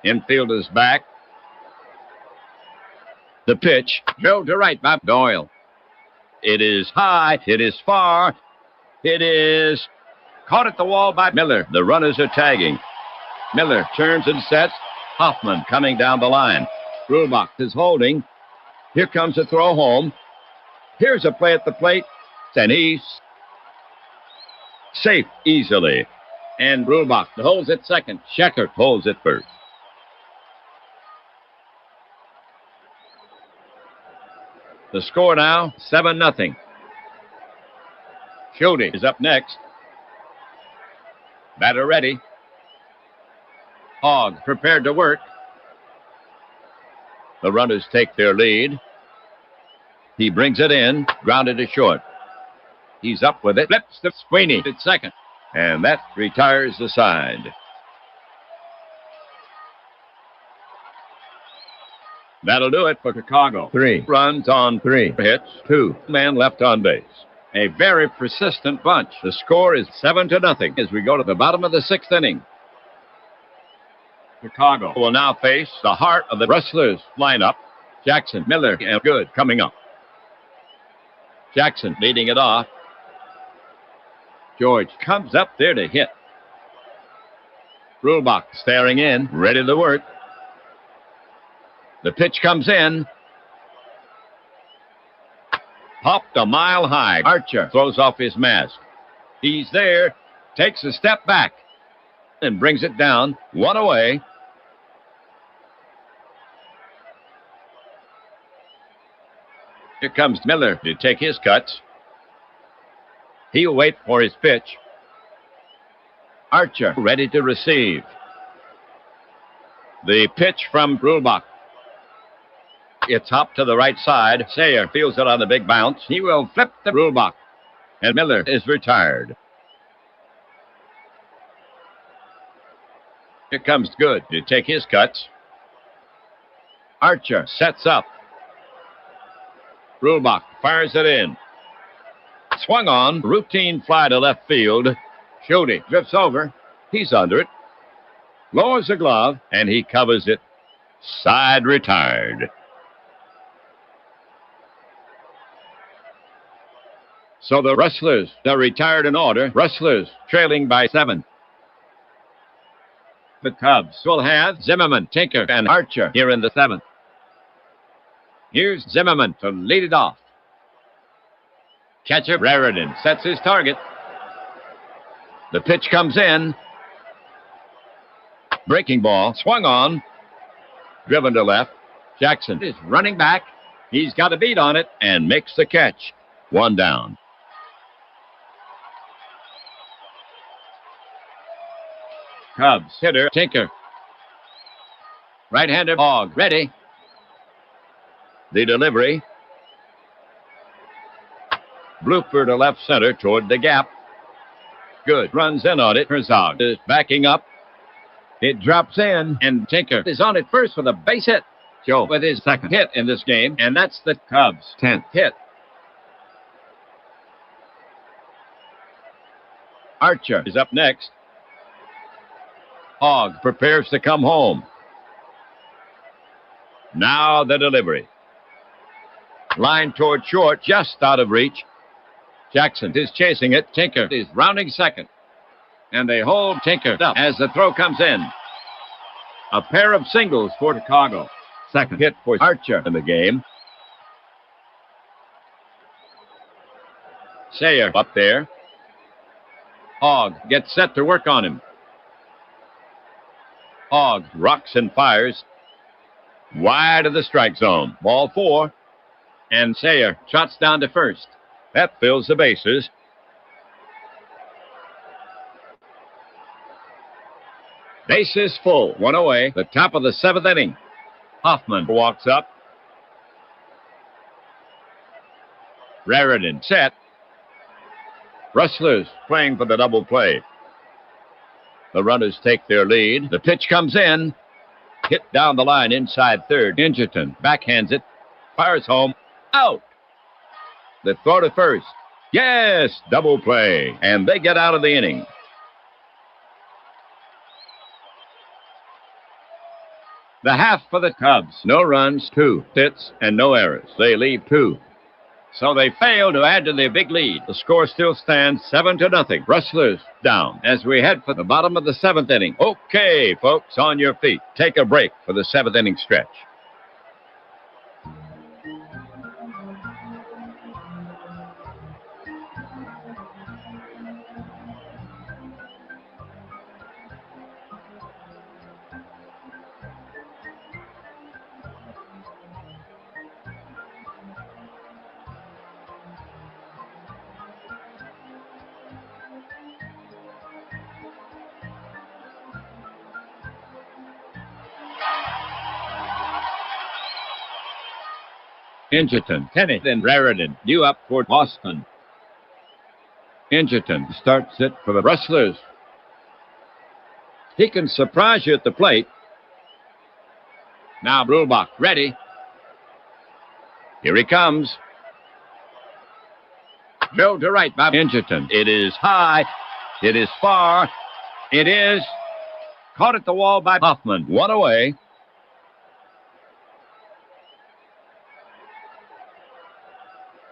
Speaker 2: Infielder's back. The pitch, drilled to right by Doyle. It is high, it is far, it is caught at the wall by Miller. The runners are tagging. Miller turns and sets. Hoffman coming down the line. Brulbach is holding. Here comes a throw home. Here's a play at the plate, and he's safe easily. And Brulbach holds it second. Scheckert holds it first. The score now, 7-0. Schulte is up next. Batter ready. Hogg prepared to work. The runners take their lead. He brings it in, grounded to short. He's up with it. Flips to Sweeney at second. And that retires the side. That'll do it for Chicago. 3 runs on 3 hits. 2 men left on base. A very persistent bunch. The score is 7-0 as we go to the bottom of the 6th inning. Chicago will now face the heart of the Rustlers lineup. Jackson, Miller, and Good coming up. Jackson leading it off. George comes up there to hit. Brulbach staring in, ready to work. The pitch comes in. Popped a mile high. Archer throws off his mask. He's there, takes a step back, and brings it down, 1 away. Here comes Miller to take his cuts. He'll wait for his pitch. Archer ready to receive. The pitch from Brulbach. It's up to the right side. Sayer feels it on the big bounce. He will flip the Brulbach. And Miller is retired. Here comes Good to take his cuts. Archer sets up. Brulbach fires it in. Swung on. Routine fly to left field. Schulte drifts over. He's under it. Lowers the glove, and he covers it. Side retired. So the Rustlers are retired in order. Rustlers trailing by 7. The Cubs will have Zimmerman, Tinker, and Archer here in the 7th. Here's Zimmerman to lead it off. Catcher Raritan sets his target. The pitch comes in. Breaking ball, swung on. Driven to left. Jackson is running back. He's got a beat on it and makes the catch. 1 down. Cubs hitter Tinker. Right-hander Hogg ready. The delivery. Blooper to left center toward the gap. Good. Runs in on it. Herzog is backing up. It drops in, and Tinker is on it first with a base hit. Joe with his 2nd hit in this game, and that's the Cubs' 10th hit. Archer is up next. Hogg prepares to come home. Now the delivery. Line toward short, just out of reach. Jackson is chasing it. Tinker is rounding second. And they hold Tinker up as the throw comes in. A pair of singles for Chicago. Second hit for Archer in the game. Sayer up there. Hogg gets set to work on him. Hogg rocks and fires. Wide of the strike zone. Ball 4. And Sayer trots down to first. That fills the bases. Bases full. 1 away. The top of the 7th inning. Hoffman walks up. Raritan set. Rustlers playing for the double play. The runners take their lead. The pitch comes in. Hit down the line inside third. Ingerton backhands it. Fires home. Out. The throw to first. Yes, double play. And they get out of the inning. The half for the Cubs. No runs, 2 hits, and no errors. They leave 2. So they fail to add to their big lead. The score still stands 7-0. Rustlers down as we head for the bottom of the 7th inning. Okay, folks, on your feet. Take a break for the 7th inning stretch. Ingerton, Tenney, then Raritan, due up for Boston. Ingerton starts it for the Rustlers. He can surprise you at the plate. Now Brulbach, ready. Here he comes. Drilled to right by Ingerton. It is high. It is far. It is caught at the wall by Hoffman. 1 away.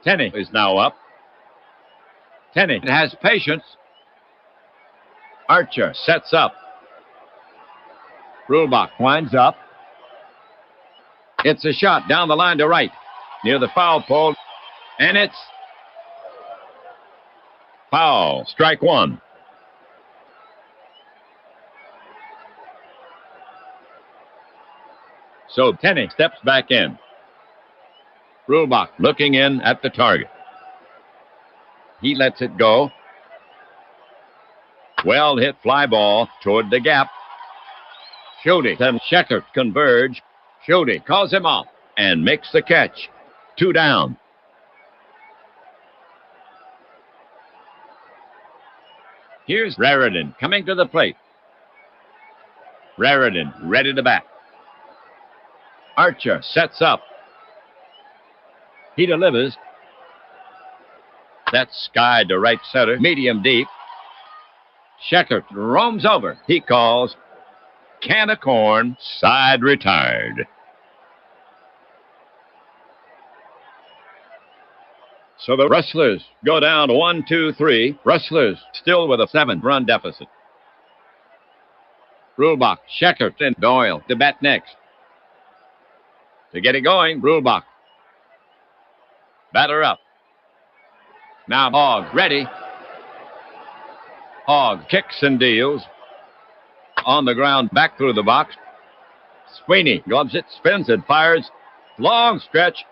Speaker 2: Tenney is now up. Tenney has patience. Archer sets up. Brulbach winds up. It's a shot down the line to right, near the foul pole, and it's foul. Strike 1. So Tenney steps back in. Brulbach looking in at the target. He lets it go. Well hit fly ball toward the gap. Schulte and Scheckert converge. Schulte calls him off and makes the catch. 2 down. Here's Raritan coming to the plate. Raritan ready to bat. Archer sets up. He delivers. That's skied to right center, medium deep. Scheckert roams over. He calls. Can of corn, side retired. So the Rustlers go down 1-2-3. Rustlers still with a 7-run deficit. Brulbach, Scheckert, and Doyle to bat next. To get it going, Brulbach. Batter up. Now Hogg ready. Hogg kicks and deals. On the ground, back through the box. Sweeney gloves it, spins it, fires. Long stretch.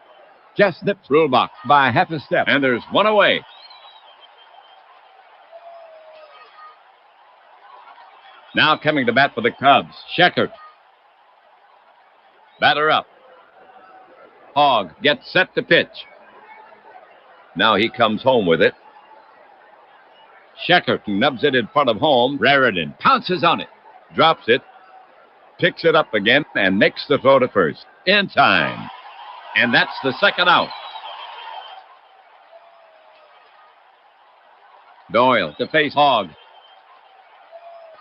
Speaker 2: Just nips Brulbach by half a step. And there's 1 away. Now coming to bat for the Cubs, Scheckert. Batter up. Hogg gets set to pitch. Now he comes home with it. Scheckert nubs it in front of home. Raritan pounces on it. Drops it. Picks it up again and makes the throw to first. In time. And that's the 2nd out. Doyle to face Hogg.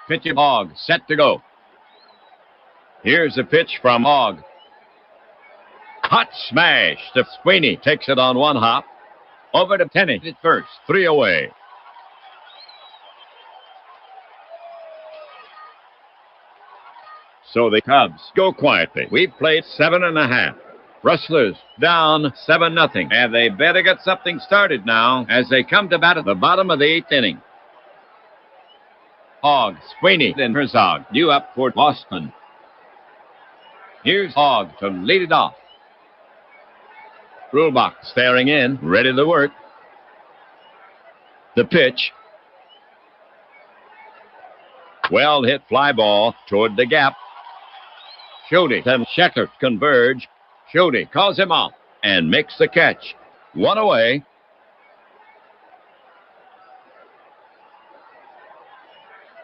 Speaker 2: Pitch Hogg set to go. Here's a pitch from Hogg. Hot smash to Sweeney. Takes it on 1 hop. Over to Tenney at first. 3 away. So the Cubs go quietly. We've played 7.5. Rustlers down 7-0. And they better get something started now as they come to bat at the bottom of the 8th inning. Hogg, Sweeney, then Herzog, due up for Boston. Here's Hogg to lead it off. Rulebach staring in, ready to work. The pitch. Well hit fly ball toward the gap. Schutte and Schechter converge. Schutte calls him off and makes the catch. One away.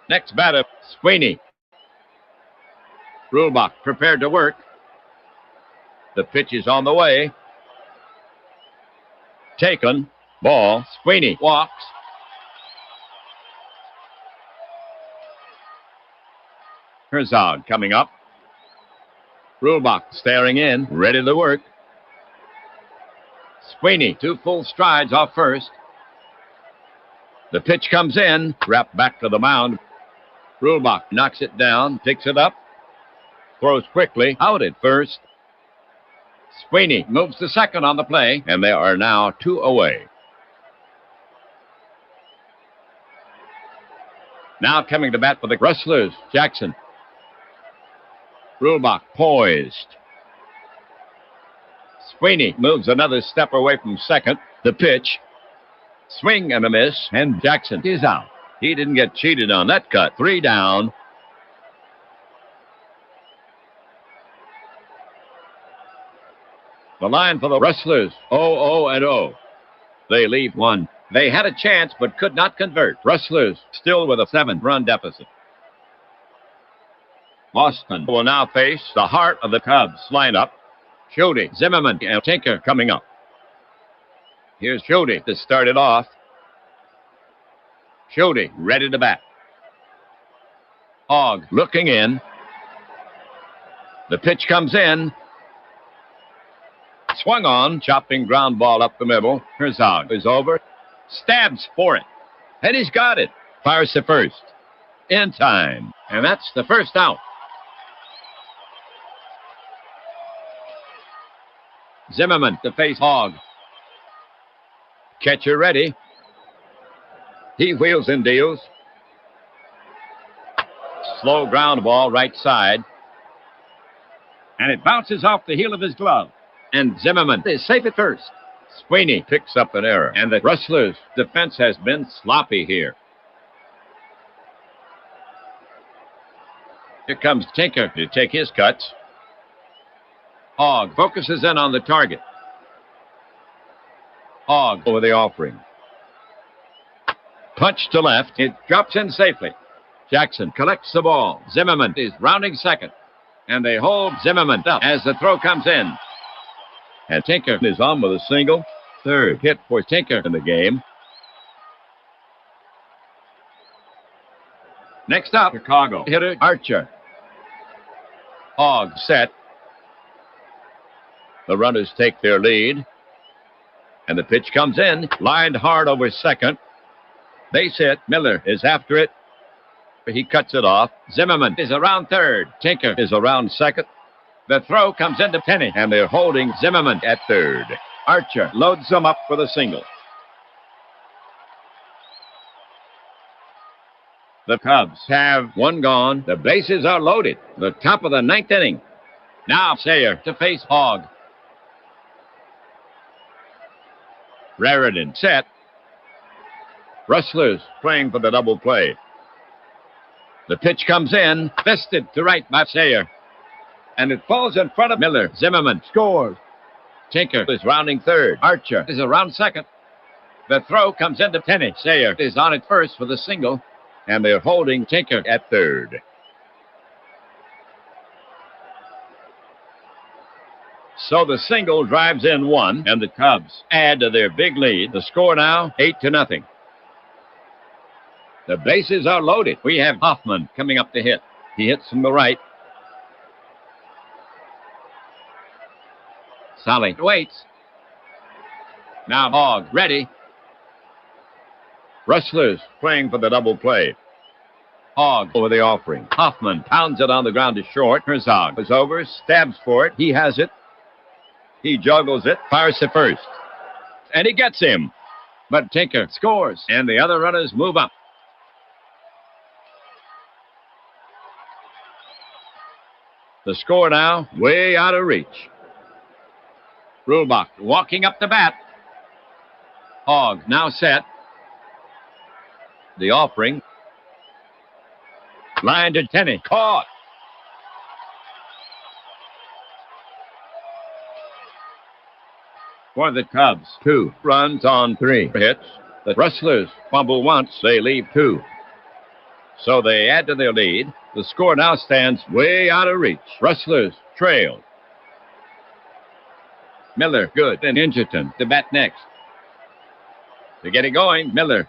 Speaker 2: Next batter, Sweeney. Rulebach prepared to work. The pitch is on the way. Taken. Ball. Sweeney walks. Herzog coming up. Rulebach staring in, ready to work. Sweeney, 2 full strides off first. The pitch comes in, wrapped back to the mound. Rulebach knocks it down, picks it up, throws quickly, out at first. Sweeney moves to second on the play, and they are now 2 away. Now coming to bat for the Rustlers, Jackson. Rulebach poised. Sweeney moves another step away from second. The pitch. Swing and a miss, and Jackson is out. He didn't get cheated on that cut. 3 down. The line for the Rustlers, 0-0-0. They leave 1. They had a chance but could not convert. Rustlers still with a 7-run deficit. Boston will now face the heart of the Cubs lineup. Schutte, Zimmerman, and Tinker coming up. Here's Schutte to start it off. Schutte ready to bat. Hogg looking in. The pitch comes in. Swung on, chopping ground ball up the middle. Herzog is over. Stabs for it. And he's got it. Fires to first. In time. And that's the first out. Zimmerman to face Hogg. Catcher ready. He wheels and deals. Slow ground ball right side. And it bounces off the heel of his glove. And Zimmerman is safe at first. Sweeney picks up an error. And the Rustlers' defense has been sloppy here. Here comes Tinker to take his cuts. Hogg focuses in on the target. Hogg over the offering. Punch to left. It drops in safely. Jackson collects the ball. Zimmerman is rounding second. And they hold Zimmerman up as the throw comes in. And Tinker is on with a single. 3rd hit for Tinker in the game. Next up, Chicago hitter Archer. Hogg set. The runners take their lead. And the pitch comes in. Lined hard over second. Base hit. Miller is after it. He cuts it off. Zimmerman is around 3rd. Tinker is around 2nd. The throw comes into Penny. And they're holding Zimmerman at 3rd. Archer loads them up for the single. The Cubs have 1 gone. The bases are loaded. The top of the 9th inning. Now Sayer to face Hogg. Raritan set. Rustlers playing for the double play. The pitch comes in, fisted to right by Sayer. And it falls in front of Miller. Zimmerman scores. Tinker is rounding 3rd. Archer is around 2nd. The throw comes into Penny. Sayer is on at first for the single. And they're holding Tinker at 3rd. So the single drives in 1, and the Cubs add to their big lead. The score now, 8-0. The bases are loaded. We have Hoffman coming up to hit. He hits from the right. Solly waits. Now Hogg ready. Rustlers playing for the double play. Hogg over the offering. Hoffman pounds it on the ground to short. Herzog is over, stabs for it. He has it. He juggles it, fires to first. And he gets him. But Tinker scores, and the other runners move up. The score now, way out of reach. Rulbach walking up the bat. Hogg now set. The offering. Line to Tenney. Caught. For the Cubs, 2 runs on 3 hits. The Rustlers fumble once. They leave 2. So they add to their lead. The score now stands way out of reach. Rustlers trail. Miller, good, and Ingerton to bat next. To get it going, Miller.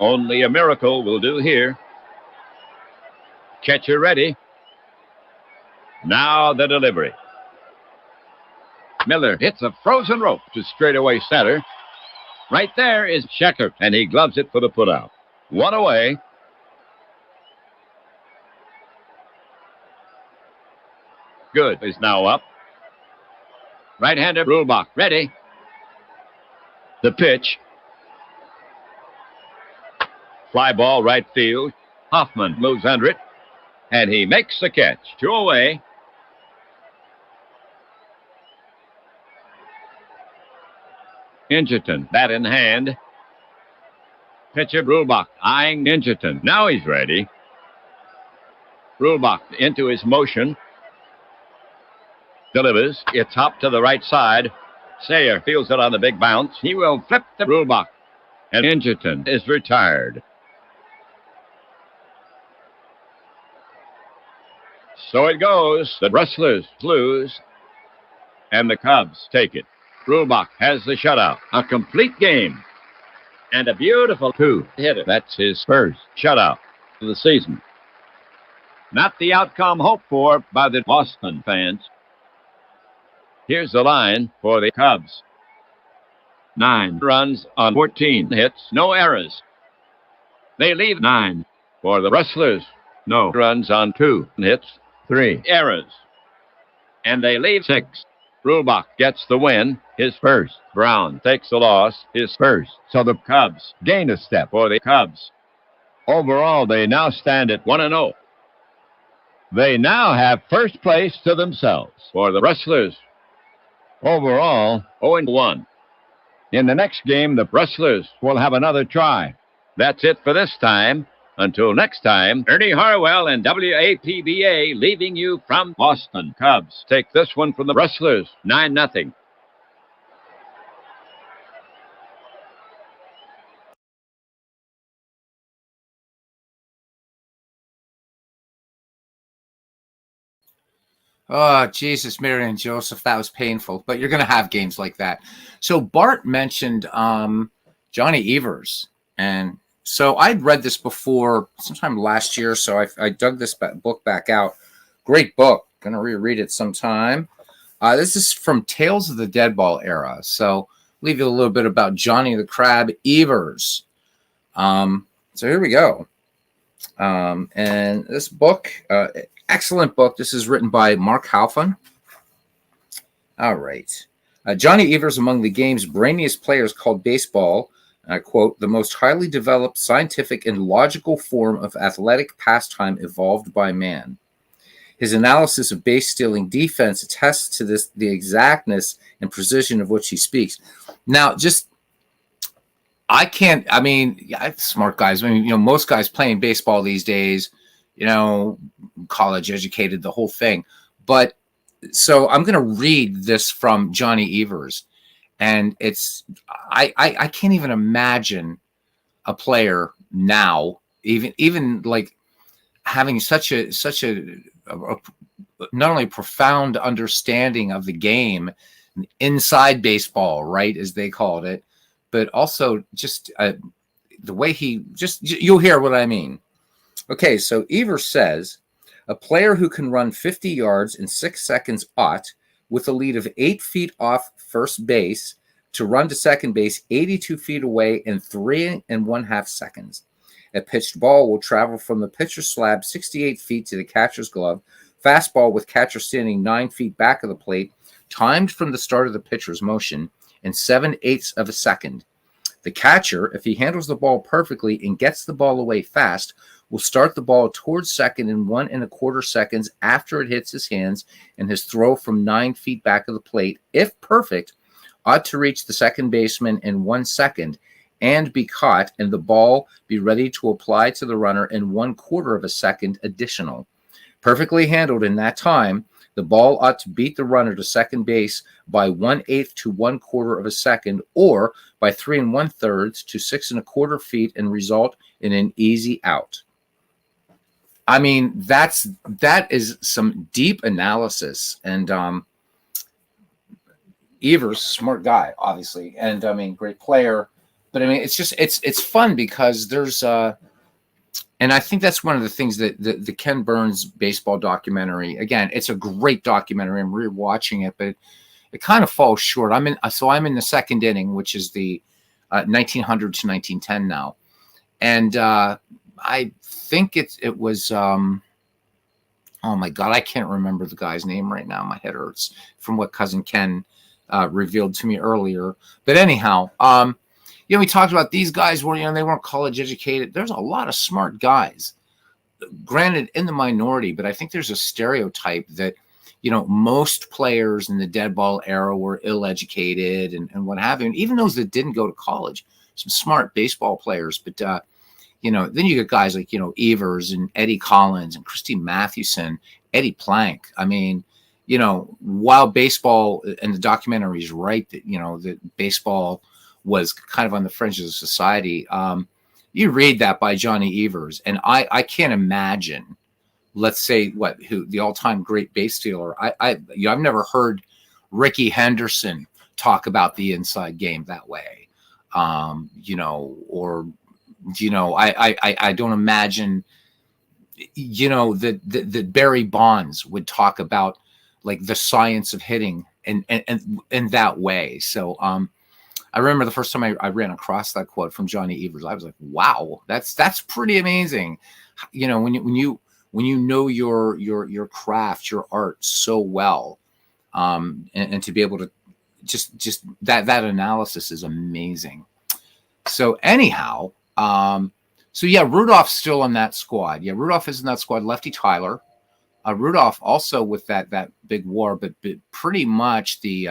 Speaker 2: Only a miracle will do here. Catcher ready. Now the delivery. Miller hits a frozen rope to straightaway center. Right there is Schecker, and he gloves it for the putout. 1 away. Good is now up. Right-hander Rulbach ready. The pitch. Fly ball right field. Hoffman moves under it, and he makes the catch. 2 away. Ingerton, bat in hand. Pitcher Rulbach eyeing Ingerton. Now he's ready. Rulbach into his motion. Delivers. It's up to the right side. Sayer feels it on the big bounce. He will flip the Rulbach. And Ingerton is retired. So it goes. The Rustlers lose. And the Cubs take it. Rulbach has the shutout. A complete game. And a beautiful 2-hitter. That's his first shutout of the season. Not the outcome hoped for by the Boston fans. Here's the line for the Cubs. 9 runs on 14 hits. No errors. They leave 9. For the Rustlers, no runs on 2 hits. 3 errors. And they leave 6. Rulbach gets the win, his first. Brown takes the loss, his first. So the Cubs gain a step for the Cubs. Overall, they now stand at 1-0. They now have first place to themselves. For the Rustlers, overall, 0-1. In the next game, the Rustlers will have another try. That's it for this time. Until next time, Ernie Harwell and WAPBA leaving you from Boston. Cubs take this one from the Rustlers, 9-0.
Speaker 1: Oh, Jesus, Mary and Joseph, that was painful. But you're going to have games like that. So Bart mentioned Johnny Evers. And so I'd read this before sometime last year. So I dug this book back out. Great book. Going to reread it sometime. This is from Tales of the Deadball era. So leave you a little bit about Johnny the Crab Evers. So here we go. And this book... excellent book. This is written by Mark Halfon. All right. Johnny Evers, among the game's brainiest players, called baseball, and I quote, the most highly developed, scientific, and logical form of athletic pastime evolved by man. His analysis of base-stealing defense attests to the exactness and precision of which he speaks. Now, smart guys. Most guys playing baseball these days, college educated, the whole thing. But so I'm going to read this from Johnny Evers, and it's I can't even imagine a player now, even like having such a not only profound understanding of the game, inside baseball, right, as they called it, but also just the way you'll hear what I mean. Okay, so Evers says, a player who can run 50 yards in 6 seconds ought, with a lead of 8 feet off first base, to run to second base 82 feet away in 3.5 seconds. A pitched ball will travel from the pitcher's slab 68 feet to the catcher's glove. Fastball with catcher standing 9 feet back of the plate, timed from the start of the pitcher's motion in 7/8 of a second. The catcher, if he handles the ball perfectly and gets the ball away fast, will start the ball towards second in 1¼ seconds after it hits his hands, and his throw from 9 feet back of the plate, if perfect, ought to reach the second baseman in 1 second and be caught, and the ball be ready to apply to the runner in 1/4 of a second additional. Perfectly handled in that time, the ball ought to beat the runner to second base by 1/8 to 1/4 of a second, or by 3 1/3 to 6 1/4 feet, and result in an easy out. I mean, that is some deep analysis, and Evers, smart guy, obviously, and I mean, great player. But I mean, it's fun because there's and I think that's one of the things that the Ken Burns baseball documentary, again, it's a great documentary. I'm rewatching it, but it kind of falls short. I'm in the second inning, which is the 1900 to 1910 now, and I think it was oh my God, I can't remember the guy's name right now. My head hurts from what Cousin Ken revealed to me earlier. But anyhow, we talked about these guys were, they weren't college educated. There's a lot of smart guys, granted in the minority, but I think there's a stereotype that, most players in the dead ball era were ill-educated and what have you. And even those that didn't go to college, some smart baseball players, but, then you get guys like, Evers and Eddie Collins and Christy Mathewson, Eddie Plank. I mean, while baseball, and the documentary is right that, that baseball was kind of on the fringes of society. You read that by Johnny Evers, and I can't imagine, let's say who the all-time great base stealer. I've never heard Ricky Henderson talk about the inside game that way. I don't imagine, that Barry Bonds would talk about like the science of hitting and in that way. So, I remember the first time I ran across that quote from Johnny Evers, I was like, wow, that's pretty amazing. When you know your craft, your art so well, and to be able to just that analysis is amazing. So anyhow, Rudolph's still on that squad. Yeah, Rudolph is in that squad. Lefty Tyler, Rudolph also with that big WAR, but pretty much the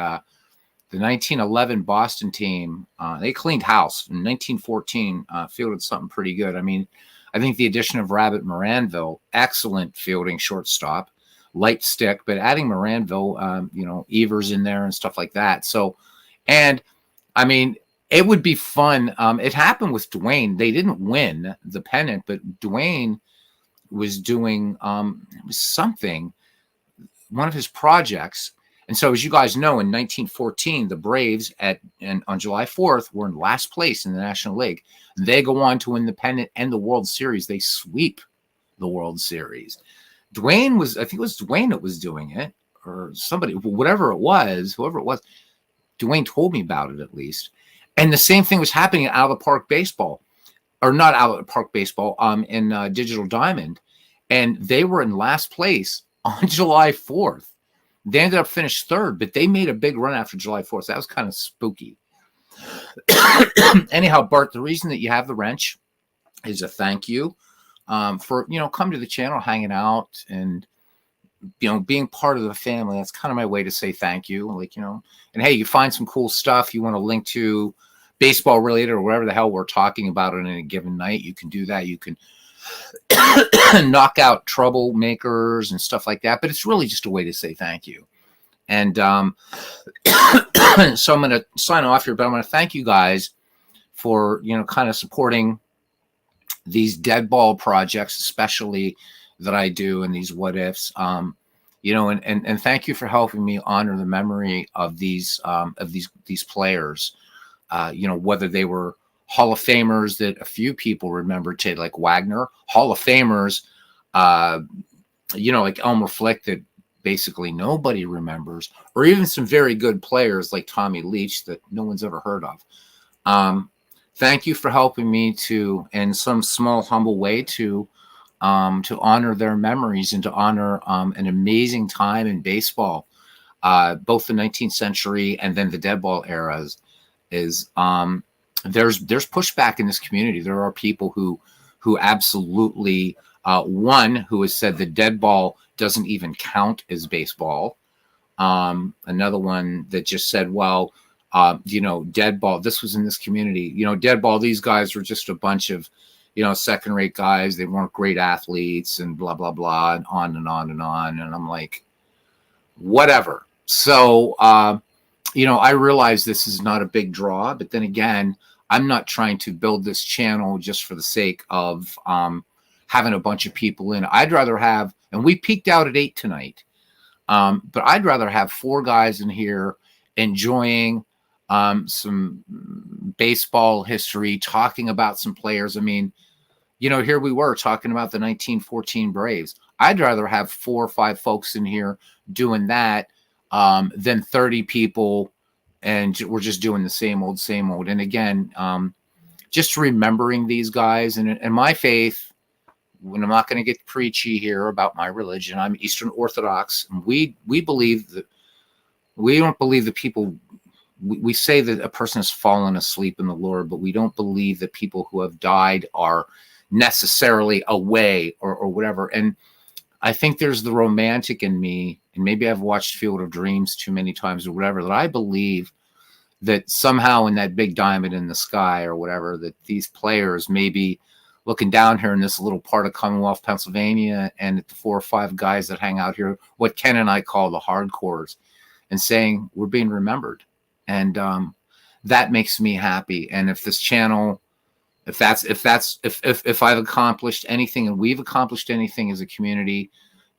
Speaker 1: 1911 Boston team, they cleaned house. In 1914, fielded something pretty good. I mean, I think the addition of Rabbit Moranville, excellent fielding shortstop, light stick, but adding Moranville, Evers in there and stuff like that. So, and I mean, it would be fun. It happened with Dwayne. They didn't win the pennant, but Dwayne was doing it was something, one of his projects. And so, as you guys know, in 1914, the Braves on July 4th were in last place in the National League. They go on to win the pennant and the World Series. They sweep the World Series. Dwayne I think it was Dwayne that was doing it, or somebody, whoever it was, Dwayne told me about it at least. And the same thing was happening at Out of the Park Baseball, or not Out of the Park Baseball, in Digital Diamond. And they were in last place on July 4th. They ended up finished third, but they made a big run after July 4th. That was kind of spooky. Anyhow, Bart, the reason that you have the wrench is a thank you for, come to the channel, hanging out, and, being part of the family. That's kind of my way to say thank you. Like, and hey, you find some cool stuff you want to link to, baseball related or whatever the hell we're talking about on a given night, you can do that. You can knock out troublemakers and stuff like that, but it's really just a way to say thank you. And so I'm going to sign off here, but I'm going to thank you guys for, kind of supporting these dead ball projects, especially that I do, and these what ifs, and thank you for helping me honor the memory of these players, whether they were Hall of Famers that a few people remember today, like Wagner, Hall of Famers, like Elmer Flick that basically nobody remembers, or even some very good players like Tommy Leach that no one's ever heard of. thank you for helping me to, in some small, humble way, to honor their memories and to honor an amazing time in baseball, both the 19th century and then the dead ball eras. Is there's pushback in this community. There are people who absolutely, one who has said the dead ball doesn't even count as baseball. Another one that just said, well, dead ball, this was in this community, dead ball, these guys were just a bunch of, second rate guys. They weren't great athletes and blah, blah, blah, and on and on and on. And I'm like, whatever. So, I realize this is not a big draw, but then again, I'm not trying to build this channel just for the sake of having a bunch of people in. I'd rather have, and we peaked out at 8 tonight, but I'd rather have 4 guys in here enjoying some baseball history, talking about some players. I mean, here we were talking about the 1914 Braves. I'd rather have 4 or 5 folks in here doing that than 30 people and we're just doing the same old, same old. And again, just remembering these guys and my faith. When I'm not going to get preachy here about my religion, I'm Eastern Orthodox. And we believe that we don't believe that people. We say that a person has fallen asleep in the Lord, but we don't believe that people who have died are necessarily away or whatever. And I think there's the romantic in me, and maybe I've watched Field of Dreams too many times or whatever, that I believe that somehow in that big diamond in the sky or whatever, that these players may be looking down here in this little part of Commonwealth, Pennsylvania, and at the 4 or 5 guys that hang out here, what Ken and I call the hardcores, and saying we're being remembered. And that makes me happy. And if this channel, if I've accomplished anything and we've accomplished anything as a community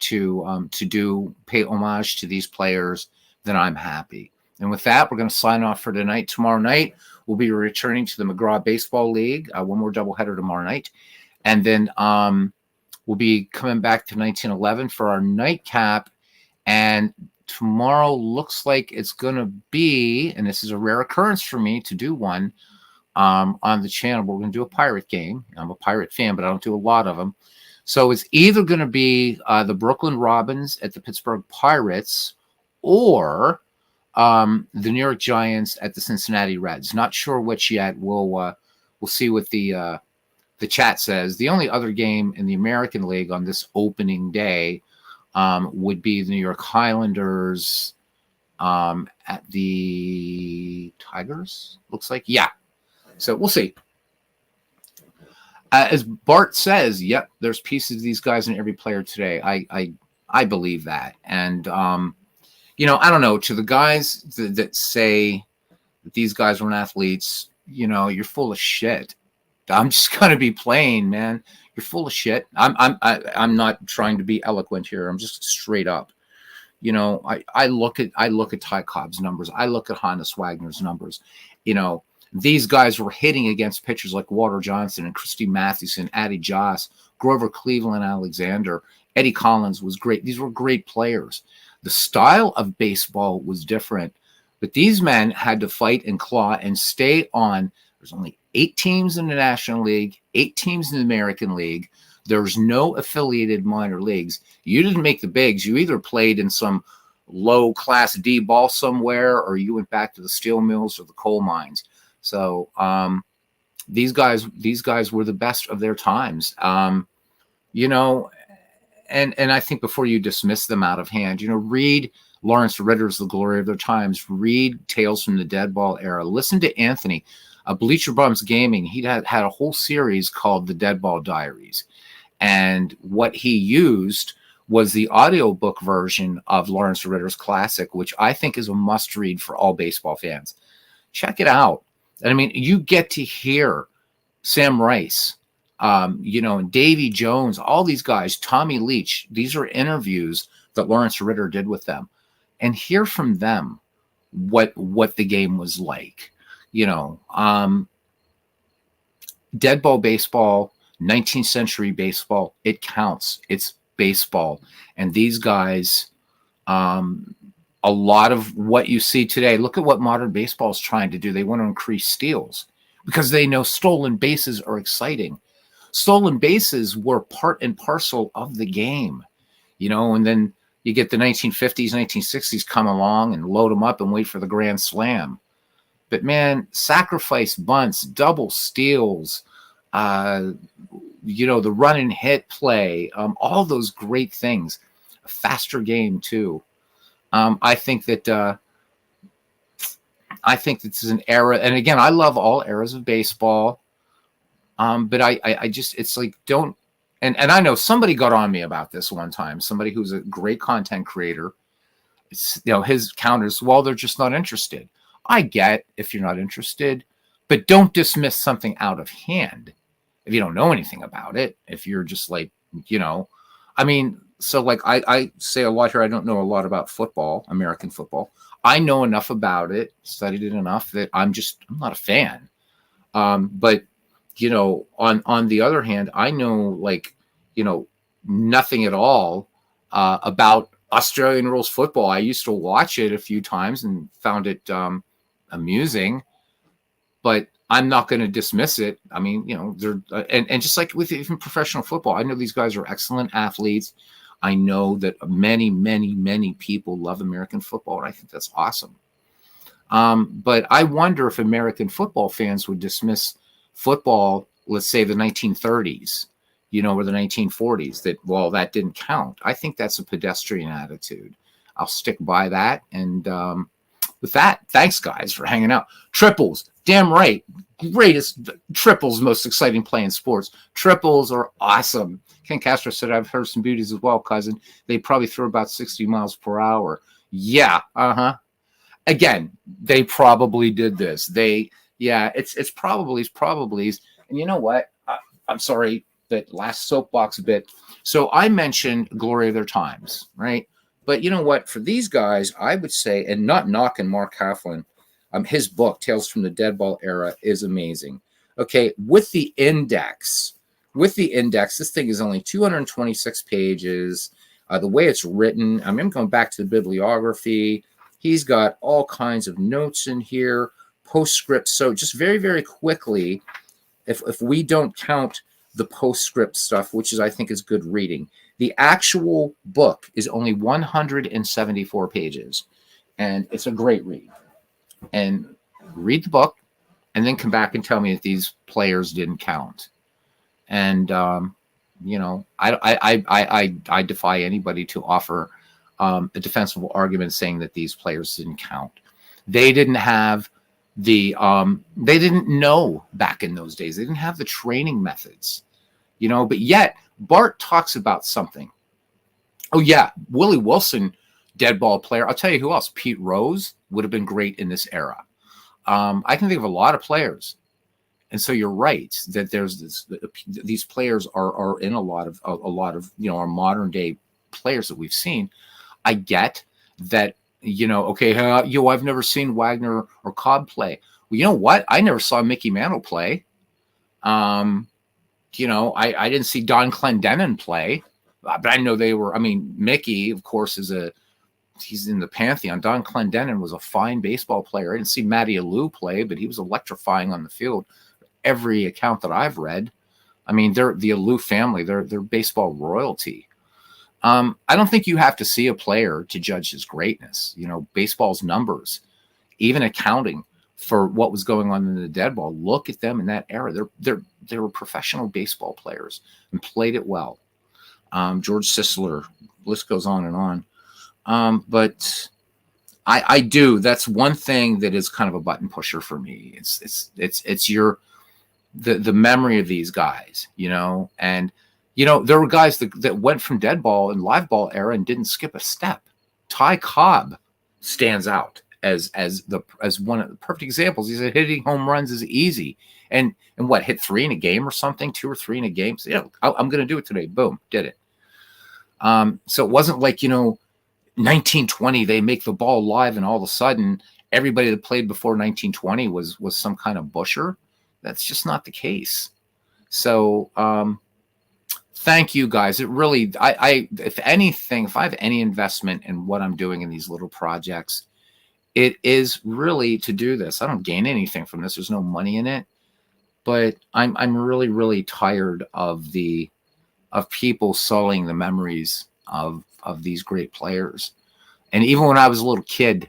Speaker 1: to pay homage to these players, then I'm happy. And with that, we're going to sign off for tonight. Tomorrow night, we'll be returning to the McGraw Baseball League. One more doubleheader tomorrow night. And then we'll be coming back to 1911 for our nightcap. And tomorrow looks like it's going to be, and this is a rare occurrence for me to do one on the channel, but we're going to do a Pirate game. I'm a Pirate fan, but I don't do a lot of them. So it's either going to be the Brooklyn Robins at the Pittsburgh Pirates or the New York Giants at the Cincinnati Reds. Not sure which yet. We'll see what the chat says. The only other game in the American League on this opening day would be the New York Highlanders at the Tigers. Looks like, yeah. So we'll see. As Bart says, yep, there's pieces of these guys in every player today. I believe that, and I don't know, to the guys that say that these guys weren't athletes, you're full of shit. I'm just gonna be plain, man. You're full of shit. I'm not trying to be eloquent here. I'm just straight up. I look at Ty Cobb's numbers. I look at Hannes Wagner's numbers. These guys were hitting against pitchers like Walter Johnson and Christy Mathewson, Addie Joss, Grover Cleveland Alexander, Eddie Collins was great. These were great players. The style of baseball was different, but these men had to fight and claw and stay on. There's only 8 teams in the National League, 8 teams in the American League. There's no affiliated minor leagues. You didn't make the bigs. You either played in some low class D ball somewhere, or you went back to the steel mills or the coal mines. So these guys were the best of their times. And I think before you dismiss them out of hand, read Lawrence Ritter's The Glory of Their Times, read Tales from the Dead Ball Era, listen to Anthony, Bleacher Bums Gaming. He had a whole series called The Dead Ball Diaries. And what he used was the audiobook version of Lawrence Ritter's classic, which I think is a must read for all baseball fans. Check it out. And I mean, you get to hear Sam Rice, and Davy Jones, all these guys, Tommy Leach. These are interviews that Lawrence Ritter did with them, and hear from them what the game was like. Dead ball baseball, 19th century baseball, it counts. It's baseball. And these guys, a lot of what you see today, look at what modern baseball is trying to do. They want to increase steals. because they know stolen bases are exciting. Stolen bases were part and parcel of the game, and then you get the 1950s, 1960s come along and load them up and wait for the grand slam. But man, sacrifice bunts, double steals, the run and hit play, all those great things. A faster game too. I think that this is an era, and again, I love all eras of baseball. But I just, it's like, don't, and I know somebody got on me about this one time. Somebody who's a great content creator. It's, his counters, well, they're just not interested. I get if you're not interested, but don't dismiss something out of hand if you don't know anything about it. If you're just like, so like I say a lot here, I don't know a lot about football, American football. I know enough about it, studied it enough that I'm not a fan. But on the other hand, I know nothing at all about Australian rules football. I used to watch it a few times and found it amusing, but I'm not going to dismiss it. I mean, they're and just like with even professional football, I know these guys are excellent athletes. I know that many, many, many people love American football, and I think that's awesome. But I wonder if American football fans would dismiss football, let's say the 1930s, or the 1940s, that didn't count. I think that's a pedestrian attitude. I'll stick by that. And with that, thanks guys for hanging out. Triples, damn right. Greatest triples, most exciting play in sports. Triples are awesome. Ken Castro said, I've heard some beauties as well, cousin. They probably throw about 60 miles per hour. Yeah. Again, they probably did this. It's probably. And you know what? I'm sorry, that last soapbox bit. So I mentioned Glory of Their Times, right? But you know what? For these guys, I would say, and not knocking Mark Halflin, his book, Tales from the Dead Ball Era, is amazing. Okay, with the index, this thing is only 226 pages. The way it's written, I'm going back to the bibliography. He's got all kinds of notes in here, postscript. So just very, very quickly, if we don't count the postscript stuff, which I think is good reading, the actual book is only 174 pages, and it's a great read. And read the book, and then come back and tell me if these players didn't count. And I defy anybody to offer a defensible argument saying that these players didn't count. They didn't have they didn't know back in those days. They didn't have the training methods, but yet Bart talks about something. Oh yeah, Willie Wilson, dead ball player. I'll tell you who else. Pete Rose would have been great in this era. I can think of a lot of players. And so you're right that these players are in a lot of our modern day players that we've seen. I get that, I've never seen Wagner or Cobb play. Well, you know what? I never saw Mickey Mantle play. I didn't see Don Clendenin play, but I know they were. I mean, Mickey, of course, he's in the pantheon. Don Clendenin was a fine baseball player. I didn't see Matty Alou play, but he was electrifying on the field. Every account that I've read, I mean, they're the Alou family. They're baseball royalty. I don't think you have to see a player to judge his greatness. Baseball's numbers, even accounting for what was going on in the dead ball. Look at them in that era. They were professional baseball players and played it well. George Sisler, list goes on and on. But I do. That's one thing that is kind of a button pusher for me. It's the memory of these guys, and there were guys that went from dead ball and live ball era and didn't skip a step. Ty Cobb stands out as one of the perfect examples. He said hitting home runs is easy, and what, hit 3 in a game or something, 2 or 3 in a game. So, I'm going to do it today. Boom, did it. So it wasn't like 1920 they make the ball live and all of a sudden everybody that played before 1920 was some kind of busher. That's just not the case. So thank you guys. It really, if anything, if I have any investment in what I'm doing in these little projects, it is really to do this. I don't gain anything from this. There's no money in it. but I'm really, really tired of people sullying the memories of these great players. And even when I was a little kid,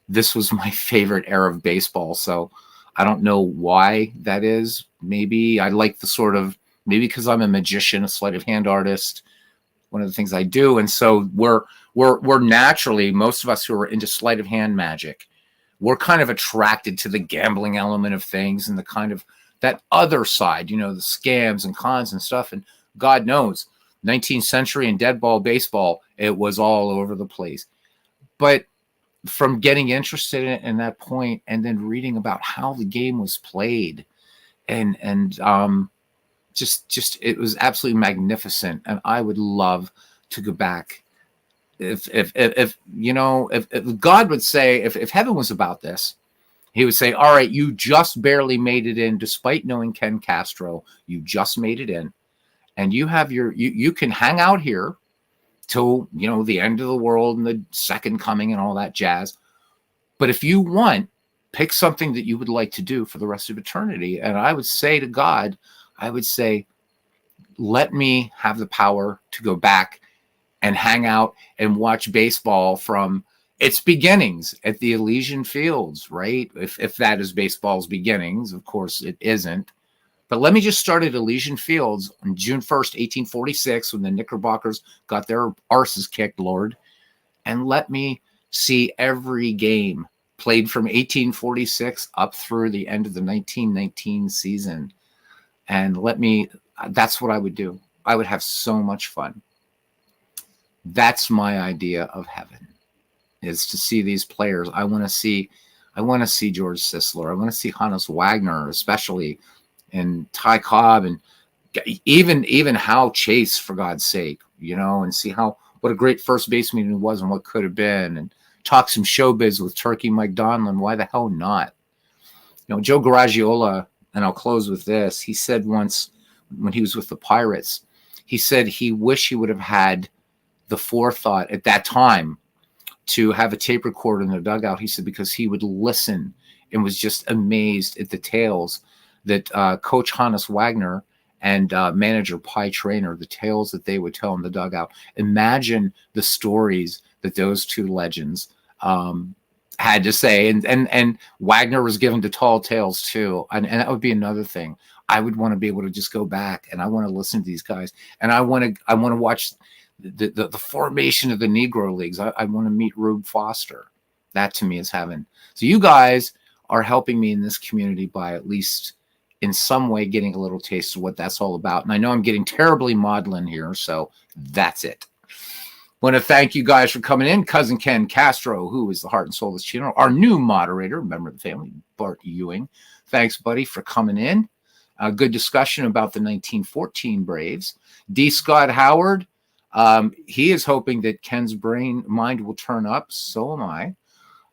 Speaker 1: this was my favorite era of baseball. So I don't know why that is. Maybe I like maybe because I'm a magician, a sleight of hand artist, one of the things I do. And so we're naturally, most of us who are into sleight of hand magic, we're kind of attracted to the gambling element of things and the kind of that other side, the scams and cons and stuff. And God knows, 19th century and dead ball baseball, it was all over the place. But from getting interested in it in that point, and then reading about how the game was played, and just it was absolutely magnificent. And I would love to go back. If God would say, if heaven was about this, he would say, all right, you just barely made it in, despite knowing Ken Castro, you just made it in, and you have you can hang out here till the end of the world and the second coming and all that jazz. But if you want, pick something that you would like to do for the rest of eternity. And I would say to God, I would say, let me have the power to go back and hang out and watch baseball from its beginnings at the Elysian Fields, right? If that is baseball's beginnings. Of course it isn't. But let me just start at Elysian Fields on June 1st, 1846, when the Knickerbockers got their arses kicked, Lord. And let me see every game played from 1846 up through the end of the 1919 season. And that's what I would do. I would have so much fun. That's my idea of heaven, is to see these players. I want to see George Sisler. I want to see Hannes Wagner, especially, and Ty Cobb, and even Hal Chase, for God's sake, and see what a great first baseman he was and what could have been, and talk some showbiz with Turkey Mike Donlin. Why the hell not? Joe Garagiola, and I'll close with this. He said once when he was with the Pirates, he said he wished he would have had the forethought at that time to have a tape recorder in the dugout. He said because he would listen and was just amazed at the tales that Coach Hannes Wagner and manager Pie Traynor, the tales that they would tell in the dugout. Imagine the stories that those two legends had to say. And Wagner was given to tall tales too. And that would be another thing. I would want to be able to just go back, and I want to listen to these guys. And I want to watch the formation of the Negro Leagues. I want to meet Rube Foster. That to me is heaven. So you guys are helping me in this community by at least in some way getting a little taste of what that's all about. And I know I'm getting terribly maudlin here, so that's it. Want to thank you guys for coming in. Cousin Ken Castro, who is the heart and soul of this channel, our new moderator, member of the family, Bart Ewing. Thanks, buddy, for coming in. Good discussion about the 1914 Braves. D. Scott Howard, he is hoping that Ken's mind will turn up. So am I.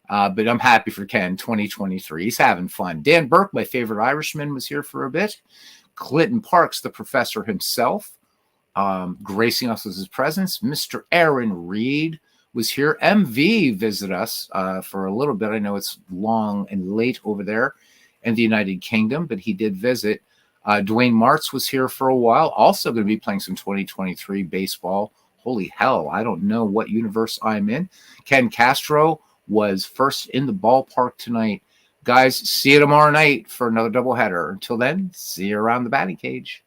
Speaker 1: But I'm happy for Ken, 2023. He's having fun. Dan Burke, my favorite Irishman, was here for a bit. Clinton Parks, the professor himself, gracing us with his presence. Mr. Aaron Reed was here. MV visited us for a little bit. I know it's long and late over there in the United Kingdom, but he did visit. Dwayne Martz was here for a while, also going to be playing some 2023 baseball. Holy hell, I don't know what universe I'm in. Ken Castro was first in the ballpark tonight. Guys, see you tomorrow night for another doubleheader. Until then, see you around the batting cage.